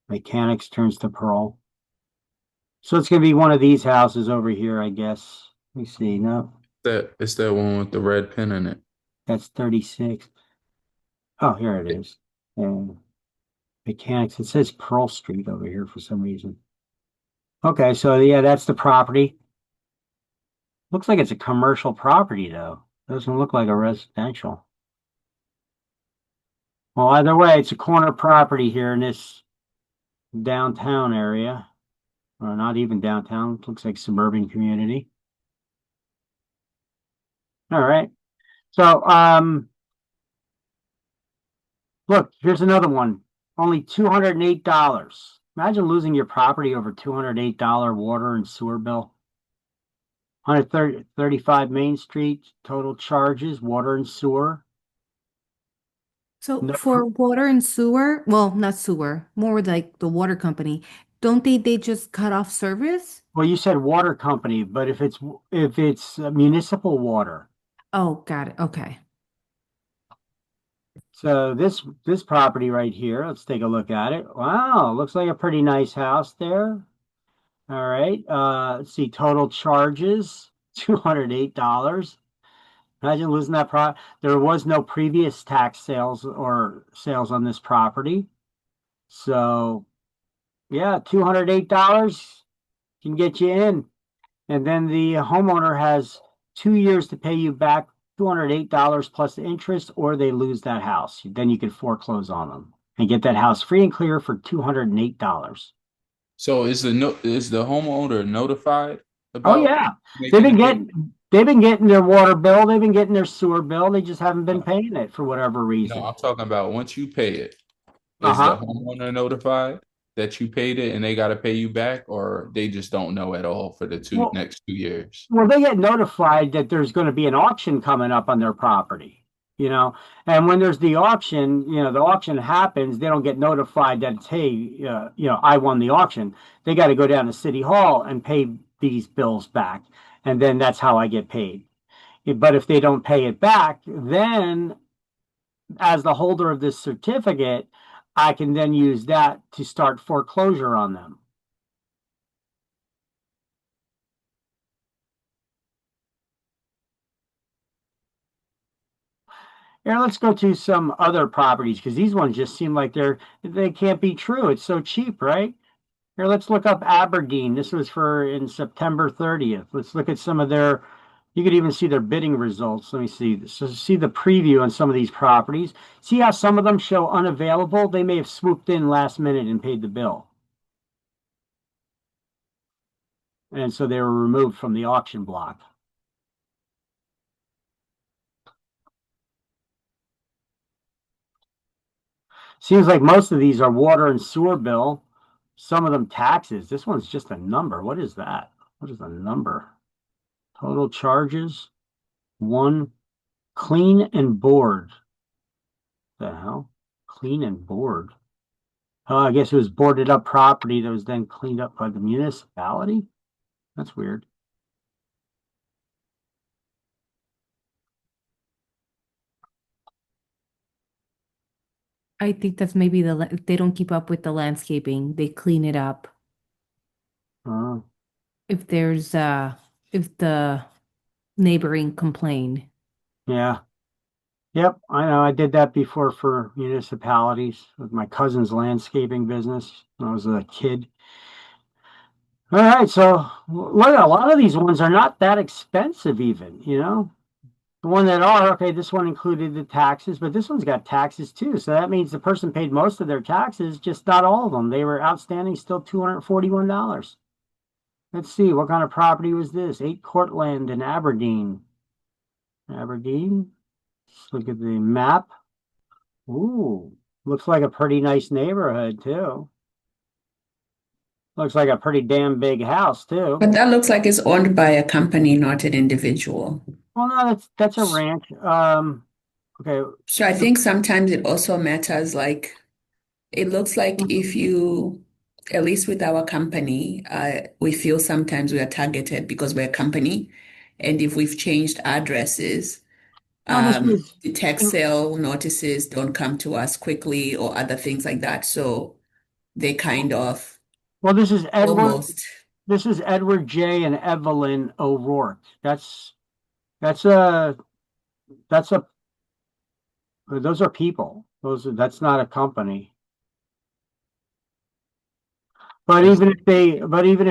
Mechanics turns to Pearl. So it's going to be one of these houses over here, I guess. Let me see. No. It's that one with the red pin in it. That's 36. Oh, here it is. And Mechanics. It says Pearl Street over here for some reason. Okay, so yeah, that's the property. Looks like it's a commercial property, though. Doesn't look like a residential. Well, either way, it's a corner property here in this downtown area. Or not even downtown. It looks like suburban community. All right. So, look, here's another one. Only $208. Imagine losing your property over $208 water and sewer bill. 135 Main Street, total charges, water and sewer. So for water and sewer, well, not sewer, more like the water company, don't they just cut off service? Well, you said water company, but if it's municipal water. Oh, got it. Okay. So this property right here, let's take a look at it. Wow, looks like a pretty nice house there. All right. Let's see, total charges, $208. Imagine losing that There was no previous tax sales or sales on this property. So yeah, $208 can get you in. And then the homeowner has 2 years to pay you back $208 plus the interest, or they lose that house. Then you can foreclose on them and get that house free and clear for $208. So is the homeowner notified about? Oh yeah, they've been getting their water bill, they've been getting their sewer bill. They just haven't been paying it for whatever reason. No, I'm talking about once you pay it. Is the homeowner notified that you paid it and they got to pay you back, or they just don't know at all for the next 2 years? Well, they get notified that there's going to be an auction coming up on their property, and when there's the auction, the auction happens, they don't get notified that it's, hey, I won the auction. They got to go down to City Hall and pay these bills back. And then that's how I get paid. But if they don't pay it back, then as the holder of this certificate, I can then use that to start foreclosure on them. Here, let's go to some other properties because these ones just seem like they can't be true. It's so cheap, right? Here, let's look up Aberdeen. This was in September 30th. Let's look at some of you could even see their bidding results. Let me see. So see the preview on some of these properties. See how some of them show unavailable? They may have swooped in last minute and paid the bill. And so they were removed from the auction block. Seems like most of these are water and sewer bill. Some of them taxes. This one's just a number. What is that? What is the number? Total charges, 1 Clean and board. The hell? Clean and board. Oh, I guess it was boarded up property that was then cleaned up by the municipality. That's weird. I think that's maybe they don't keep up with the landscaping. They clean it up. If there's if the neighboring complain. Yeah. Yep, I know. I did that before for municipalities with my cousin's landscaping business when I was a kid. All right, so look, a lot of these ones are not that expensive even, you know. The one that are, okay, this one included the taxes, but this one's got taxes too. So that means the person paid most of their taxes, just not all of them. They were outstanding still $241. Let's see, what kind of property was this? 8 Courtland in Aberdeen. Aberdeen? Let's look at the map. Ooh, looks like a pretty nice neighborhood too. Looks like a pretty damn big house too. But that looks like it's owned by a company, not an individual. Well, no, that's a ranch. Okay. So I think sometimes it also matters, like it looks like if you, at least with our company, we feel sometimes we are targeted because we're a company. And if we've changed addresses, the tax sale notices don't come to us quickly or other things like that. So they kind of Well, this is Edward. almost. This is Edward J. and Evelyn O'Rourke. That's those are people. That's not a company. But even if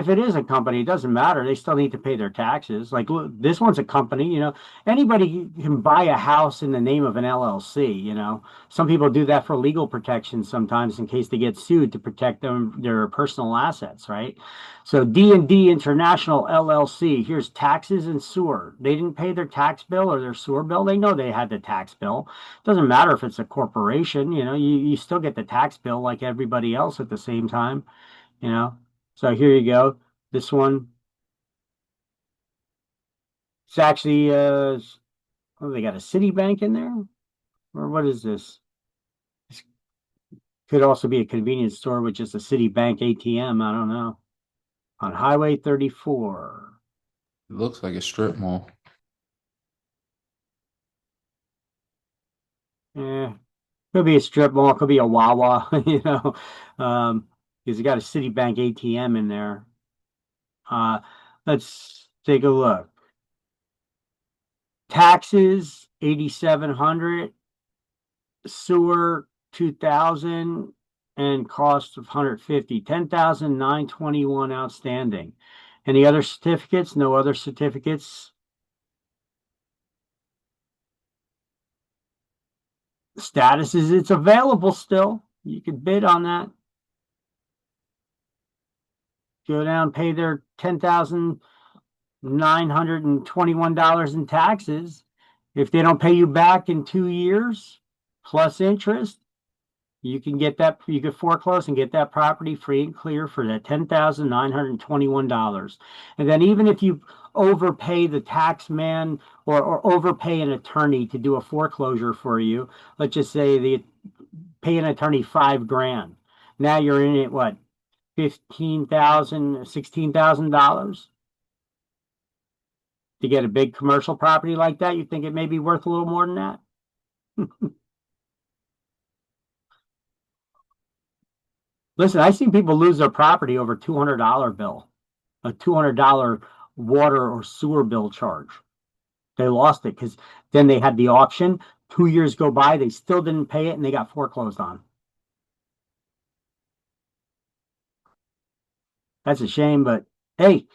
it is a company, it doesn't matter. They still need to pay their taxes. Like, look, this one's a company, you know. Anybody can buy a house in the name of an LLC, you know. Some people do that for legal protection sometimes in case they get sued to protect their personal assets, right? So D&D International LLC, here's taxes and sewer. They didn't pay their tax bill or their sewer bill. They know they had the tax bill. Doesn't matter if it's a corporation, you know, you still get the tax bill like everybody else at the same time. You know, so here you go. This one, it's actually, oh, they got a Citibank in there? Or what is this? This could also be a convenience store with just a Citibank ATM. I don't know. On Highway 34. It looks like a strip mall. Yeah, could be a strip mall, could be a Wawa, you know. Because you got a Citibank ATM in there. Let's take a look. Taxes, 8,700. Sewer, 2,000. And cost of 150. 10,921 outstanding. Any other certificates? No other certificates. Status is it's available still. You could bid on that. Go down, pay their $10,921 in taxes. If they don't pay you back in 2 years plus interest, you can get that. You can foreclose and get that property free and clear for that $10,921. And then even if you overpay the tax man or overpay an attorney to do a foreclosure for you, let's just say they pay an attorney $5,000. Now you're in it, what? $15,000, $16,000 to get a big commercial property like that. You think it may be worth a little more than that? Listen, I've seen people lose their property over $200 bill, a $200 water or sewer bill charge. They lost it because then they had the auction. 2 years go by, they still didn't pay it, and they got foreclosed on. That's a shame, but hey,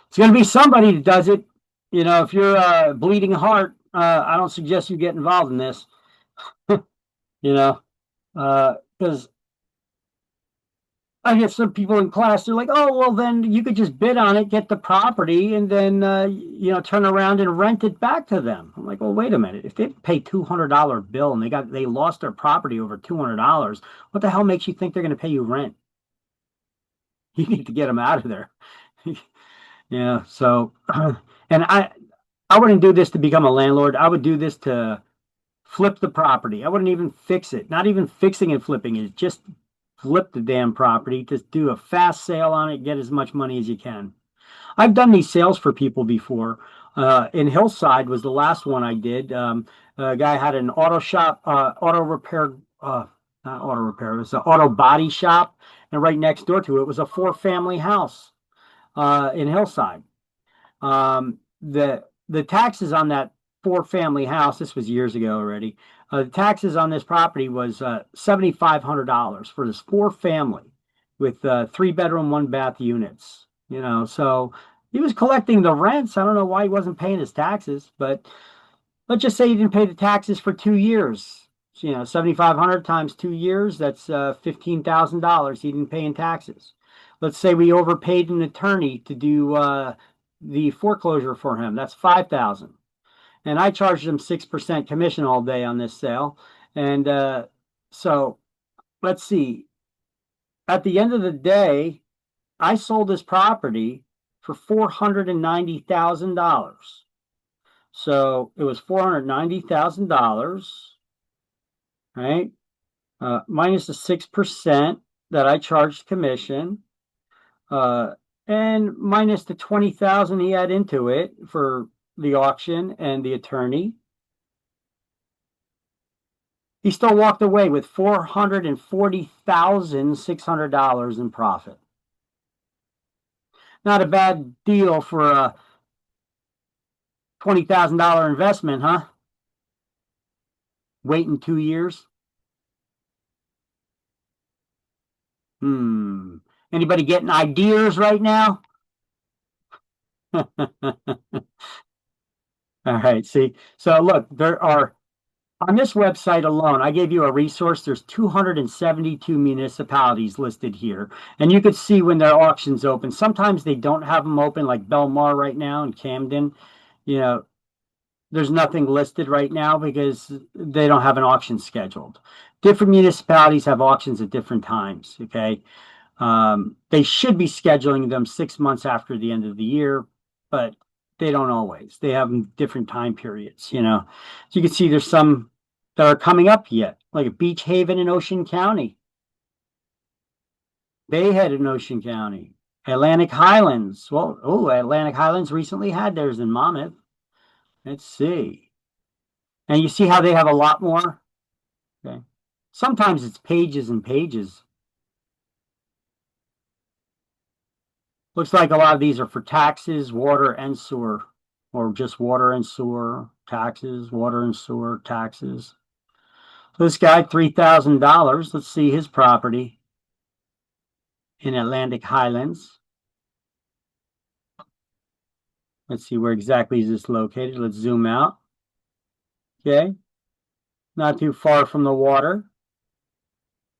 it's going to be somebody that does it. You know, if you're a bleeding heart, I don't suggest you get involved in this. You know, because I get some people in class, they're like, oh, well, then you could just bid on it, get the property, and then, you know, turn around and rent it back to them. I'm like, well, wait a minute. If they pay $200 bill and they lost their property over $200, what the hell makes you think they're going to pay you rent? You need to get them out of there. Yeah. So, and I wouldn't do this to become a landlord. I would do this to flip the property. I wouldn't even fix it. Not even fixing and flipping it. Just flip the damn property. Just do a fast sale on it. Get as much money as you can. I've done these sales for people before. In Hillside was the last one I did. A guy had an auto shop, auto repair, not auto repair. It was an auto body shop, and right next door to it was a 4-family house in Hillside. The taxes on that 4-family house, this was years ago already. The taxes on this property was $7,500 for this 4-family with 3-bedroom, 1-bath units. You know, so he was collecting the rents. I don't know why he wasn't paying his taxes, but let's just say he didn't pay the taxes for 2 years. So, you know, 7,500 times 2 years, that's $15,000 he didn't pay in taxes. Let's say we overpaid an attorney to do the foreclosure for him. That's $5,000. And I charged him 6% commission all day on this sale. And so let's see. At the end of the day, I sold this property for $490,000. So it was $490,000, right? Minus the 6% that I charged commission, and minus the $20,000 he had into it for the auction and the attorney. He still walked away with $440,600 in profit. Not a bad deal for a $20,000 investment, huh? Waiting 2 years. Anybody getting ideas right now? All right, see. So look, there are, on this website alone, I gave you a resource. There's 272 municipalities listed here. And you could see when their auctions open. Sometimes they don't have them open, like Belmar right now in Camden. You know, there's nothing listed right now because they don't have an auction scheduled. Different municipalities have auctions at different times, okay? They should be scheduling them 6 months after the end of the year, but they don't always. They have different time periods, you know. So you can see there's some that are coming up yet, like Beach Haven in Ocean County, Bayhead in Ocean County, Atlantic Highlands. Well, Atlantic Highlands recently had theirs in Monmouth. Let's see. And you see how they have a lot more? Okay. Sometimes it's pages and pages. Looks like a lot of these are for taxes, water, and sewer, or just water and sewer, taxes, water and sewer, taxes. So this guy, $3,000. Let's see his property in Atlantic Highlands. Let's see where exactly is this located. Let's zoom out. Okay. Not too far from the water,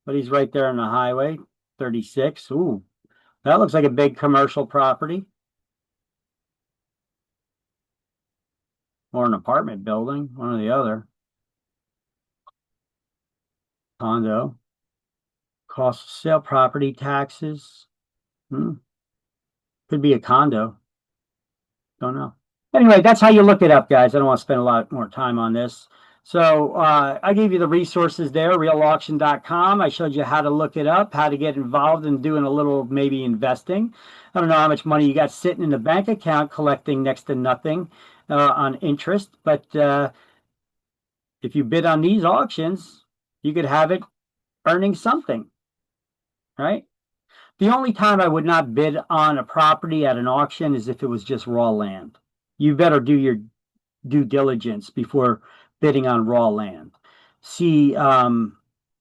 but he's right there on the highway, 36. Ooh. That looks like a big commercial property. Or an apartment building, one or the other. Condo. Cost of sale, property taxes. Could be a condo. Don't know. Anyway, that's how you look it up, guys. I don't want to spend a lot more time on this. So I gave you the resources there, realauction.com. I showed you how to look it up, how to get involved in doing a little maybe investing. I don't know how much money you got sitting in the bank account collecting next to nothing on interest. But if you bid on these auctions, you could have it earning something, right? The only time I would not bid on a property at an auction is if it was just raw land. You better do your due diligence before bidding on raw land. See, you know,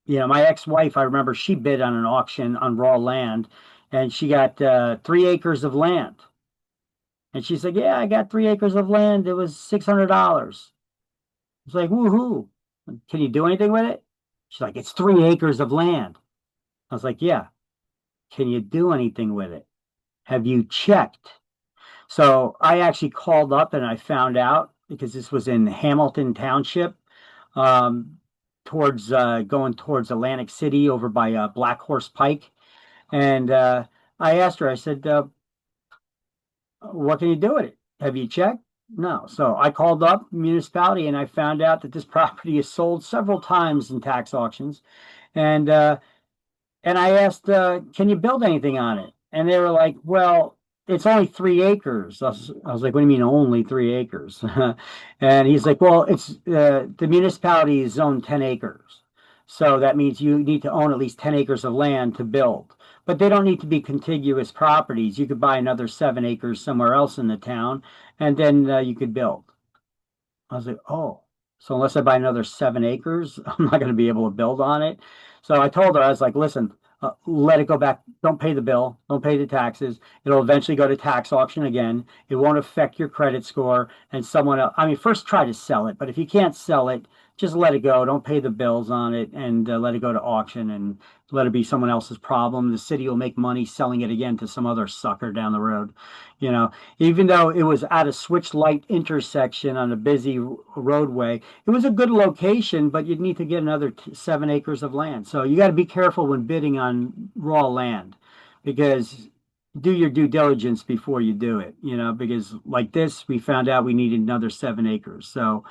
my ex-wife, I remember she bid on an auction on raw land, and she got 3 acres of land. And she said, yeah, I got 3 acres of land. It was $600. It's like, woohoo. Can you do anything with it? She's like, it's 3 acres of land. I was like, yeah. Can you do anything with it? Have you checked? So I actually called up and I found out, because this was in Hamilton Township, towards going towards Atlantic City over by Black Horse Pike. And I asked her, I said, what can you do with it? Have you checked? No. So I called up the municipality and I found out that this property is sold several times in tax auctions. And I asked, can you build anything on it? And they were like, well, it's only 3 acres. I was like, what do you mean only 3 acres? And he's like, well, it's the municipality is zoned 10 acres. So that means you need to own at least 10 acres of land to build. But they don't need to be contiguous properties. You could buy another 7 acres somewhere else in the town, and then you could build. I was like, oh, so unless I buy another 7 acres, I'm not going to be able to build on it. So I told her, I was like, listen, let it go back. Don't pay the bill. Don't pay the taxes. It'll eventually go to tax auction again. It won't affect your credit score. And someone else, I mean, first try to sell it, but if you can't sell it, just let it go. Don't pay the bills on it and let it go to auction and let it be someone else's problem. The city will make money selling it again to some other sucker down the road. You know, even though it was at a switch light intersection on a busy roadway, it was a good location, but you'd need to get another 7 acres of land. So you got to be careful when bidding on raw land, because do your due diligence before you do it, you know, because like this, we found out we needed another 7 acres. So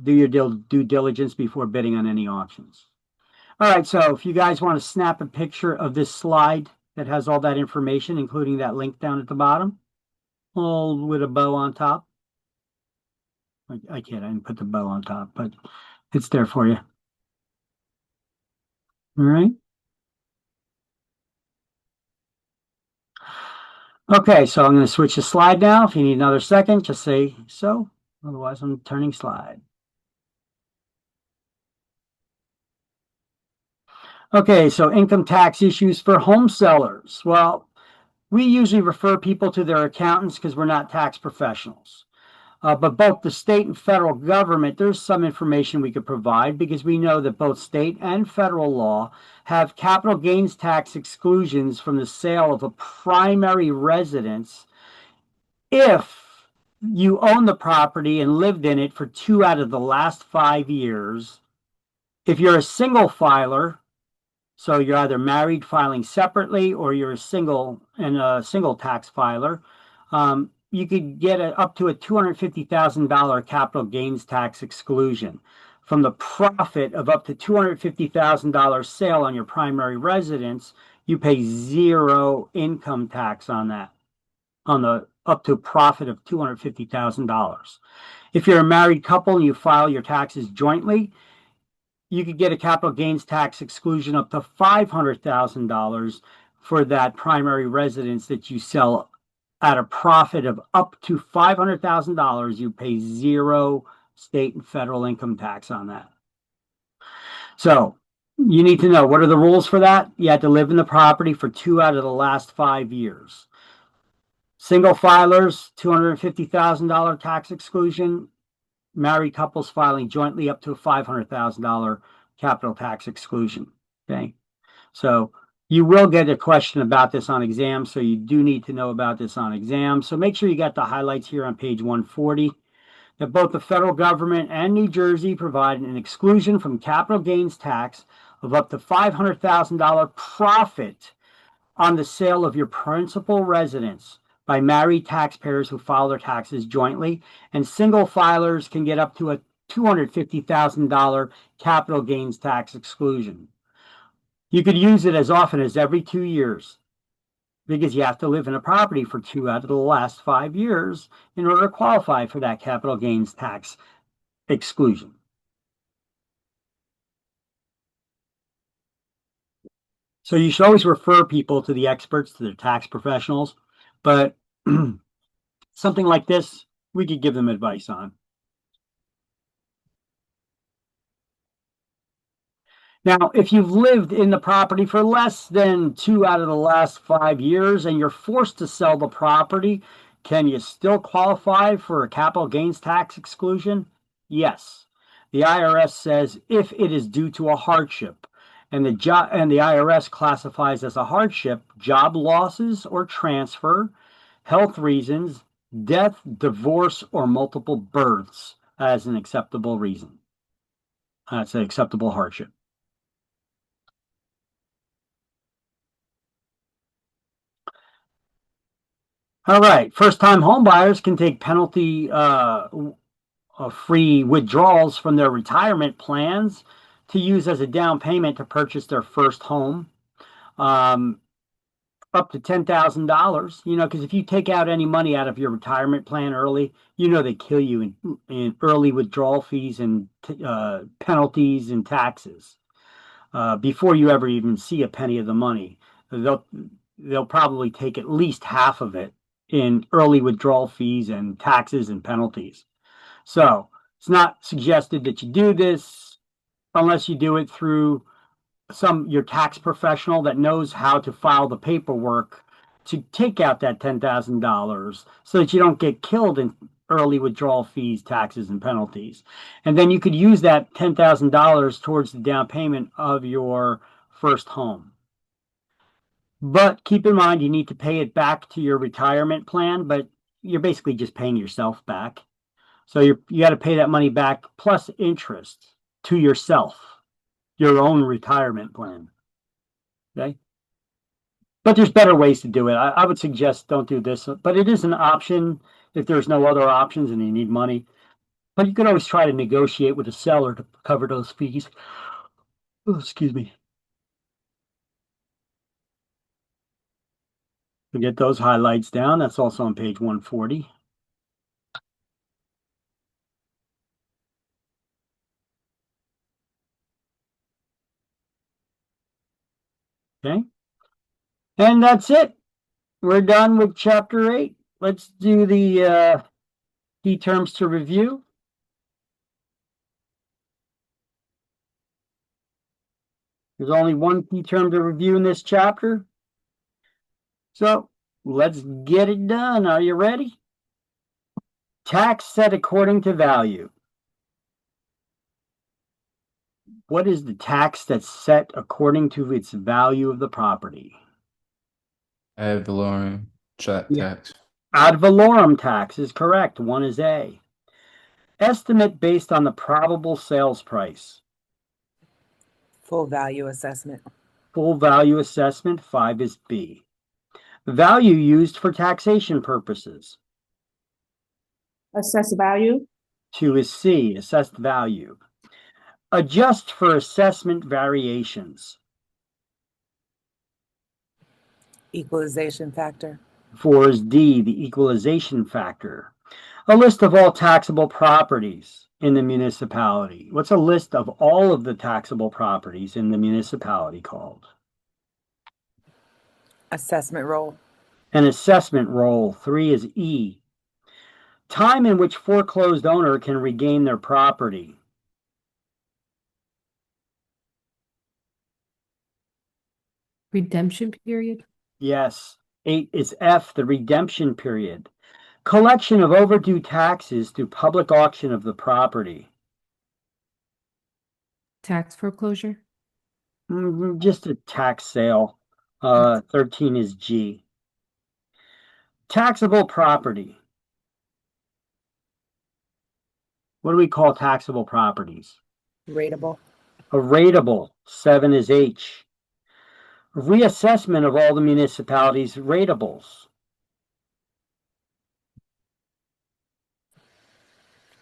do your due diligence before bidding on any auctions. All right, so if you guys want to snap a picture of this slide that has all that information, including that link down at the bottom, all with a bow on top. I didn't put the bow on top, but it's there for you. All right. Okay, so I'm going to switch the slide now. If you need another second, just say so. Otherwise, I'm turning slide. Okay, so income tax issues for home sellers. Well, we usually refer people to their accountants because we're not tax professionals. But both the state and federal government, there's some information we could provide because we know that both state and federal law have capital gains tax exclusions from the sale of a primary residence if you own the property and lived in it for 2 out of the last 5 years. If you're a single filer, so you're either married filing separately or you're a single tax filer, you could get up to a $250,000 capital gains tax exclusion. From the profit of up to $250,000 sale on your primary residence, you pay zero income tax on that, on the up to profit of $250,000. If you're a married couple and you file your taxes jointly, you could get a capital gains tax exclusion up to $500,000 for that primary residence that you sell at a profit of up to $500,000. You pay zero state and federal income tax on that. So you need to know, what are the rules for that? You had to live in the property for 2 out of the last 5 years. Single filers, $250,000 tax exclusion. Married couples filing jointly up to a $500,000 capital tax exclusion. Okay. So you will get a question about this on exam. So you do need to know about this on exam. So make sure you got the highlights here on page 140, that both the federal government and New Jersey provide an exclusion from capital gains tax of up to $500,000 profit on the sale of your principal residence by married taxpayers who file their taxes jointly, and single filers can get up to a $250,000 capital gains tax exclusion. You could use it as often as every 2 years because you have to live in a property for 2 out of the last 5 years in order to qualify for that capital gains tax exclusion. So you should always refer people to the experts, to their tax professionals. But something like this, we could give them advice on. Now, if you've lived in the property for less than 2 out of the last 5 years and you're forced to sell the property, can you still qualify for a capital gains tax exclusion? Yes. The IRS says if it is due to a hardship, and the IRS classifies as a hardship job losses or transfer, health reasons, death, divorce, or multiple births as an acceptable reason. That's an acceptable hardship. All right. First-time home buyers can take penalty free withdrawals from their retirement plans to use as a down payment to purchase their first home. Up to $10,000, because if you take out any money out of your retirement plan early, they kill you in early withdrawal fees and penalties and taxes before you ever even see a penny of the money. They'll probably take at least half of it in early withdrawal fees and taxes and penalties. So it's not suggested that you do this unless you do it through your tax professional that knows how to file the paperwork to take out that $10,000 so that you don't get killed in early withdrawal fees, taxes, and penalties. And then you could use that $10,000 towards the down payment of your first home. But keep in mind, you need to pay it back to your retirement plan, but you're basically just paying yourself back. So you got to pay that money back plus interest to yourself, your own retirement plan. Okay. But there's better ways to do it. I would suggest don't do this, but it is an option if there's no other options and you need money. But you can always try to negotiate with the seller to cover those fees. Oh, excuse me. To get those highlights down, that's also on page 140. Okay. And that's it. We're done with chapter 8. Let's do the key terms to review. There's only one key term to review in this chapter. So let's get it done. Are you ready? Tax set according to value. What is the tax that's set according to its value of the property? Ad valorem tax. Ad valorem tax is correct. 1 is A. Estimate based on the probable sales price. Full value assessment. Full value assessment. 5 is B. Value used for taxation purposes. Assessed value. 2 is C. Assessed value. Adjust for assessment variations. Equalization factor. 4 is D. The equalization factor. A list of all taxable properties in the municipality. What's a list of all of the taxable properties in the municipality called? Assessment roll. An assessment roll. 3 is E. Time in which foreclosed owner can regain their property. Redemption period? Yes. 8 is F, the redemption period. Collection of overdue taxes through public auction of the property. Tax foreclosure? Just a tax sale. 13 is G. Taxable property. What do we call taxable properties? Rateable. A rateable. 7 is H. Reassessment of all the municipalities' ratables.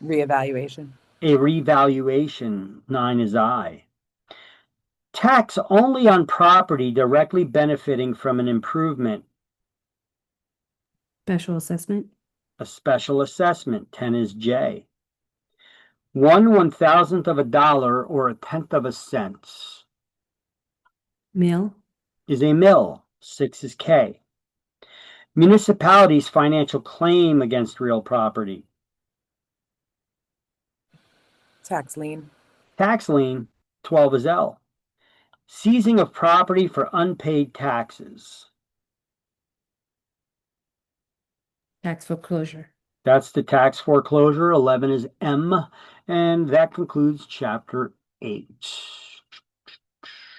Reevaluation. A revaluation. 9 is I. Tax only on property directly benefiting from an improvement. Special assessment. A special assessment. 10 is J. 1/1000th of a dollar or 1/10 of a cent. Mill. Is a mill. 6 is K. Municipality's financial claim against real property. Tax lien. Tax lien. 12 is L. Seizing of property for unpaid taxes. Tax foreclosure. That's the tax foreclosure. 11 is M. And that concludes chapter 8.